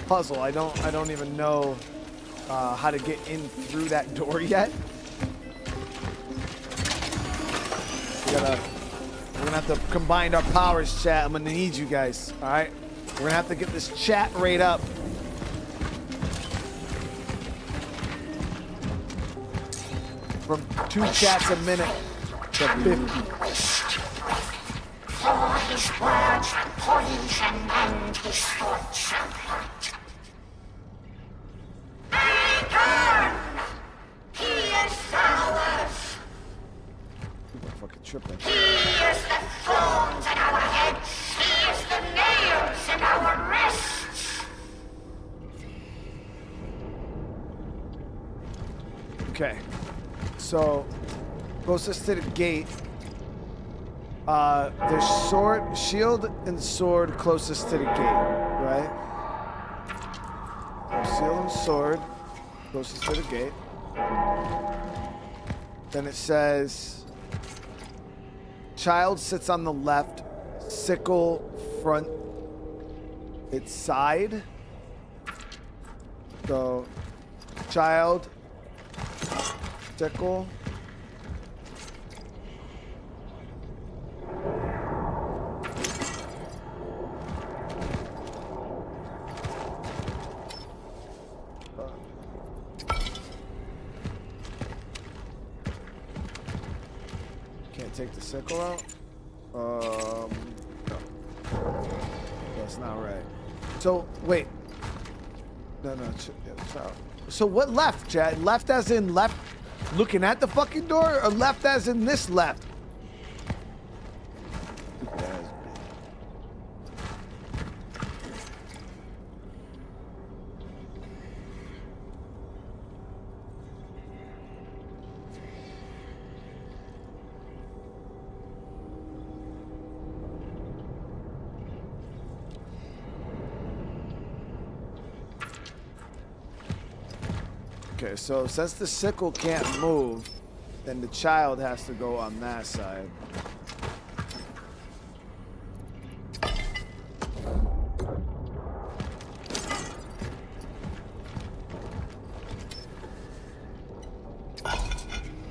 puzzle. I don't even know how to get in through that door yet. We're gonna have to combine our powers, chat. I'm gonna need you guys. All right, we're gonna have to get this chat rate up. From 2 chats a minute to 50. For his words are poison and his thoughts are hot. Return! He is ours! People are fucking tripping. He is the thorns in our heads. He is the nails in our wrists. Okay. So, closest to the gate There's sword, shield, and sword closest to the gate, right? So shield and sword closest to the gate. Then it says, child sits on the left, sickle front, its side. So, child, sickle. Can't take the sickle out? No. That's not right. So, wait. No, child. So what left, Chad? Left as in left looking at the fucking door, or left as in this left? Okay, so since the sickle can't move, then the child has to go on that side.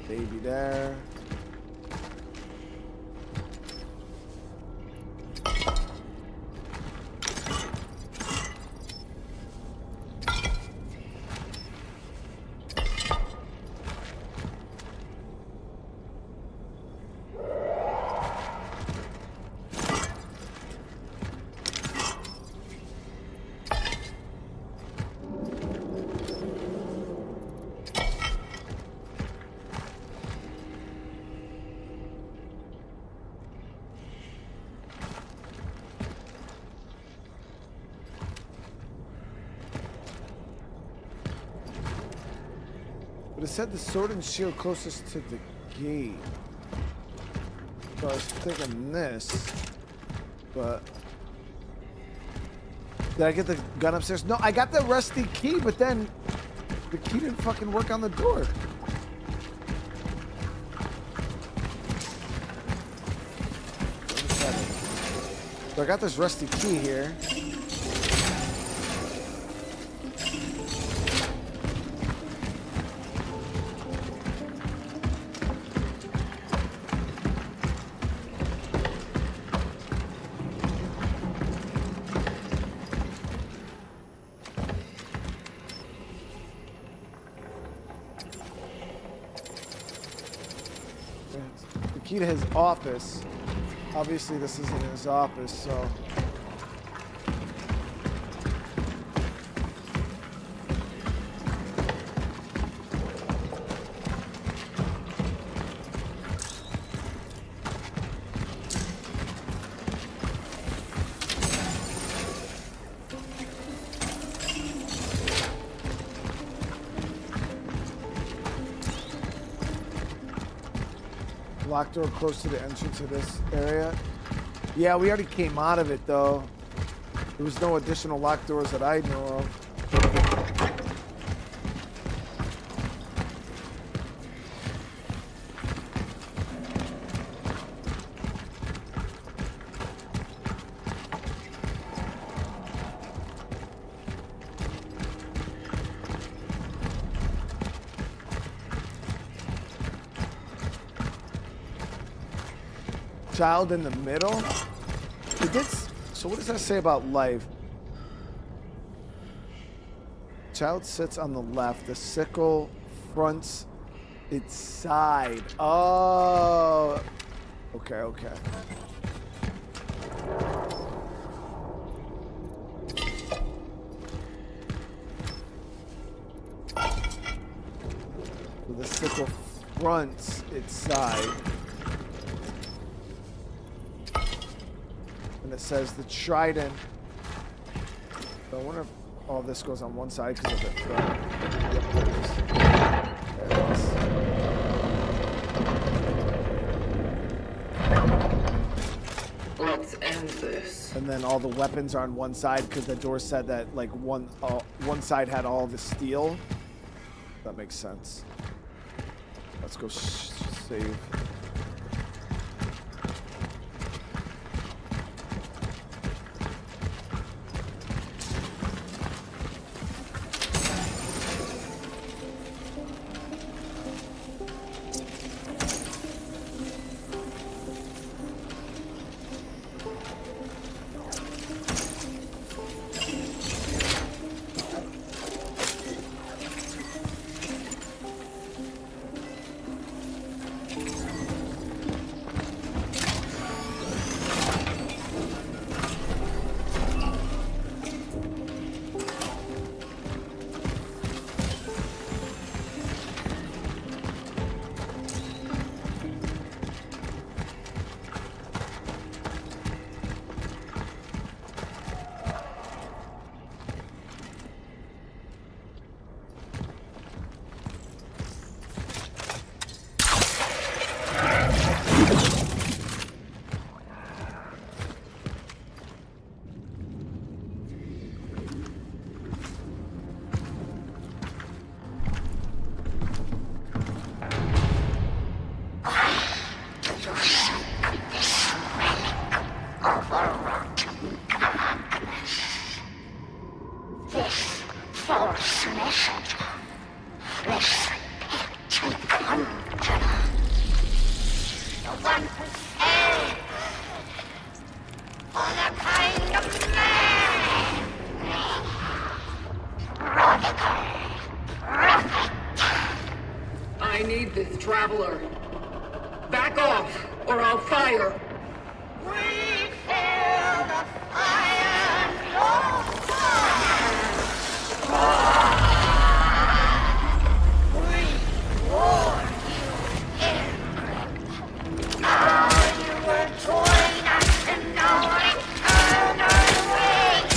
Baby there. But it said the sword and shield closest to the gate. So I was thinking this, but... Did I get the gun upstairs? No, I got the rusty key, but then the key didn't fucking work on the door. So I got this rusty key here. Key to his office. Obviously this isn't his office, so... Locked door close to the entrance of this area. Yeah, we already came out of it though. There was no additional locked doors that I know of. Child in the middle? It did, so what does that say about life? Child sits on the left. The sickle fronts its side. Oh. Okay, okay. So the sickle fronts its side. And it says the trident. So I wonder if all this goes on one side because of the throne. Yep, there it is. There it is. understand this. And then all the weapons are on one side because the door said that like one side had all the steel. That makes sense. Let's go save. I need this traveler. Back off, or I'll fire. We feel the fire and your We warn you, Ingrid. Now you will join us in our eternal wait.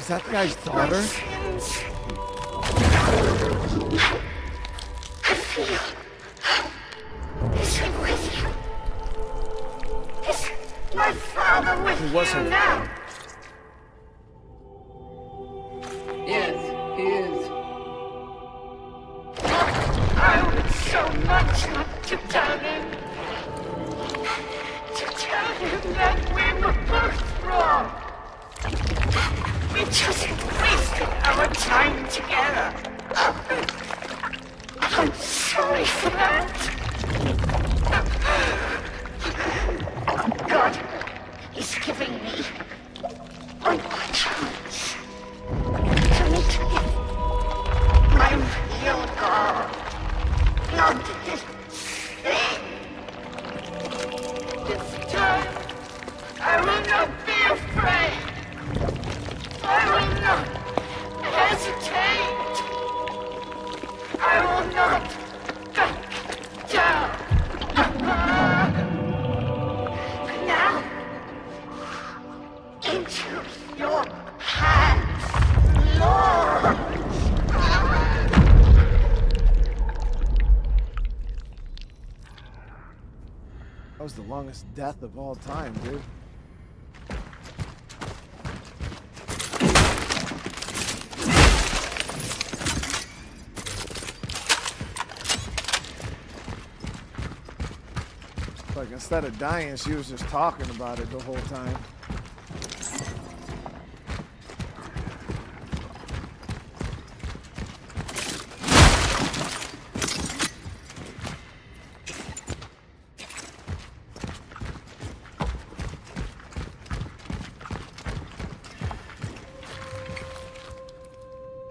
that the guy's daughter? I feel. Is he with you? Is my father with Who was you it? now? Yes, he is. I would so much like to tell him. To tell him that we were both wrong. We just wasted our time together. I'm sorry for that. God is giving me one more chance to meet my real God. Not this thing. This time, I will not be afraid. I will not hesitate. I will not back down. Now, into your hands, Lord. That was the longest death of all time, dude. Like, instead of dying, she was just talking about it the whole time.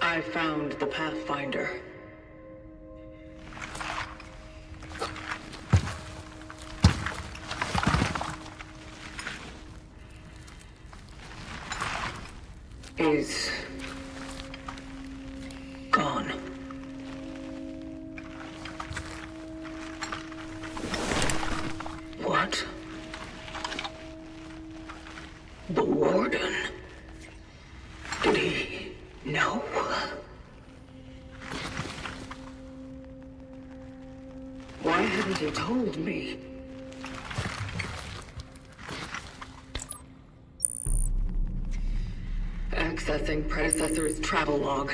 I found the pathfinder. He's gone. What? The warden? Did he know? Why hadn't he told me? Accessing predecessor's travel log.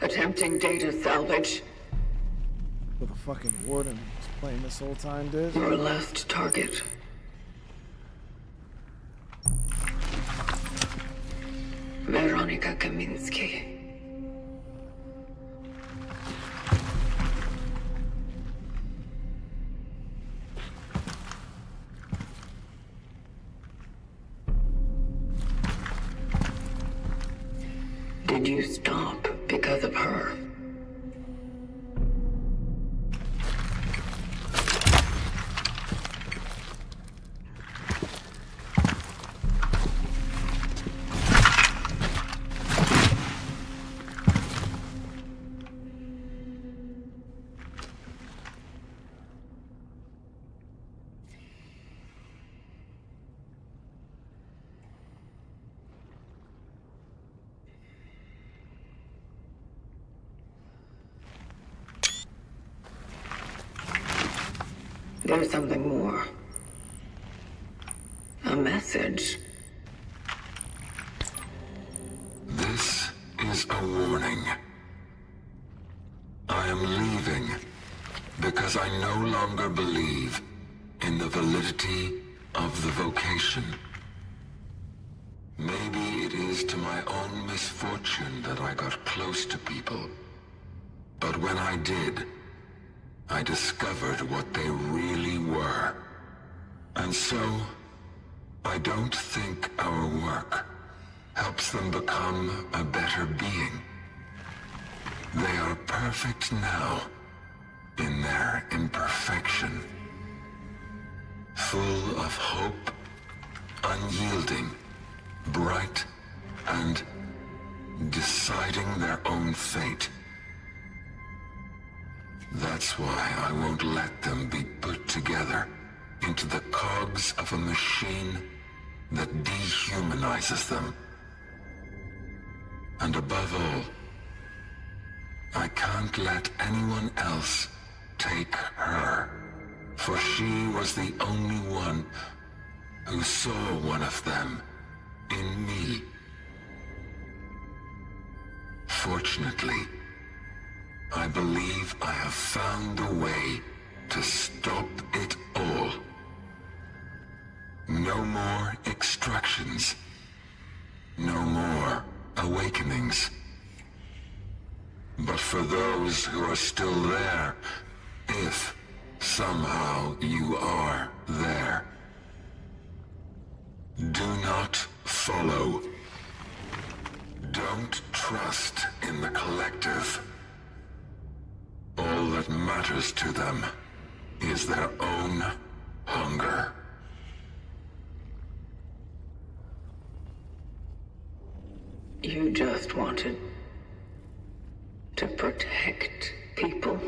Attempting data salvage. So the fucking warden was playing this whole time, dude. Your last target. Veronica Kaminsky. Did you stop because of her? There's something more. A message. This is a warning. I am leaving because I no longer believe in the validity of the vocation. Maybe it is to my own misfortune that I got close to people. But when I did, I discovered what they really were. And so, I don't think our work helps them become a better being. They are perfect now, in their imperfection. Full of hope, unyielding, bright, and deciding their own fate. That's why I won't let them be put together into the cogs of a machine that dehumanizes them. And above all, I can't let anyone else take her, for she was the only one who saw one of them in me. Fortunately, I believe I have found a way to stop it all. No more extractions. No more awakenings. But for those who are still there, if somehow you are there, do not follow. Don't trust in the collective. All that matters to them is their own hunger. You just wanted to protect people.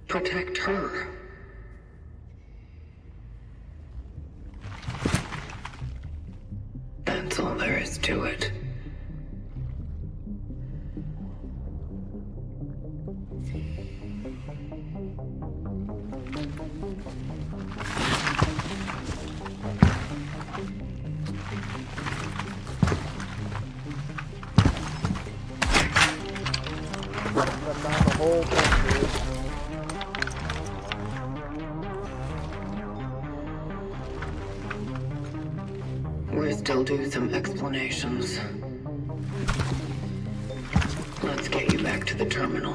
Protect her. That's all there is to it. We're still due some explanations. Let's get you back to the terminal.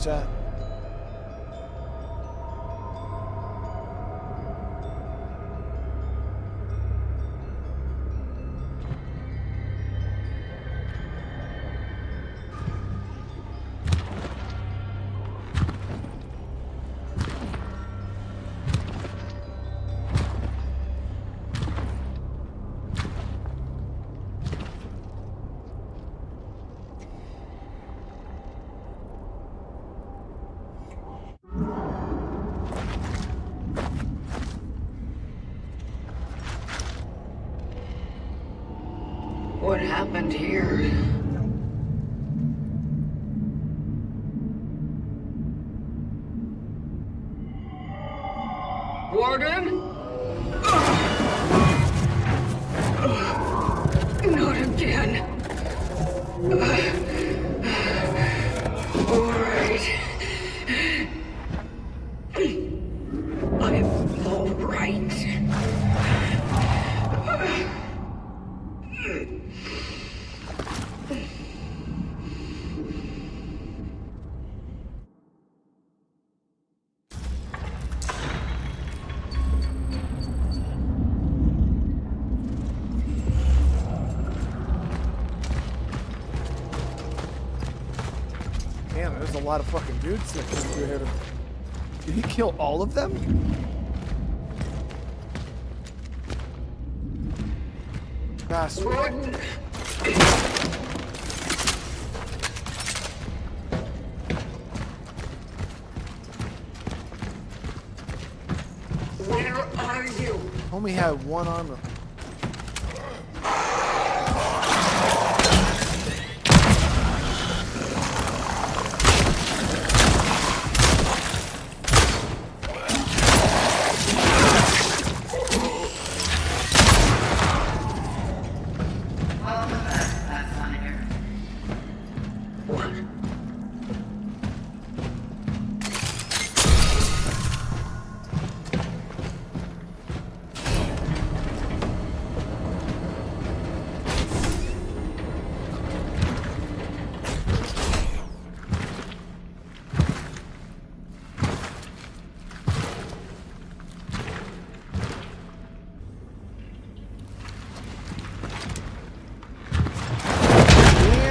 Chat. What happened here? Warden? Not again. All right. I'm all right. lot of fucking dudes that came through here. Did he kill all of them? Bastard. Warden! Where are you? Homie had one armor.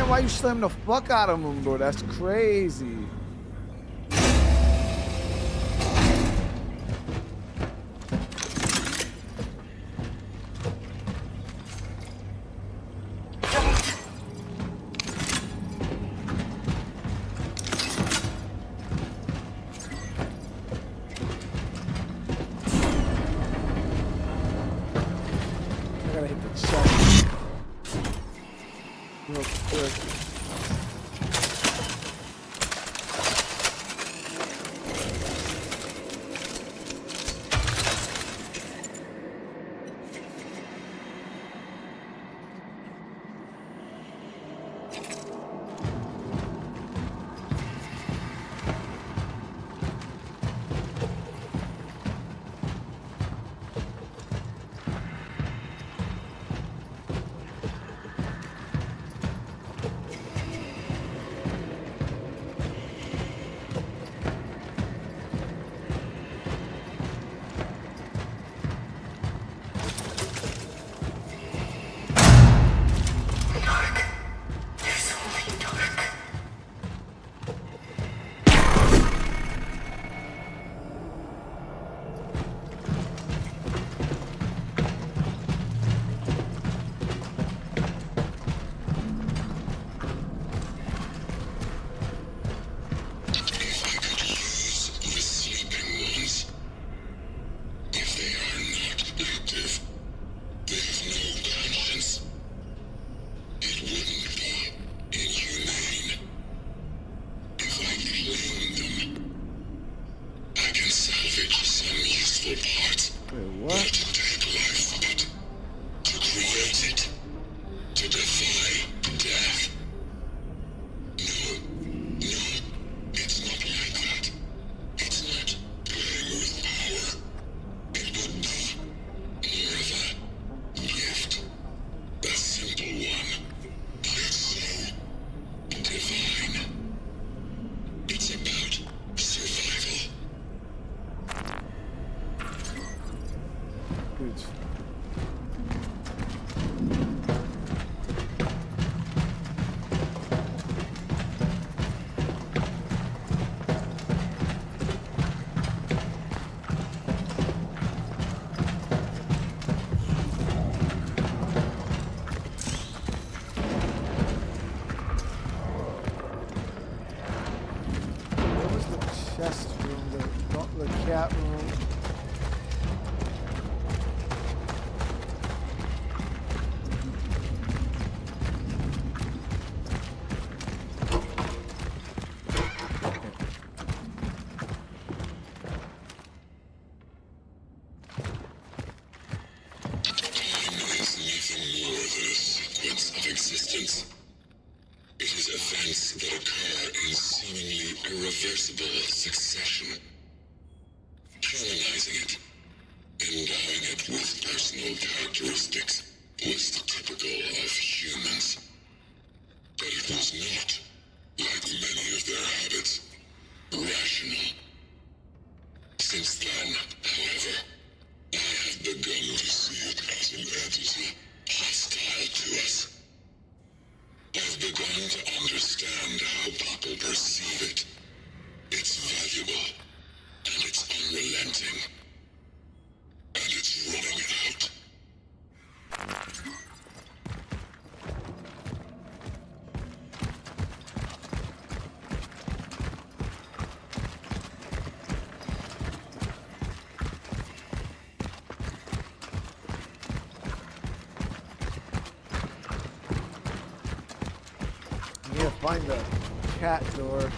Why you slam the fuck out of him, bro? That's crazy. I gotta hit the chest real quick. Existence. It is events that occur in seemingly irreversible succession. Humanizing it, endowing it with personal characteristics, was typical of humans. But it was not, like many of their habits, rational. Since then, however, I have begun to see it as an entity hostile to us. I've begun to understand how people perceive it need to find the cat door. There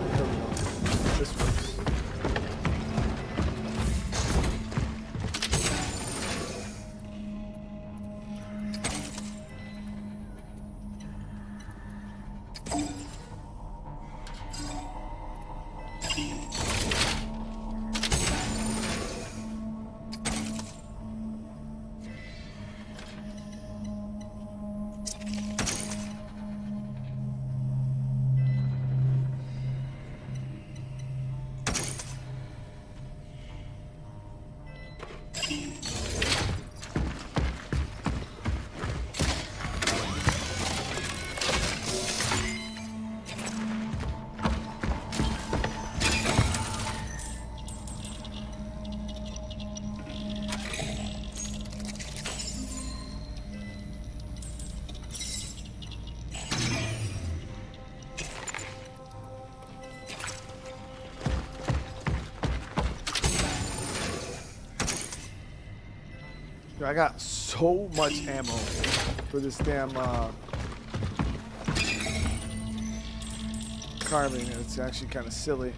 we go. This works. Dude, I got so much ammo for this damn carbine. It's actually kind of silly.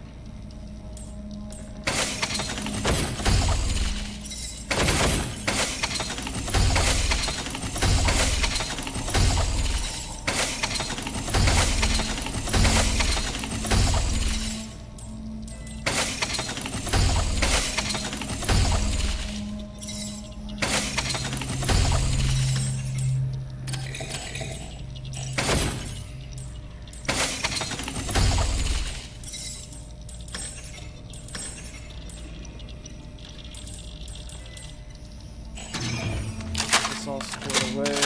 All squared away.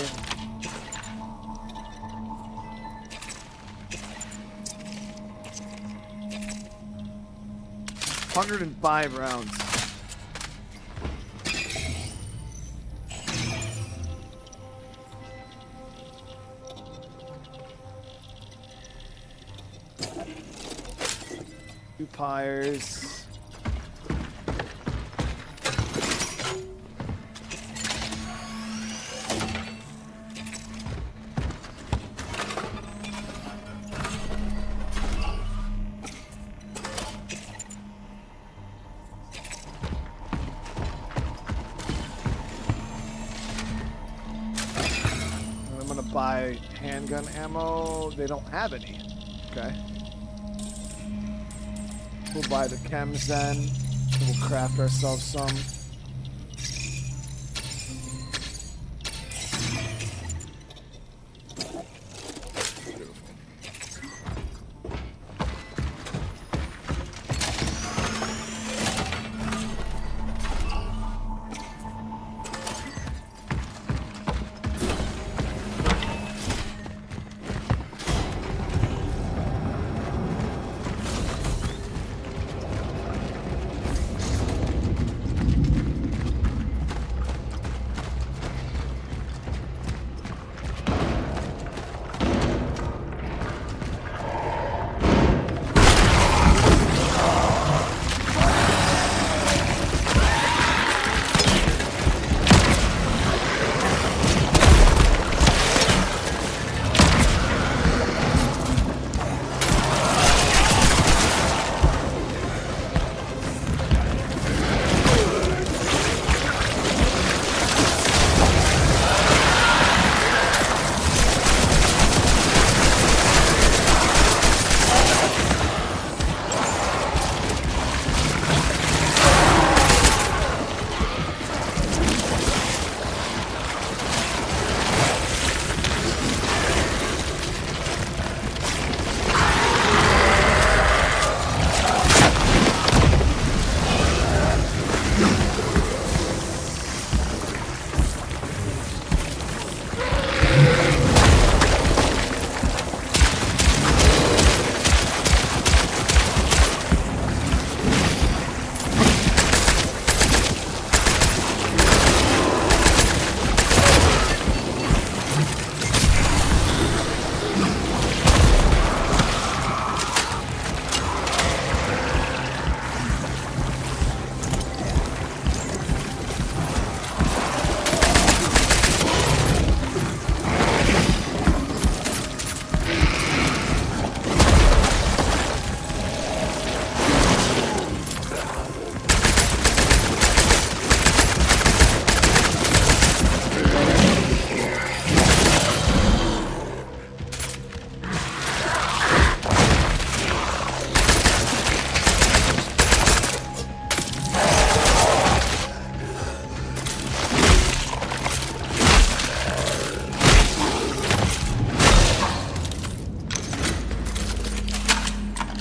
$105 rounds. Two pyres. Buy handgun ammo. They don't have any. Okay. We'll buy the chems then. We'll craft ourselves some.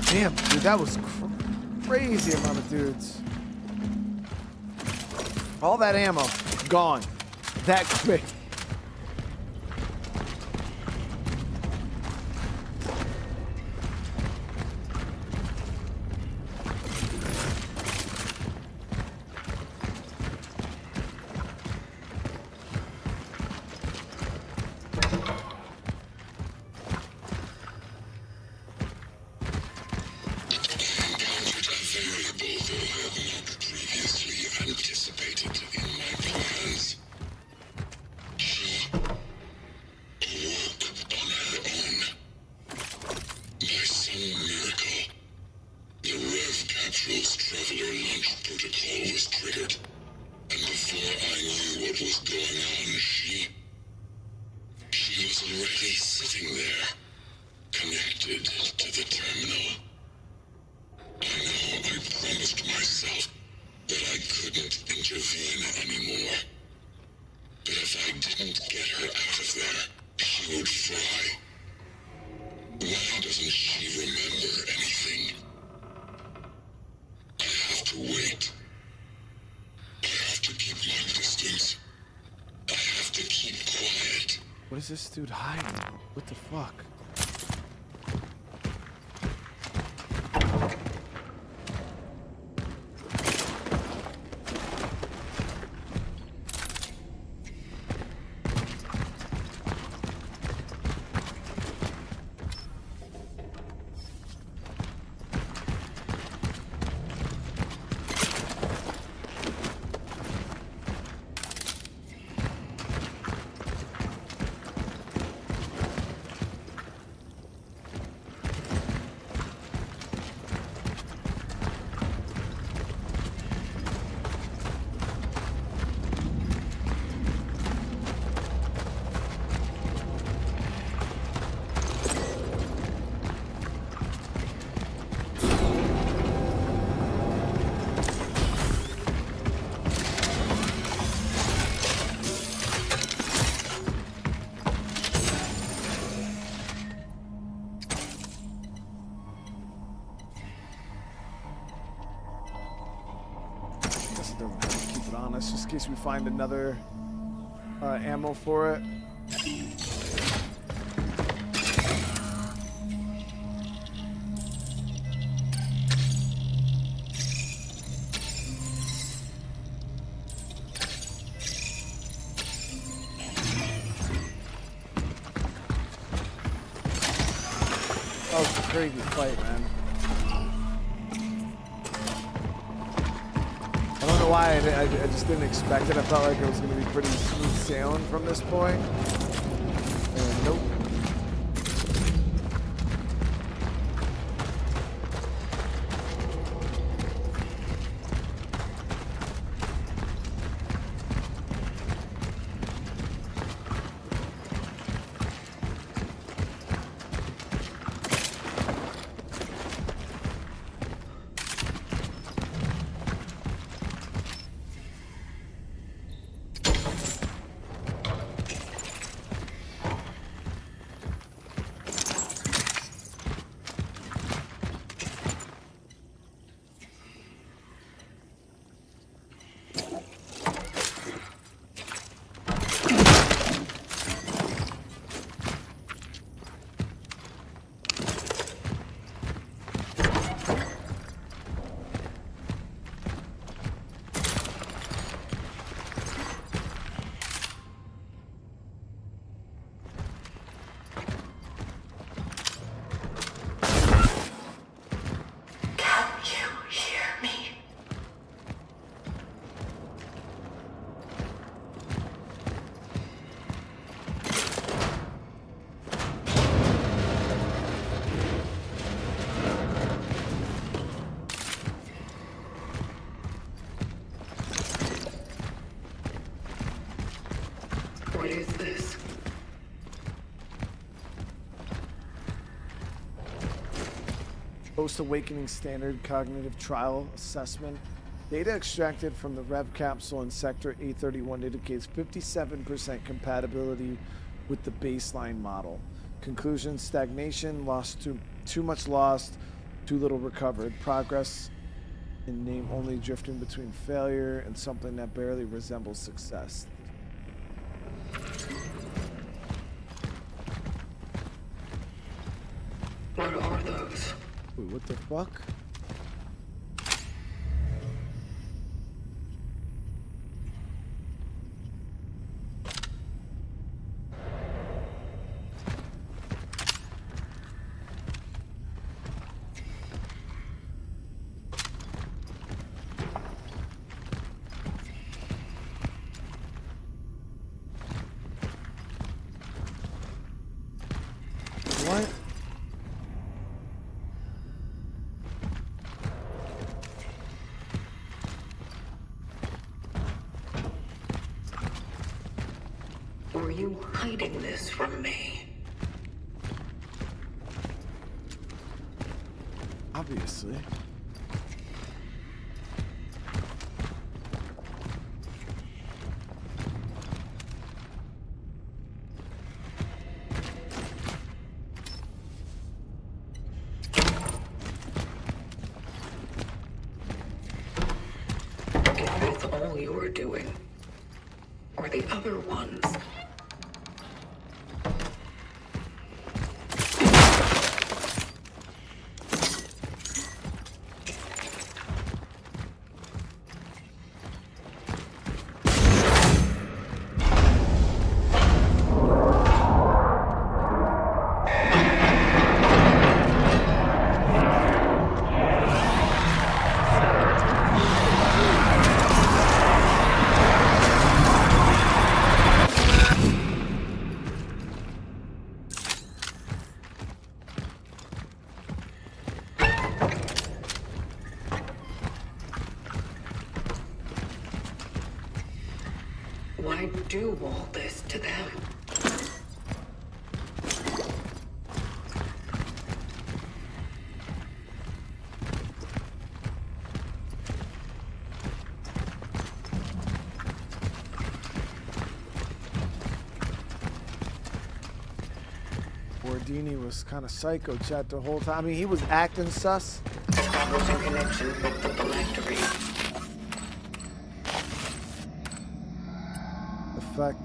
Damn, dude, that was crazy amount of dudes. All that ammo gone that quick. What is this dude hiding? What the fuck? Keep it on us just in case we find another ammo for it. That was a crazy fight, man. I don't know why I just didn't expect it. I felt like it was going to be pretty smooth sailing from this point. And nope. What is this? Post-awakening standard cognitive trial assessment. Data extracted from the Rev capsule in Sector A31 indicates 57% compatibility with the baseline model. Conclusion: stagnation, too much lost, Too little recovered. Progress in name only drifting between failure and something that barely resembles success. What are those? Wait, what the fuck? What? Were you hiding this from me? Obviously. Is this all you were doing? Or the other ones? Why do all this to them? Wardini was kind of psycho chat the whole time. I mean, he was acting sus. Establishing connection with the phylactery. Effect.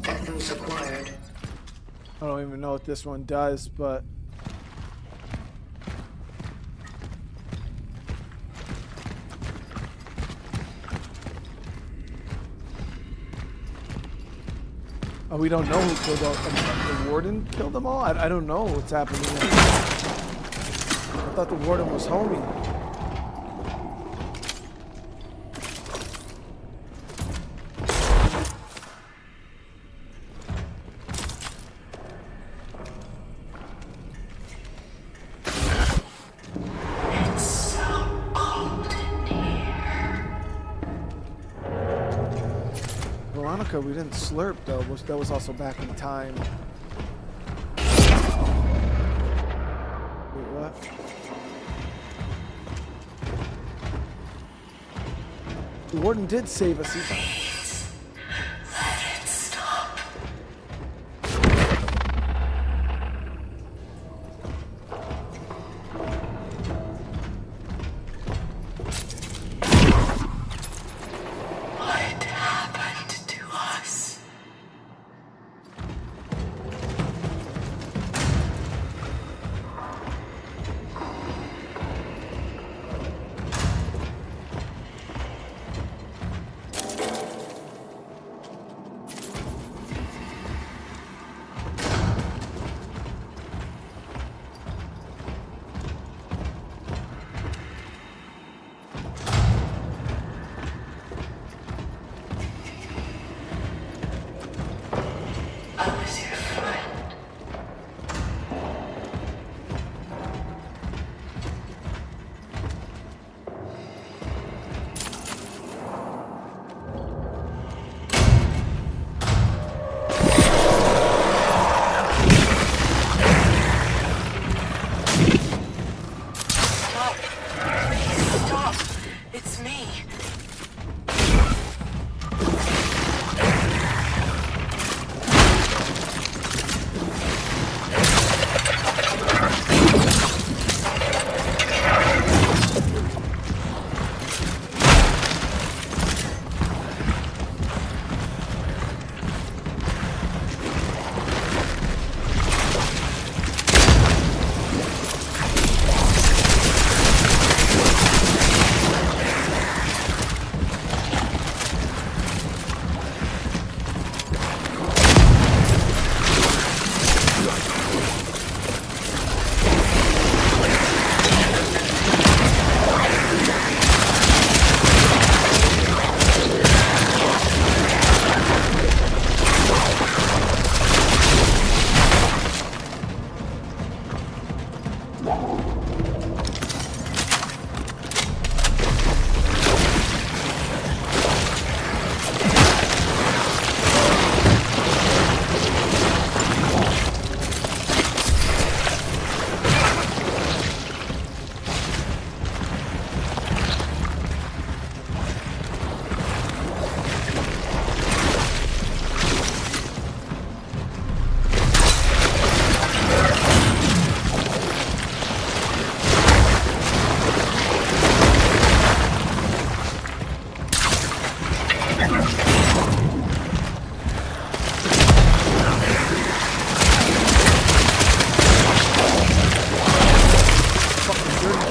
Essence acquired. I don't even know what this one does, but oh, we don't know who killed all the warden killed them all? I don't know what's happening there. I thought the warden was homie. We didn't slurp though, that was also back in time. Wait, what? The warden did save us. Please, let it stop. What happened to us?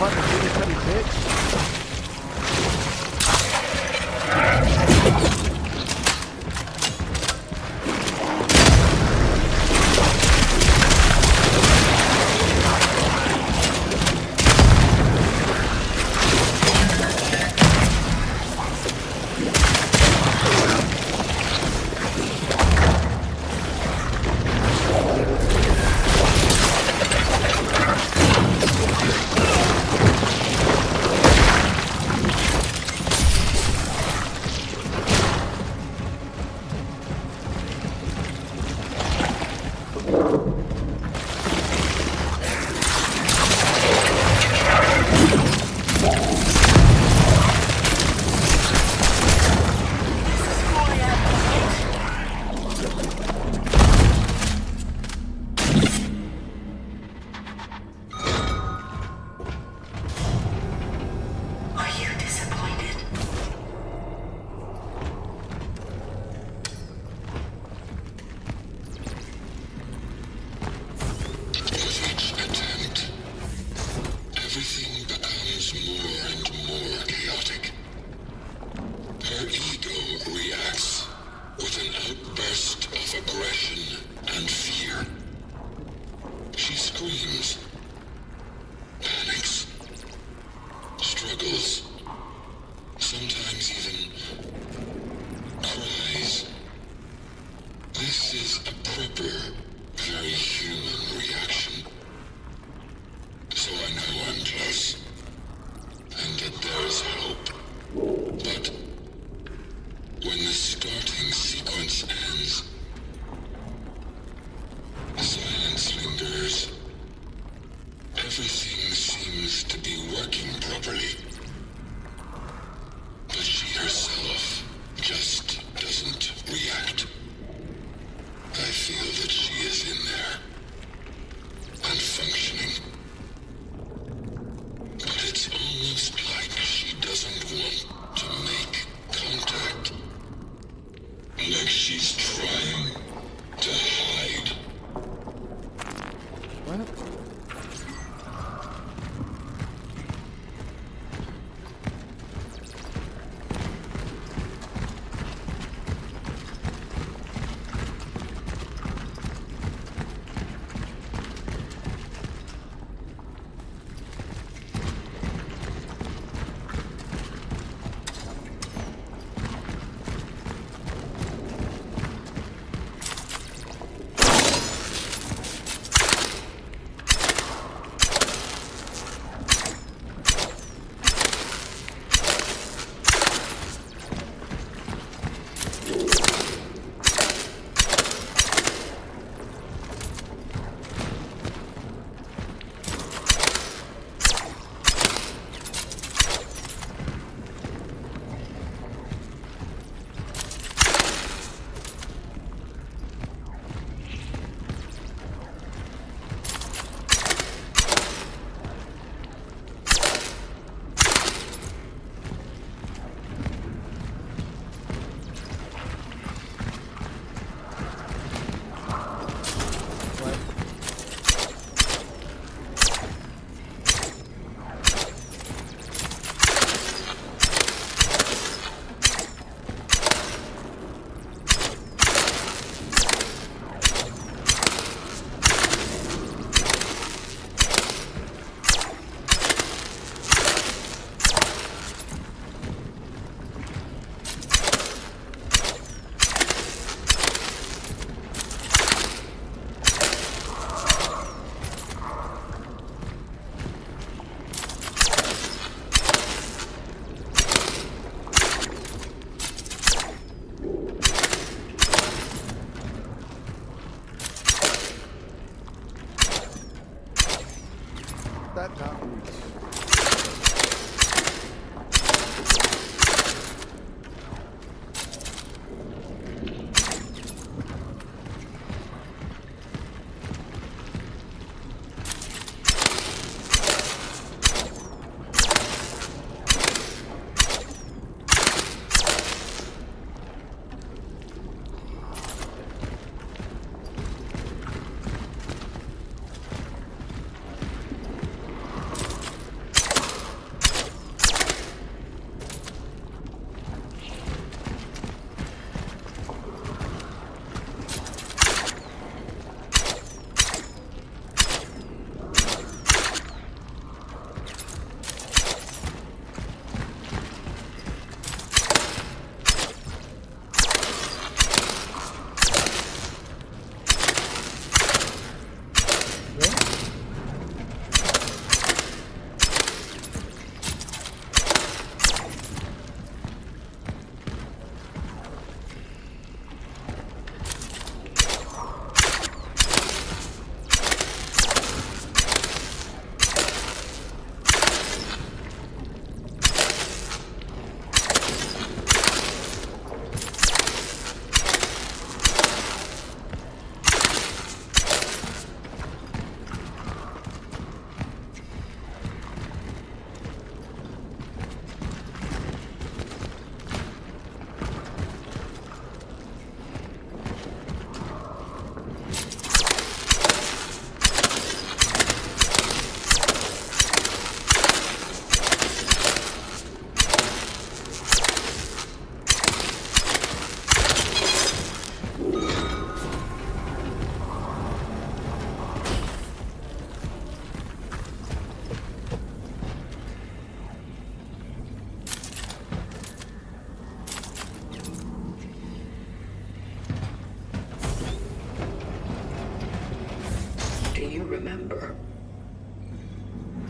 on the bitty petty bitch.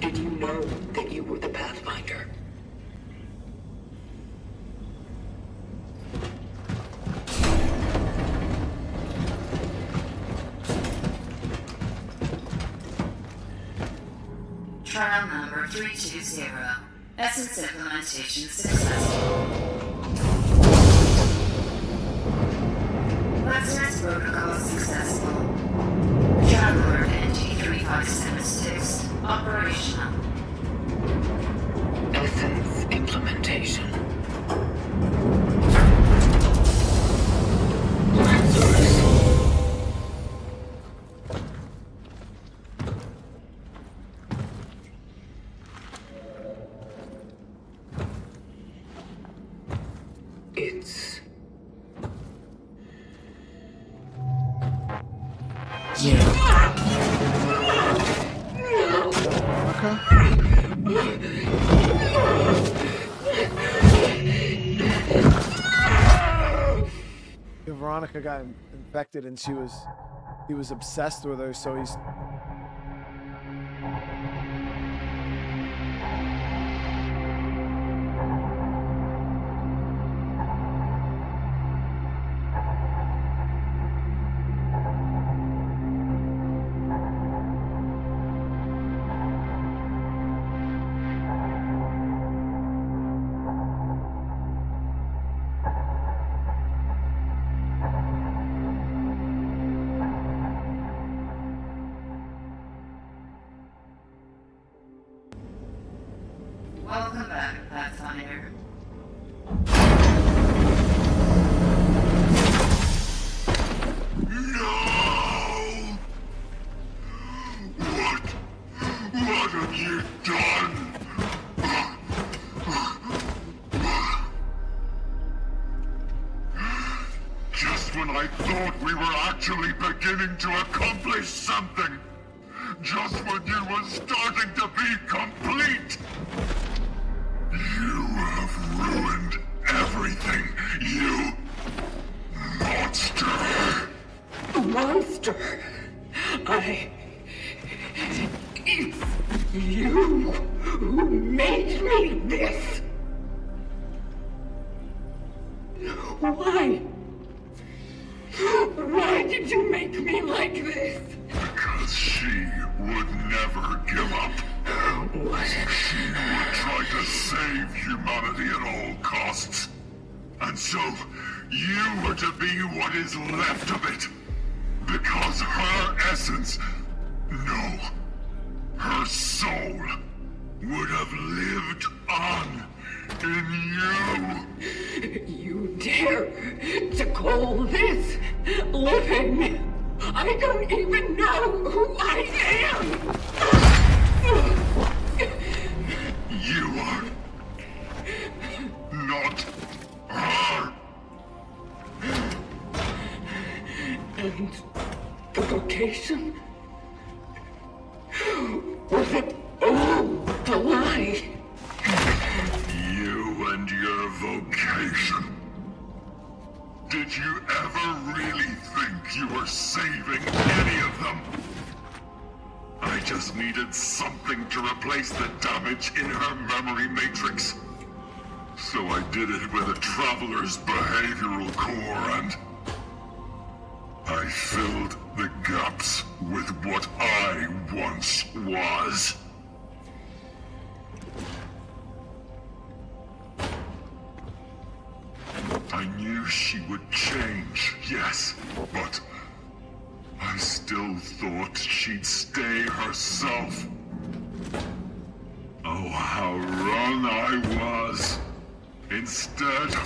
Did you know that you were the Pathfinder? Trial number 320. Essence implementation successful. License protocol successful. Traveler NG-3576 operational. Essence implementation. It's... Veronica got infected and he was obsessed with her, so he's Welcome back, Pathfinder. No! What have you done? Just when I thought we were actually beginning to accomplish something. Just when you were starting to be complete. You have ruined everything, you monster! Monster! It's you who made me this! Why? Why did you make me like this? Because she would never give up. What? She would try to save humanity at all costs. And so, you were to be what is left of it. Because her essence, no, her soul, would have lived on in you. You dare to call this living? I don't even know who I am! You are not her. And the location? Was it all a lie? You and your vocation. Did you ever really think you were saving any of them? I just needed something to replace the damage in her memory matrix. So I did it with a traveler's behavioral core and I filled the gaps with what I once was. I knew she would change, yes, but I still thought she'd stay herself. Oh, how wrong I was. Instead,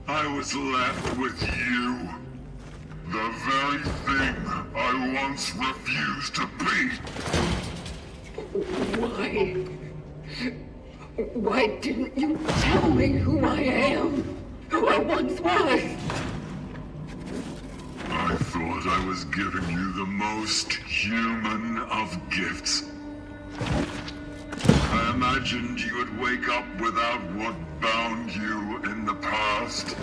I was left with you. The very thing I once refused to be. Why? Why didn't you tell me who I am? Who I once was? I thought I was giving you the most human of gifts. I imagined you would wake up without what bound you in the past.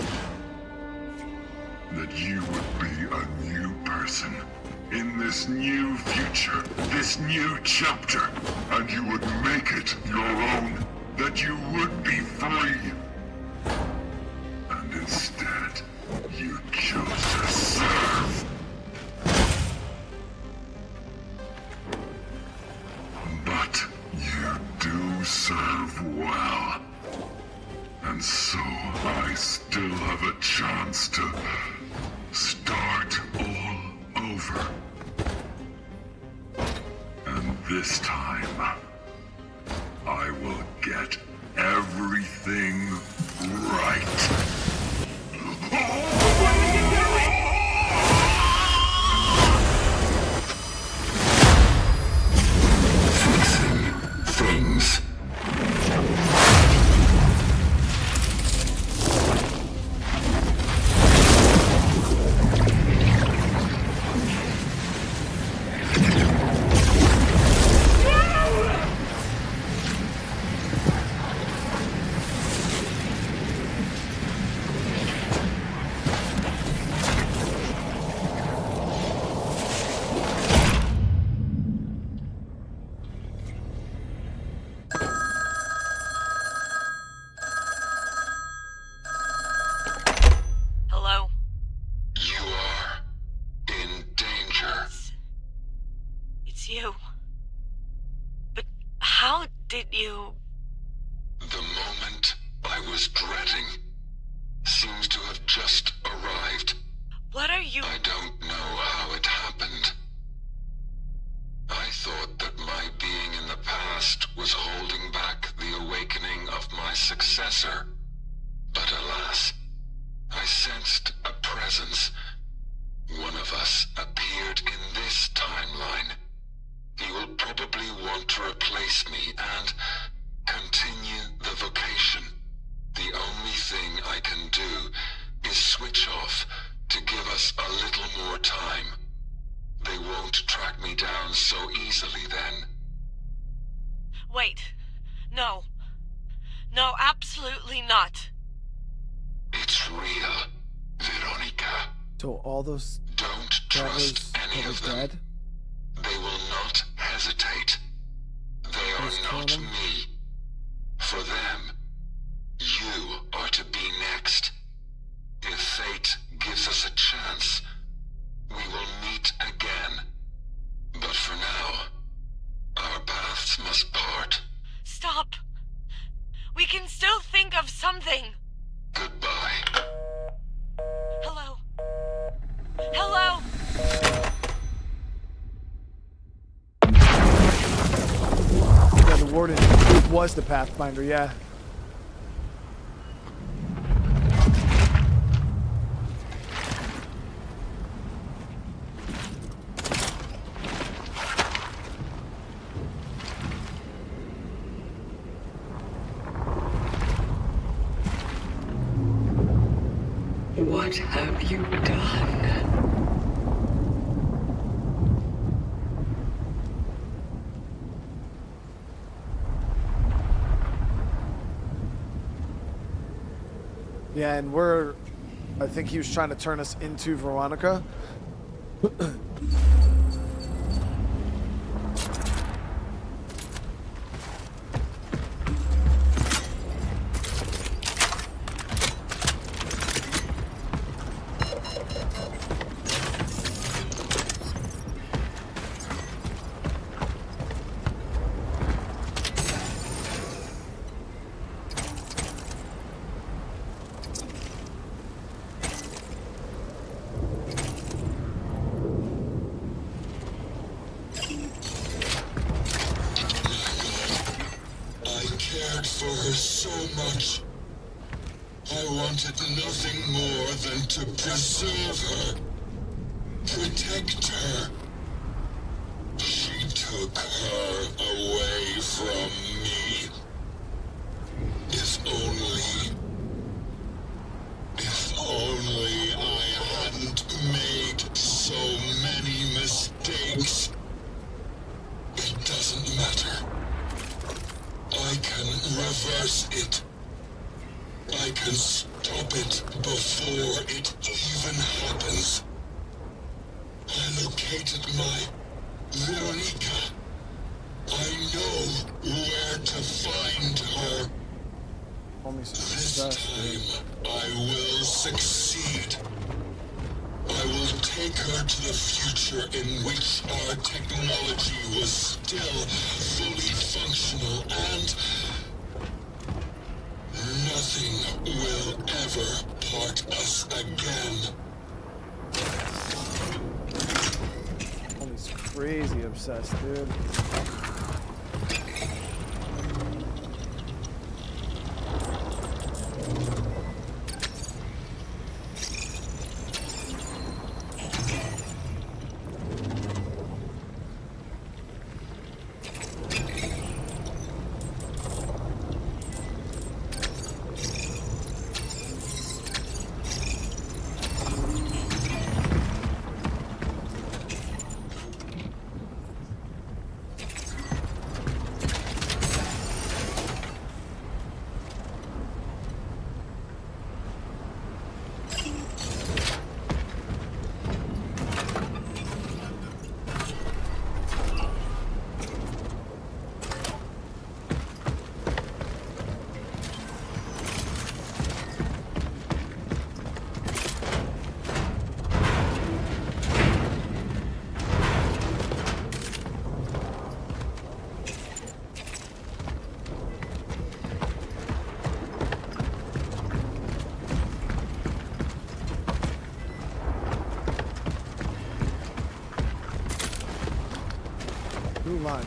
That you would be a new person. in this new future, this new chapter, and you would make it your own, that you would be free. And instead, you chose to serve. But you do serve well. And so I still have a chance to start all over. And this time, I will get everything right. Fixing things. The moment I was dreading seems to have just arrived. What are you... I don't know how it happened. I thought that my being in the past was holding back the awakening of my successor. But alas, I sensed a presence. One of us appeared in this timeline. He will probably want to replace me and continue the vocation. The only thing I can do is switch off to give us a little more time. They won't track me down so easily then. Wait. No. No, absolutely not. It's real, Veronica. So all those Don't trust any of them. dead? They will not hesitate. They are not me. For them, you are to be next. If fate gives us a chance, we will meet again. But for now, our paths must part. Stop. We can still think of something. Goodbye. Hello. Hello. Yeah, the warden was the pathfinder, yeah. What have you done? Yeah, and I think he was trying to turn us into Veronica. For her so much. I wanted nothing more than to preserve her, protect her. She took her away from me. If only I hadn't made so many mistakes. It doesn't matter. I can reverse it. I can stop it before it even happens. I located my Veronica. I know where to find her. This time, I will succeed. I will take her to the future in which our technology was still fully functional and nothing will ever part us again. He's crazy obsessed, dude.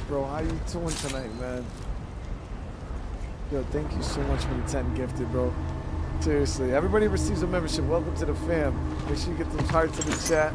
Bro, how you doing tonight, man? Yo, thank you so much for the 10 gifted, bro. Seriously, everybody receives a membership. Welcome to the fam. Make sure you get those hearts in the chat.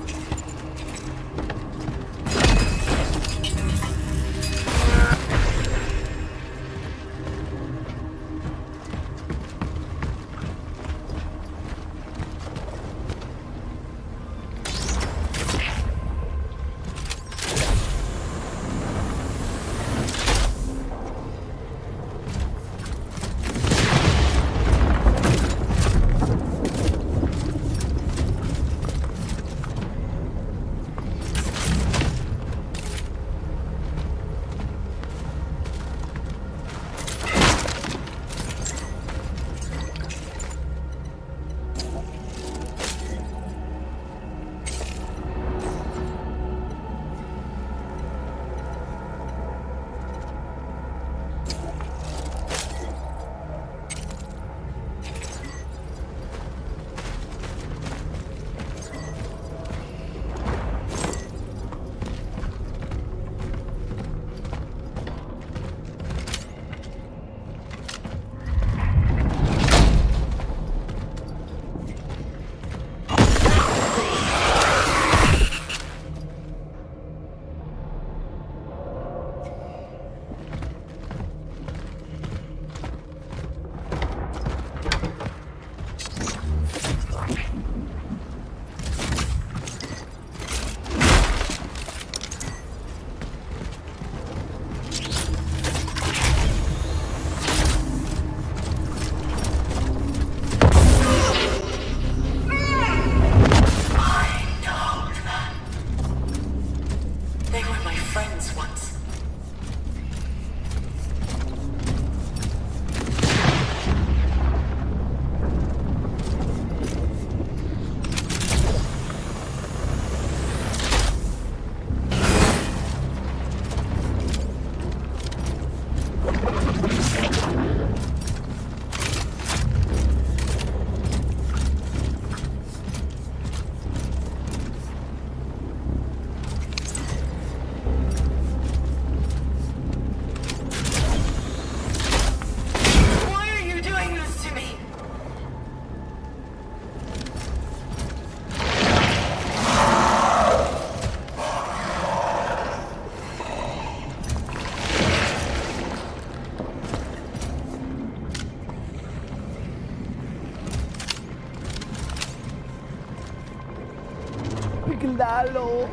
Lalo.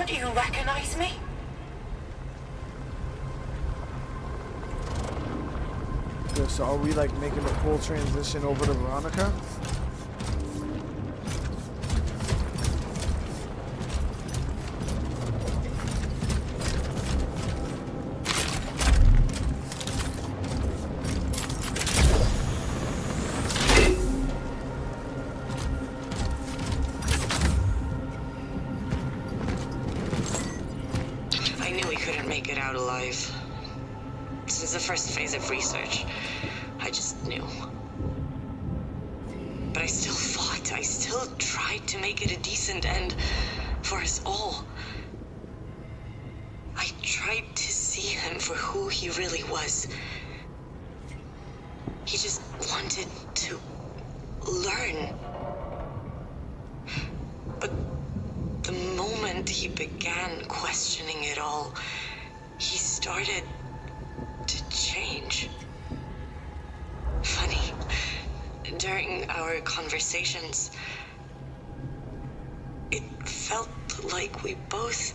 Don't you recognize me? Yeah, so are we like making a full transition over to Veronica? I knew we couldn't make it out alive. Since the first phase of research, I just knew. But I still fought. I still tried to make it a decent end for us all. I tried to see him for who he really was. He just wanted to learn. But the moment he began questioning it all, he started to change. Funny, during our conversations, it felt like we both,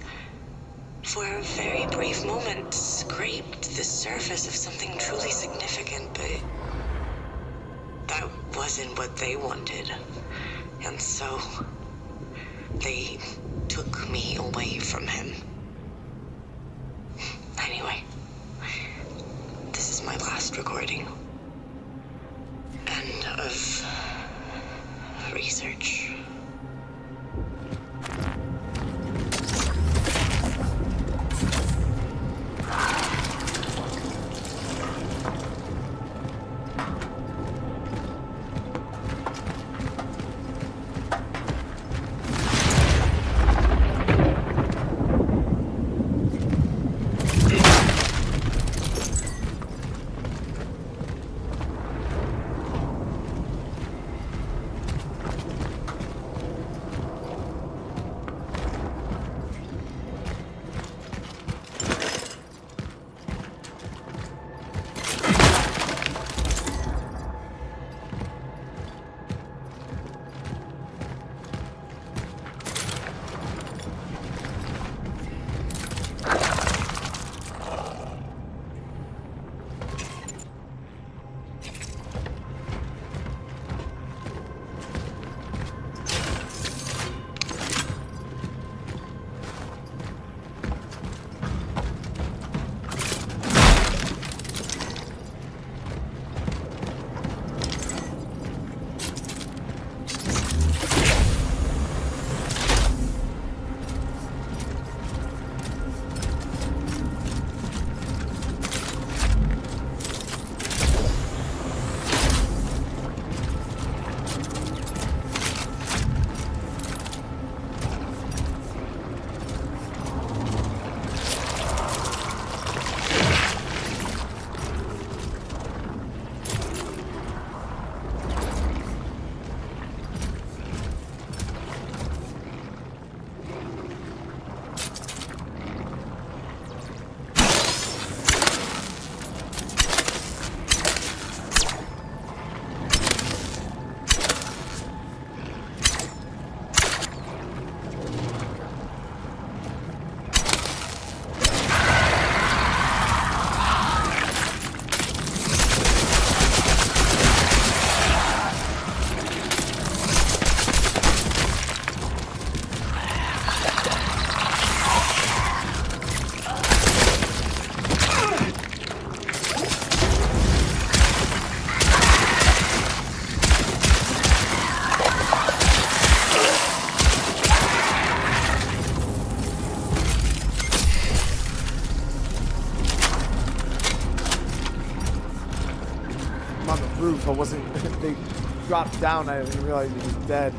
for a very brief moment, scraped the surface of something truly significant, but that wasn't what they wanted. And so, they took me away from him. Anyway, this is my last recording. End of research. I wasn't, they dropped down, I didn't realize he was dead.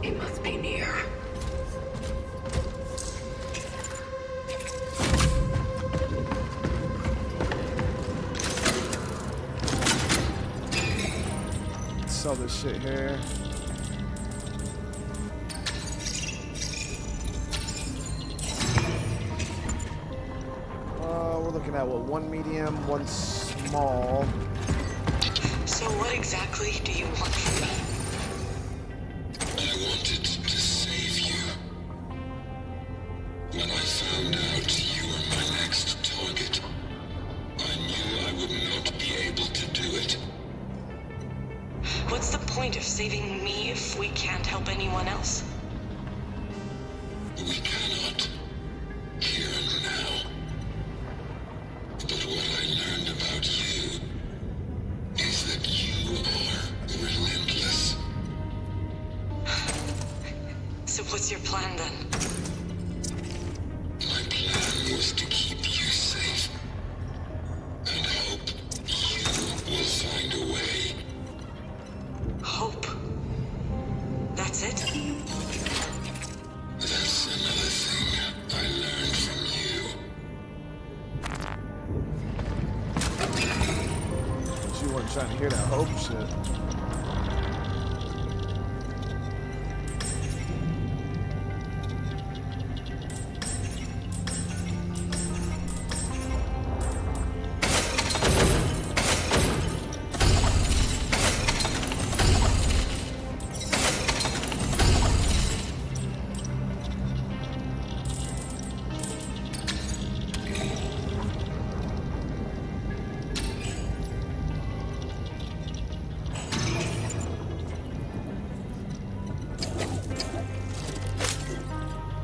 It must be near. Sell this shit here. We're looking at what? One medium, one small. So what exactly do you want from me? I wanted to save you. When I found out you were my next target, I knew I would not be able to do it. What's the point of saving me if we can't help anyone else? We cannot. Here and now. But what I learned about you is that you are relentless. So what's your plan then? My plan was to keep you safe and hope you will find a way. Hope. That's it? That's another thing I learned from you. You weren't trying to hear that hope shit.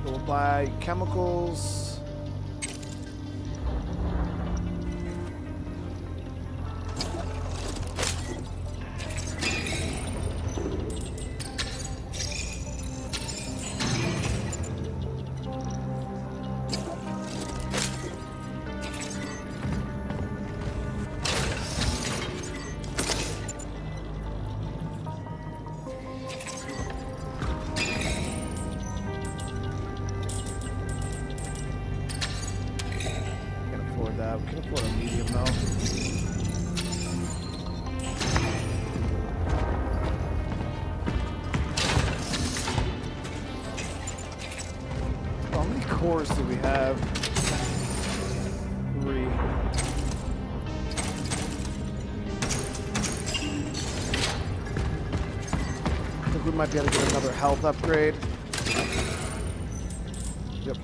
We'll buy chemicals. We can afford a medium though. How many cores do we have? 3. I think we might be able to get another health upgrade. Yep.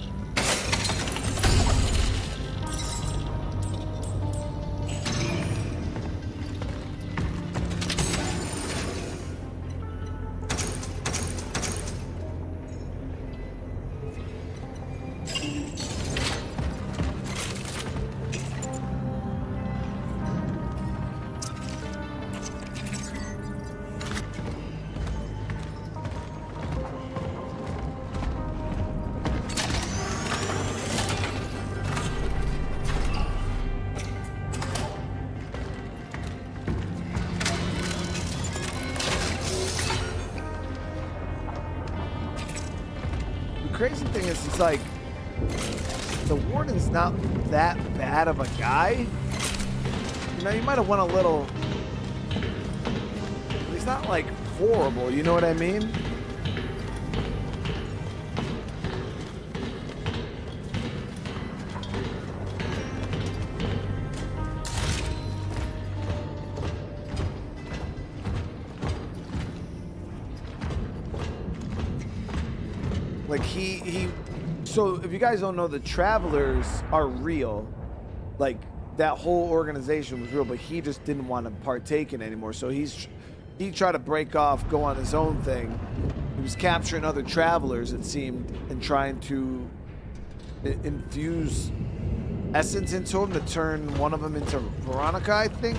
Crazy thing is, it's like the warden's not that bad of a guy. You know, you might have went a little, but he's not like horrible. You know what I mean? like he. So if you guys don't know, the Travelers are real. Like that whole organization was real, but he just didn't want to partake in it anymore. So he tried to break off, go on his own thing. He was capturing other Travelers, it seemed, and trying to infuse essence into him to turn one of them into Veronica, I think.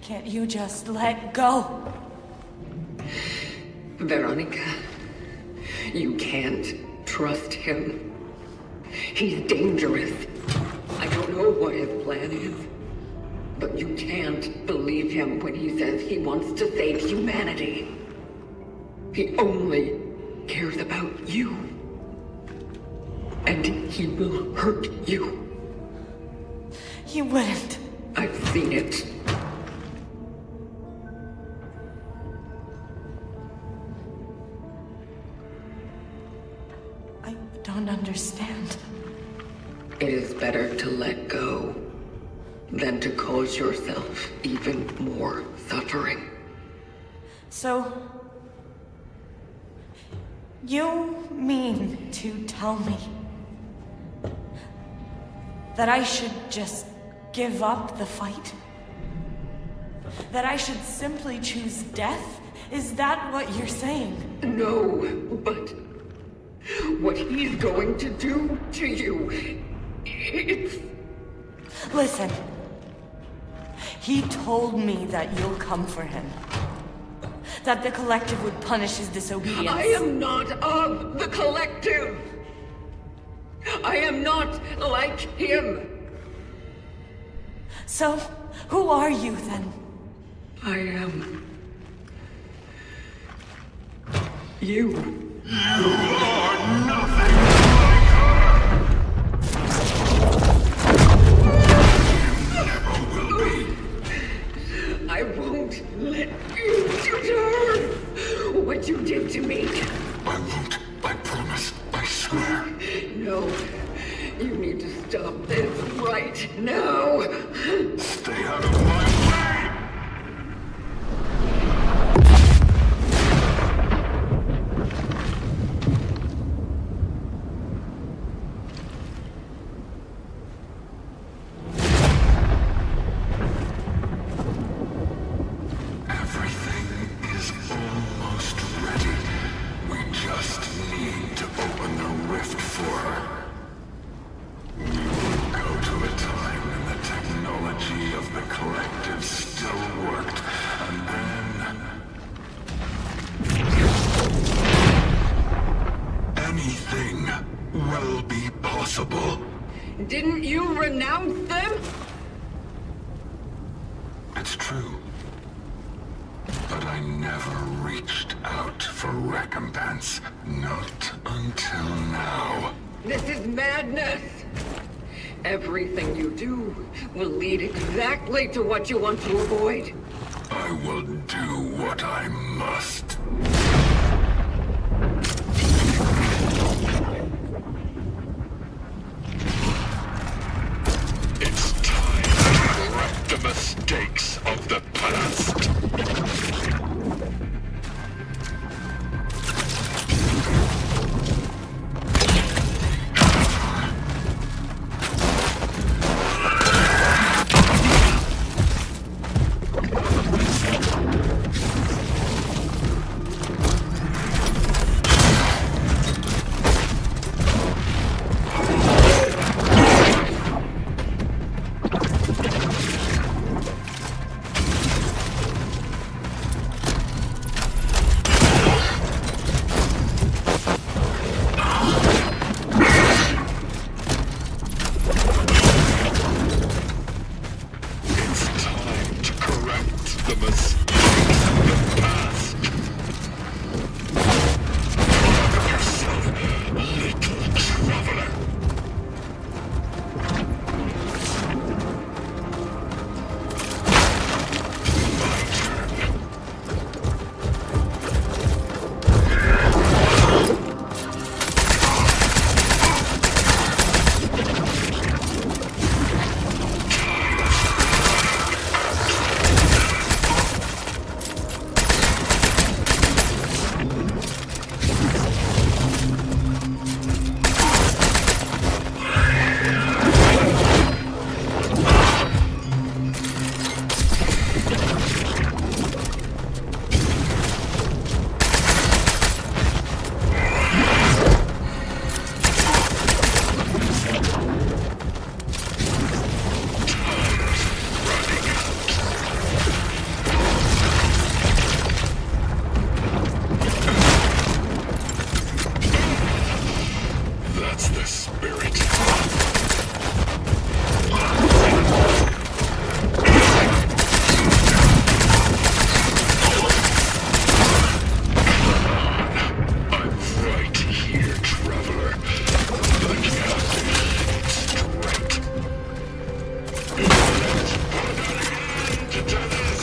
Can't you just let go? Veronica, you can't trust him. He's dangerous. I don't know what his plan is, but you can't believe him when he says he wants to save humanity. He only cares about you. And he will hurt you. He wouldn't. I've seen it. I don't understand. It is better to let go than to cause yourself even more suffering. So, you mean to tell me that I should just give up the fight? That I should simply choose death? Is that what you're saying? No, but what he's going to do to you, it's... Listen. He told me that you'll come for him. That the Collective would punish his disobedience. I am not of the Collective! I am not like him! So, who are you then? I am... you. You are nothing like her! You never will be. I won't let you do to her what you did to me. I won't. I promise. I swear. No. You need to stop this right now. Stay out of my way! Everything is almost ready. We just need to open the rift for her. We will go to a time when the technology of the Collective still worked, and then... anything will be possible. Didn't you renounce them? It's true. But I never reached out for recompense. Not until now. This is madness! Everything you do will lead exactly to what you want to avoid. I will do what I must. It's time to correct the mistakes of the past. That's the spirit. I'm right here, traveler. The captain straight. Let's put an end to this.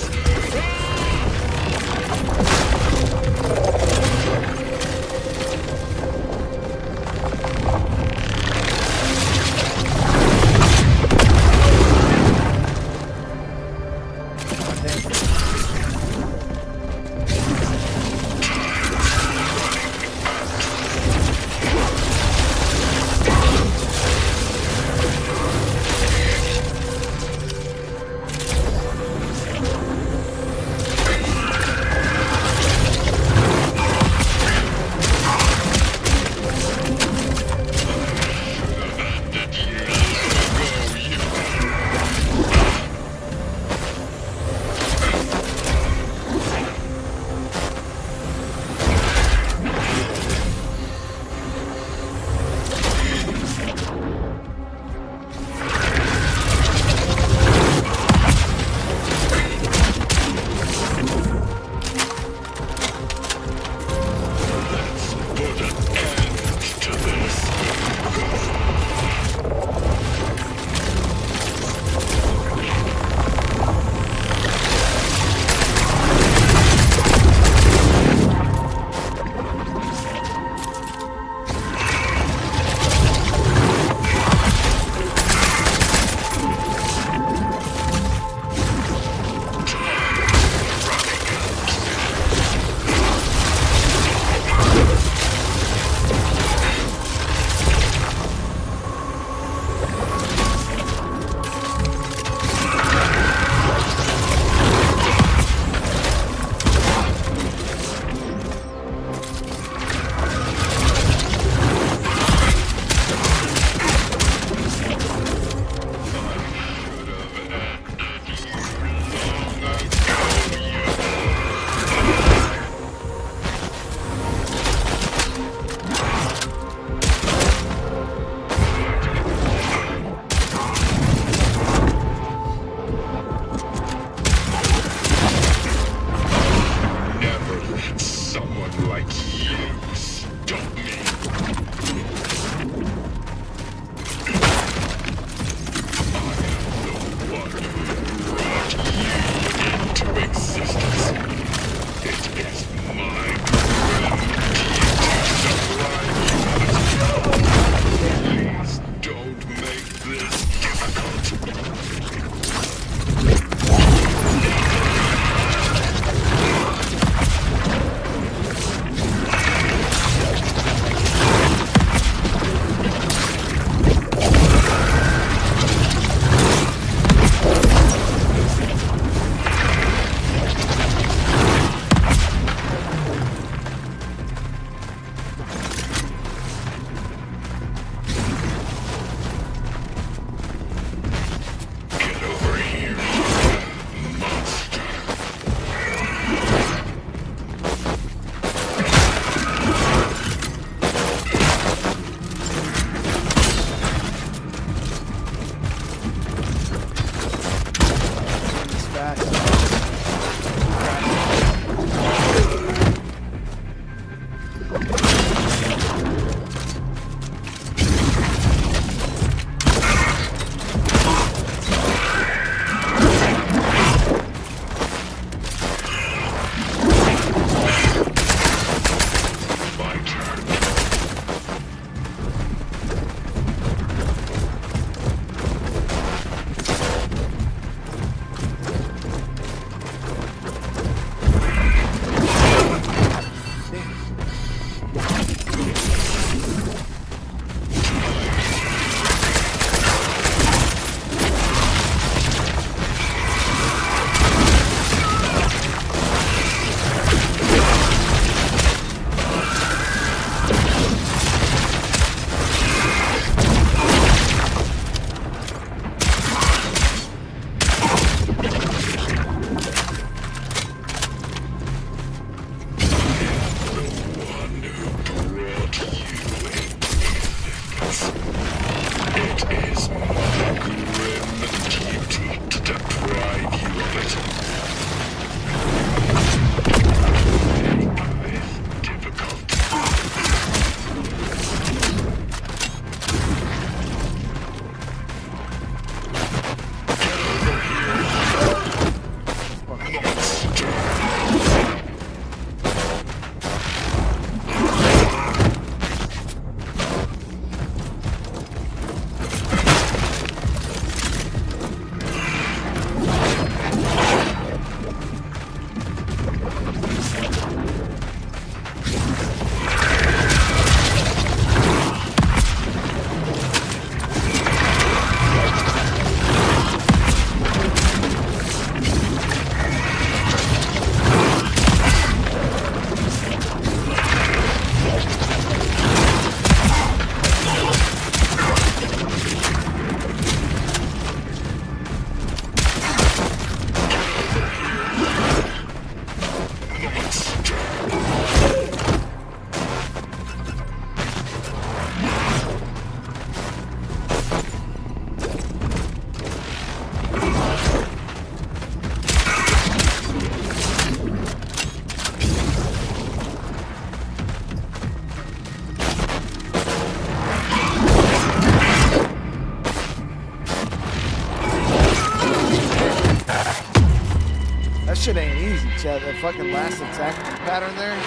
shit ain't easy, Chad. That fucking last attack pattern there.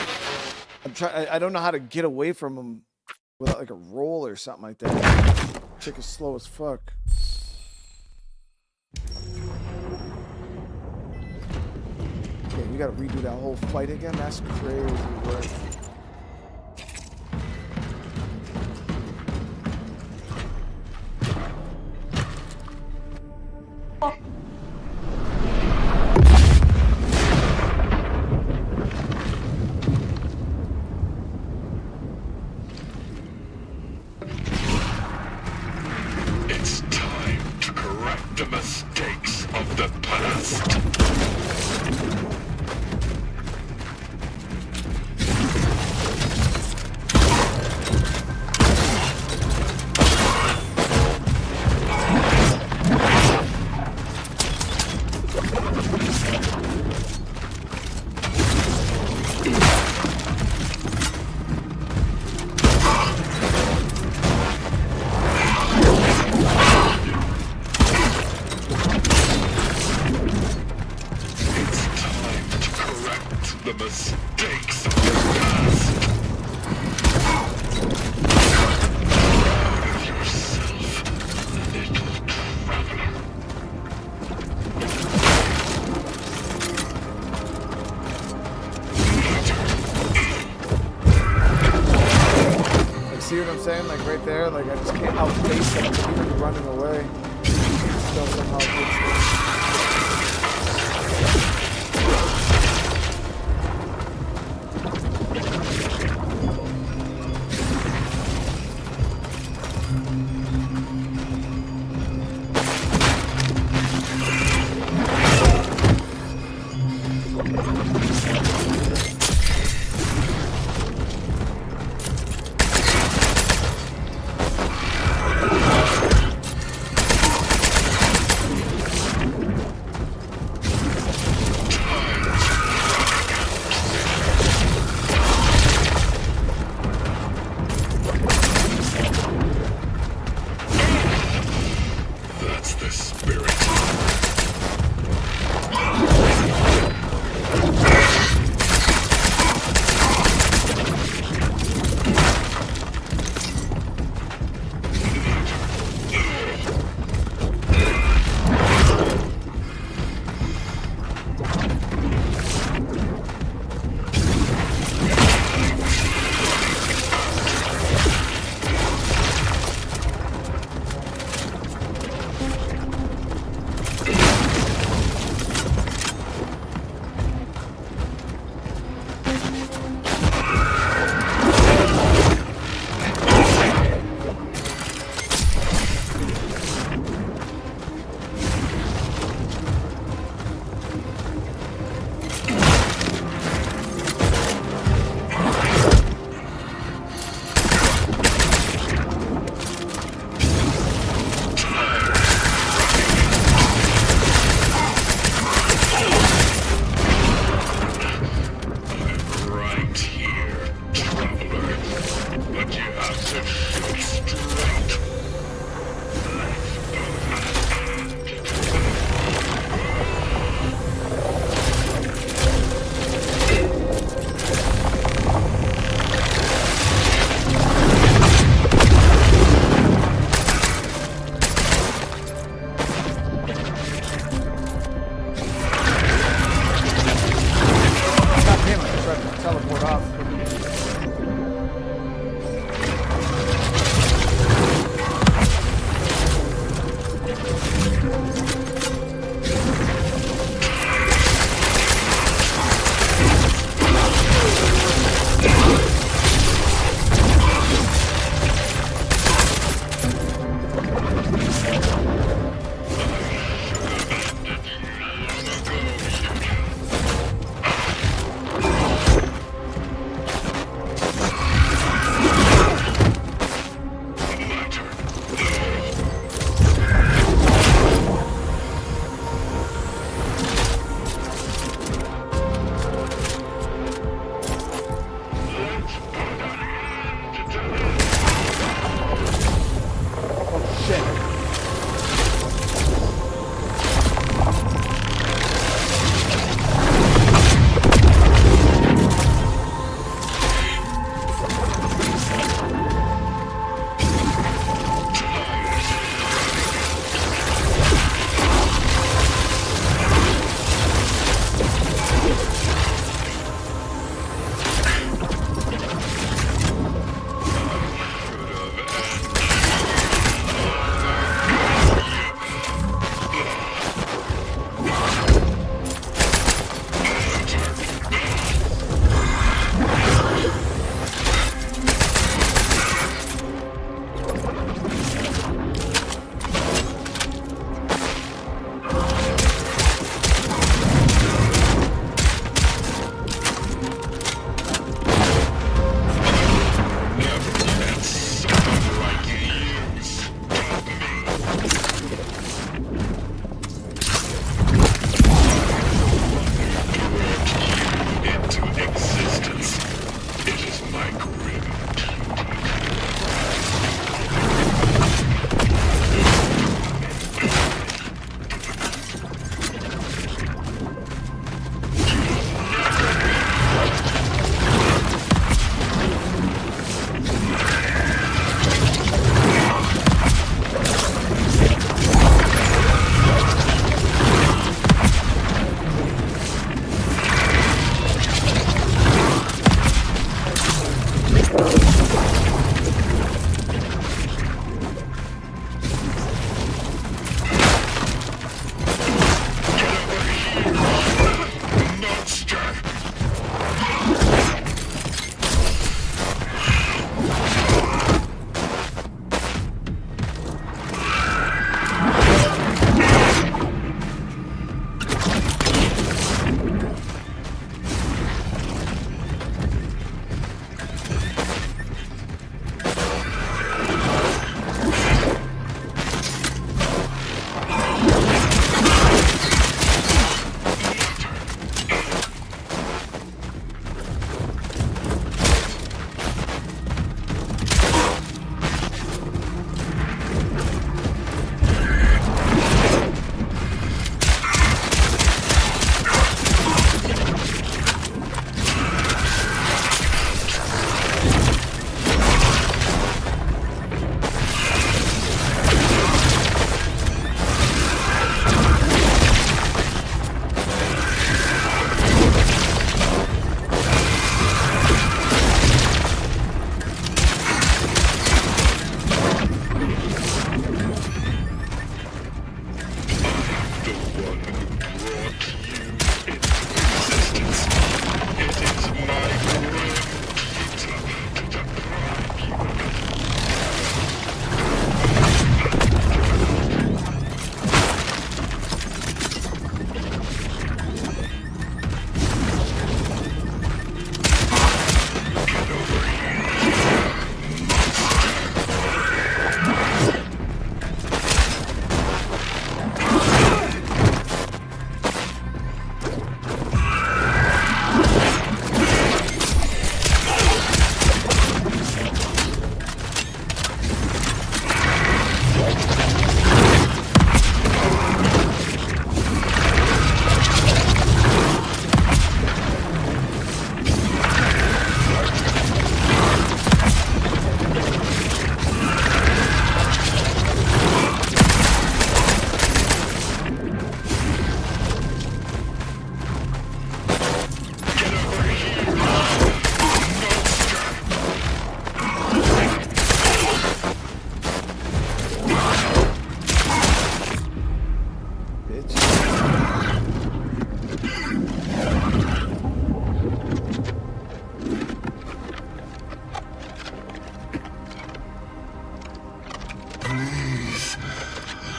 I don't know how to get away from him without like a roll or something like that. Chick is slow as fuck. Okay, you gotta redo that whole fight again? That's crazy work. It's time to correct the mistakes of the past. See what I'm saying? Like right there, like I just can't outpace him even running away. Still somehow gets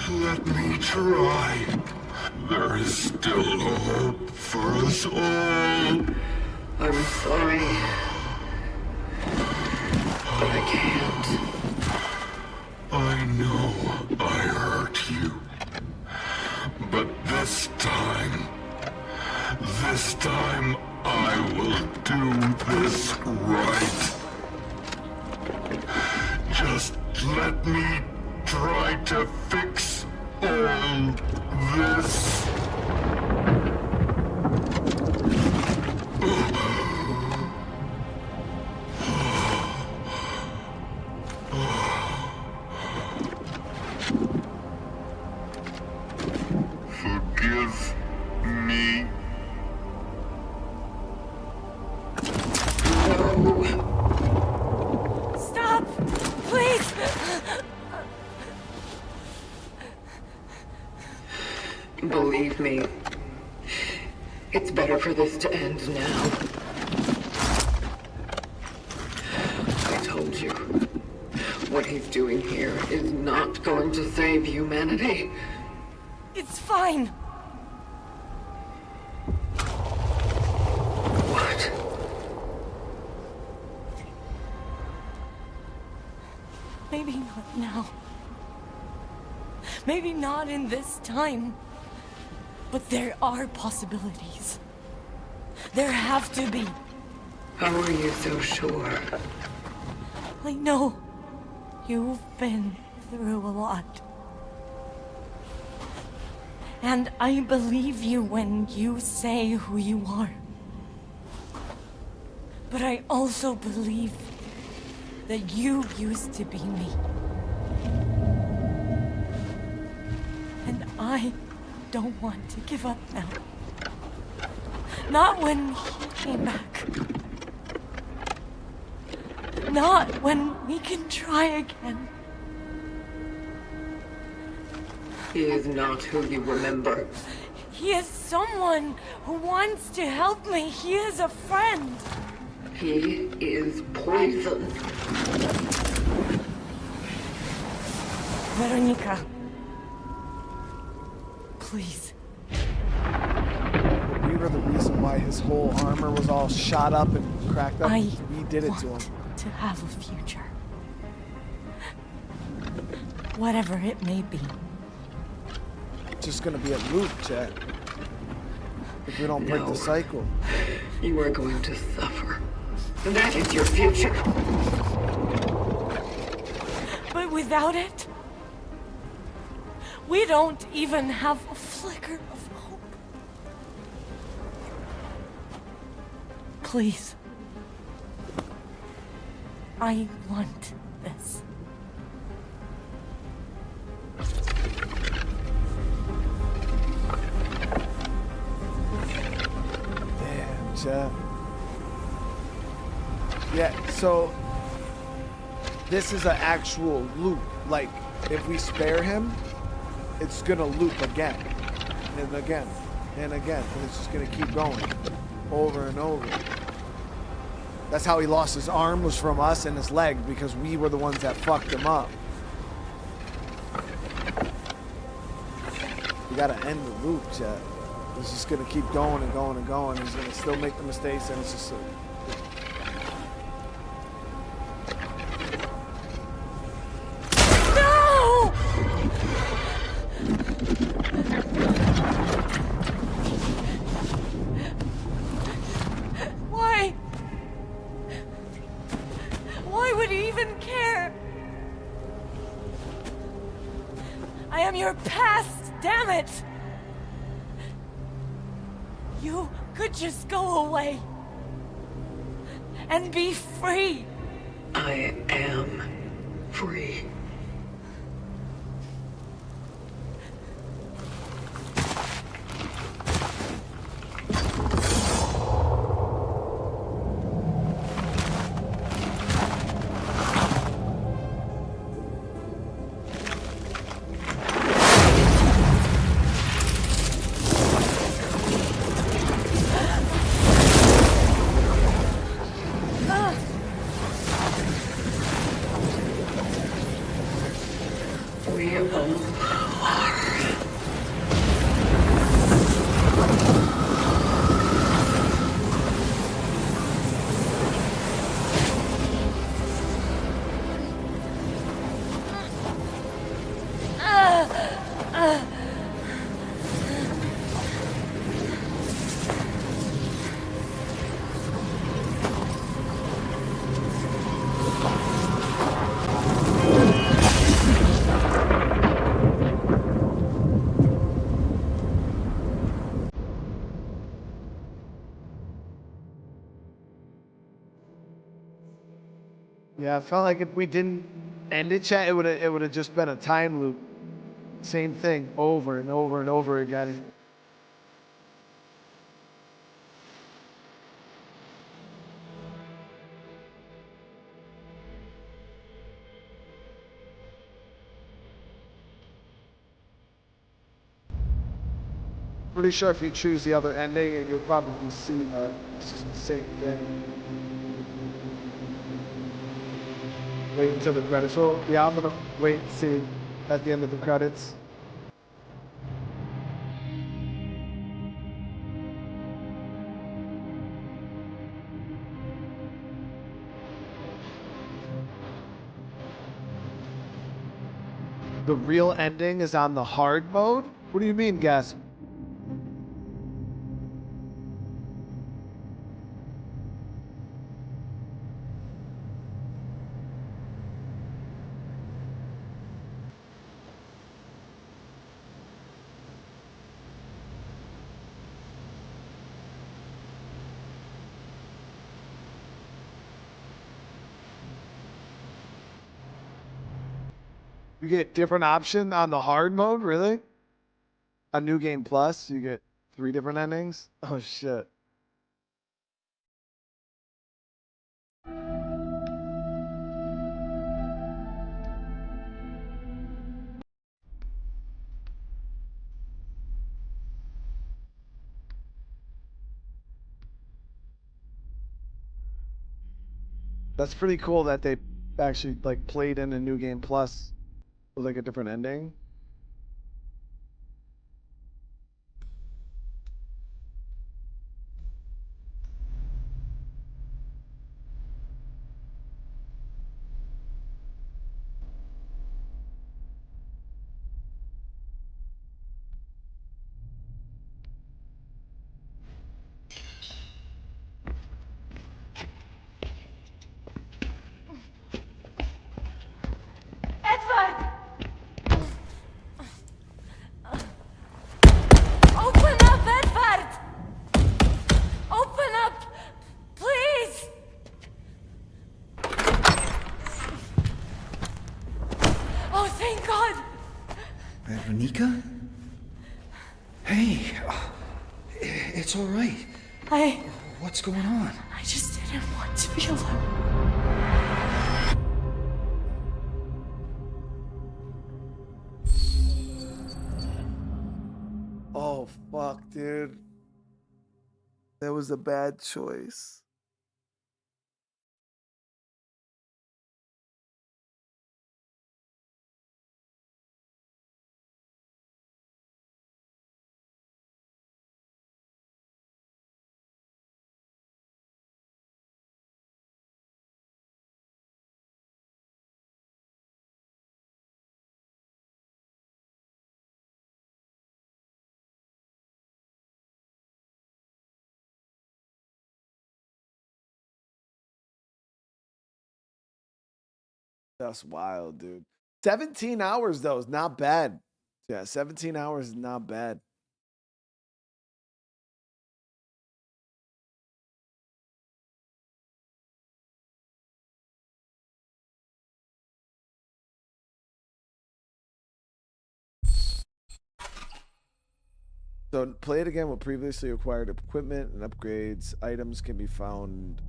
Let me try. There is still hope for us all. I'm sorry. But I can't. I know I hurt you. But this time I will do this right. Just let me try to fix all this. Forgive me. Stop! Please! Believe me, it's better for this to end now. I told you, what he's doing here is not going to save humanity. It's fine. What? Maybe not now. Maybe not in this time. But there are possibilities. There have to be. How are you so sure? I know. You've been through a lot. And I believe you when you say who you are. But I also believe that you used to be me. And I don't want to give up now. Not when he came back. Not when we can try again. He is not who you remember. He is someone who wants to help me. He is a friend. He is poison. Veronica. Please. We were the reason why his whole armor was all shot up and cracked up. I We did it to him. to have a future. Whatever it may be. It's just gonna be a loop, Chet. If we don't break the cycle. You are going to suffer. That is your future. But without it, we don't even have a flicker of hope. Please. I want this. Damn, Chet. Yeah, so this is an actual loop. Like, if we spare him, it's gonna loop again and again and again, and it's just gonna keep going over and over. That's how he lost his arm, was from us, and his leg, because we were the ones that fucked him up. We gotta end the loop, Chet. It's just gonna keep going and going and going. He's gonna still make the mistakes, and it's just No! Why? Why would he even care? I am your past, damn it! You could just go away and be free. I am free. We all are. yeah, I felt like if we didn't end it, Chet, it would have just been a time loop. Same thing over and over and over again. Pretty sure if you choose the other ending, you'll probably see it's just the same thing. Wait until the credits roll. Yeah, I'm gonna wait and see at the end of the credits. The real ending is on the hard mode? What do you mean, Gas? You get different option on the hard mode, really? On New Game Plus, you get 3 different endings? Oh shit. That's pretty cool that they actually like played in a New Game Plus with like a different ending. Edward! Open up, Edward! Open up! Please! Oh, thank God! Veronica? Hey, it's all right. What's going on? I just didn't want to be alone. Oh, fuck, dude. That was a bad choice. That's wild, dude. 17 hours, though, is not bad. Yeah, 17 hours is not bad. So play it again with previously acquired equipment and upgrades. Items can be found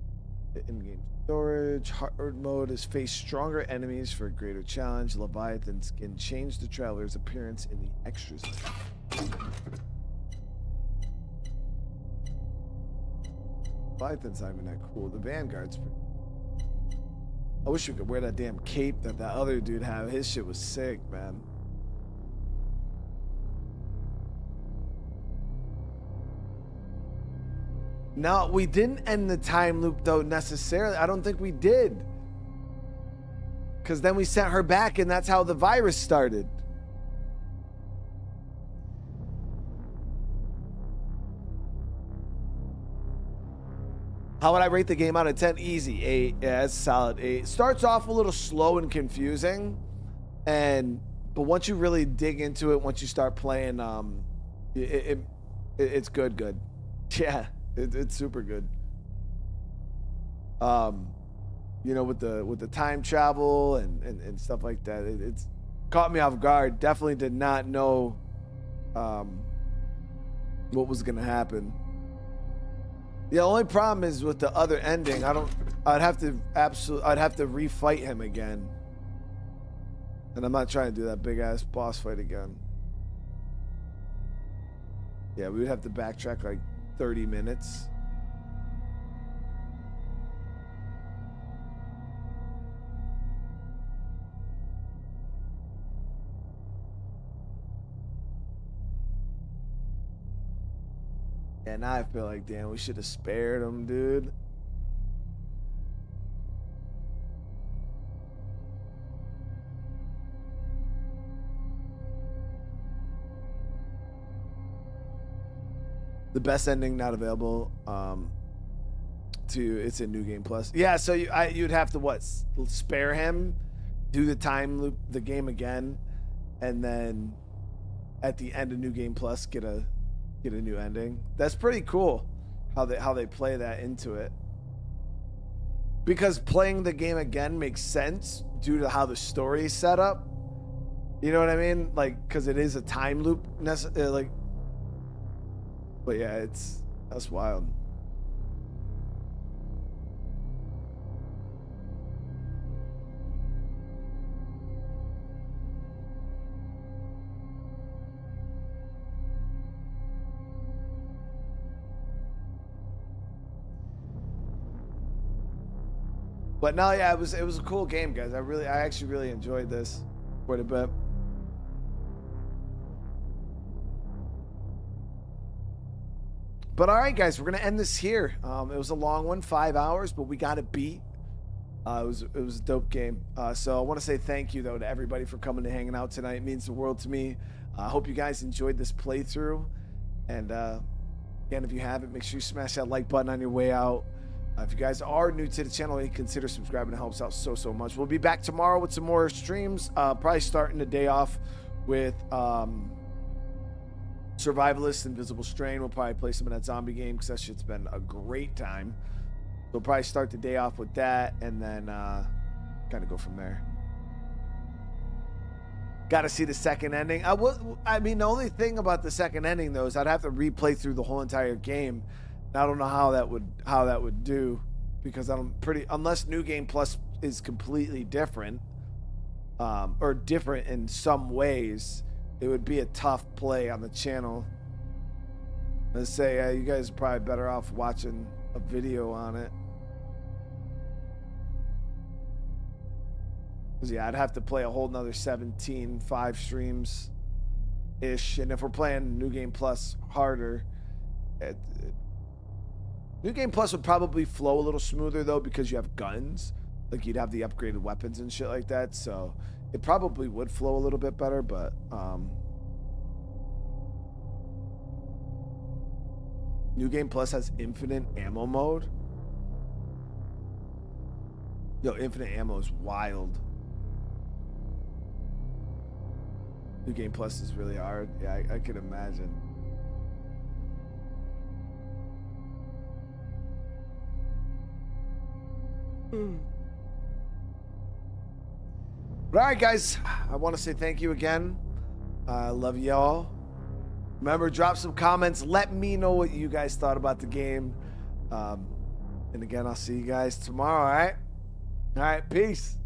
in-game storage. Hard mode is face stronger enemies for a greater challenge. Leviathans can change the traveler's appearance in the extras. Leviathan's not even that cool. The Vanguard's pretty. I wish you could wear that damn cape that other dude had. His shit was sick, man. No, we didn't end the time loop, though, necessarily. I don't think we did. Because then we sent her back, and that's how the virus started. How would I rate the game out of 10? Easy. 8. Yeah, it's solid 8. Starts off a little slow and confusing. But once you really dig into it, once you start playing, it's good. Yeah. It's super good. You know, with the time travel and stuff like that, it's caught me off guard. Definitely did not know what was gonna happen. The only problem is with the other ending. I'd have to refight him again, and I'm not trying to do that big ass boss fight again. Yeah, we would have to backtrack like 30 minutes. And I feel like, damn, we should have spared him, dude. The best ending not available. It's in New Game Plus. Yeah, so you'd have to what? Spare him, do the time loop, the game again, and then at the end of New Game Plus get a new ending. That's pretty cool how they play that into it. Because playing the game again makes sense due to how the story is set up. You know what I mean? Like, because it is a time loop, like. But yeah, that's wild. But no, yeah, it was a cool game, guys. I actually really enjoyed this quite a bit. But all right, guys, we're gonna end this here. It was a long one, 5 hours, but we got it beat. It was a dope game. So I want to say thank you though to everybody for coming and hanging out tonight. It means the world to me. I hope you guys enjoyed this playthrough. And again, if you haven't, make sure you smash that like button on your way out. If you guys are new to the channel, consider subscribing. It helps out so much. We'll be back tomorrow with some more streams. Probably starting the day off with Survivalist, Invisible Strain. We'll probably play some of that zombie game because that shit's been a great time. We'll probably start the day off with that and then kind of go from there. Got to see the second ending. I mean, the only thing about the second ending though is I'd have to replay through the whole entire game. I don't know how that would do, because unless New Game Plus is completely different, or different in some ways, it would be a tough play on the channel. Let's say you guys are probably better off watching a video on it. Cause yeah, I'd have to play a whole nother 5 streams ish, and if we're playing New Game Plus harder, New Game Plus would probably flow a little smoother though, because you have guns. Like you'd have the upgraded weapons and shit like that, so it probably would flow a little bit better. But New Game Plus has infinite ammo mode. Yo, infinite ammo is wild. New Game Plus is really hard. Yeah, I could imagine. But all right, guys, I want to say thank you again. I love y'all. Remember, drop some comments. Let me know what you guys thought about the game. And again, I'll see you guys tomorrow, all right? All right, peace.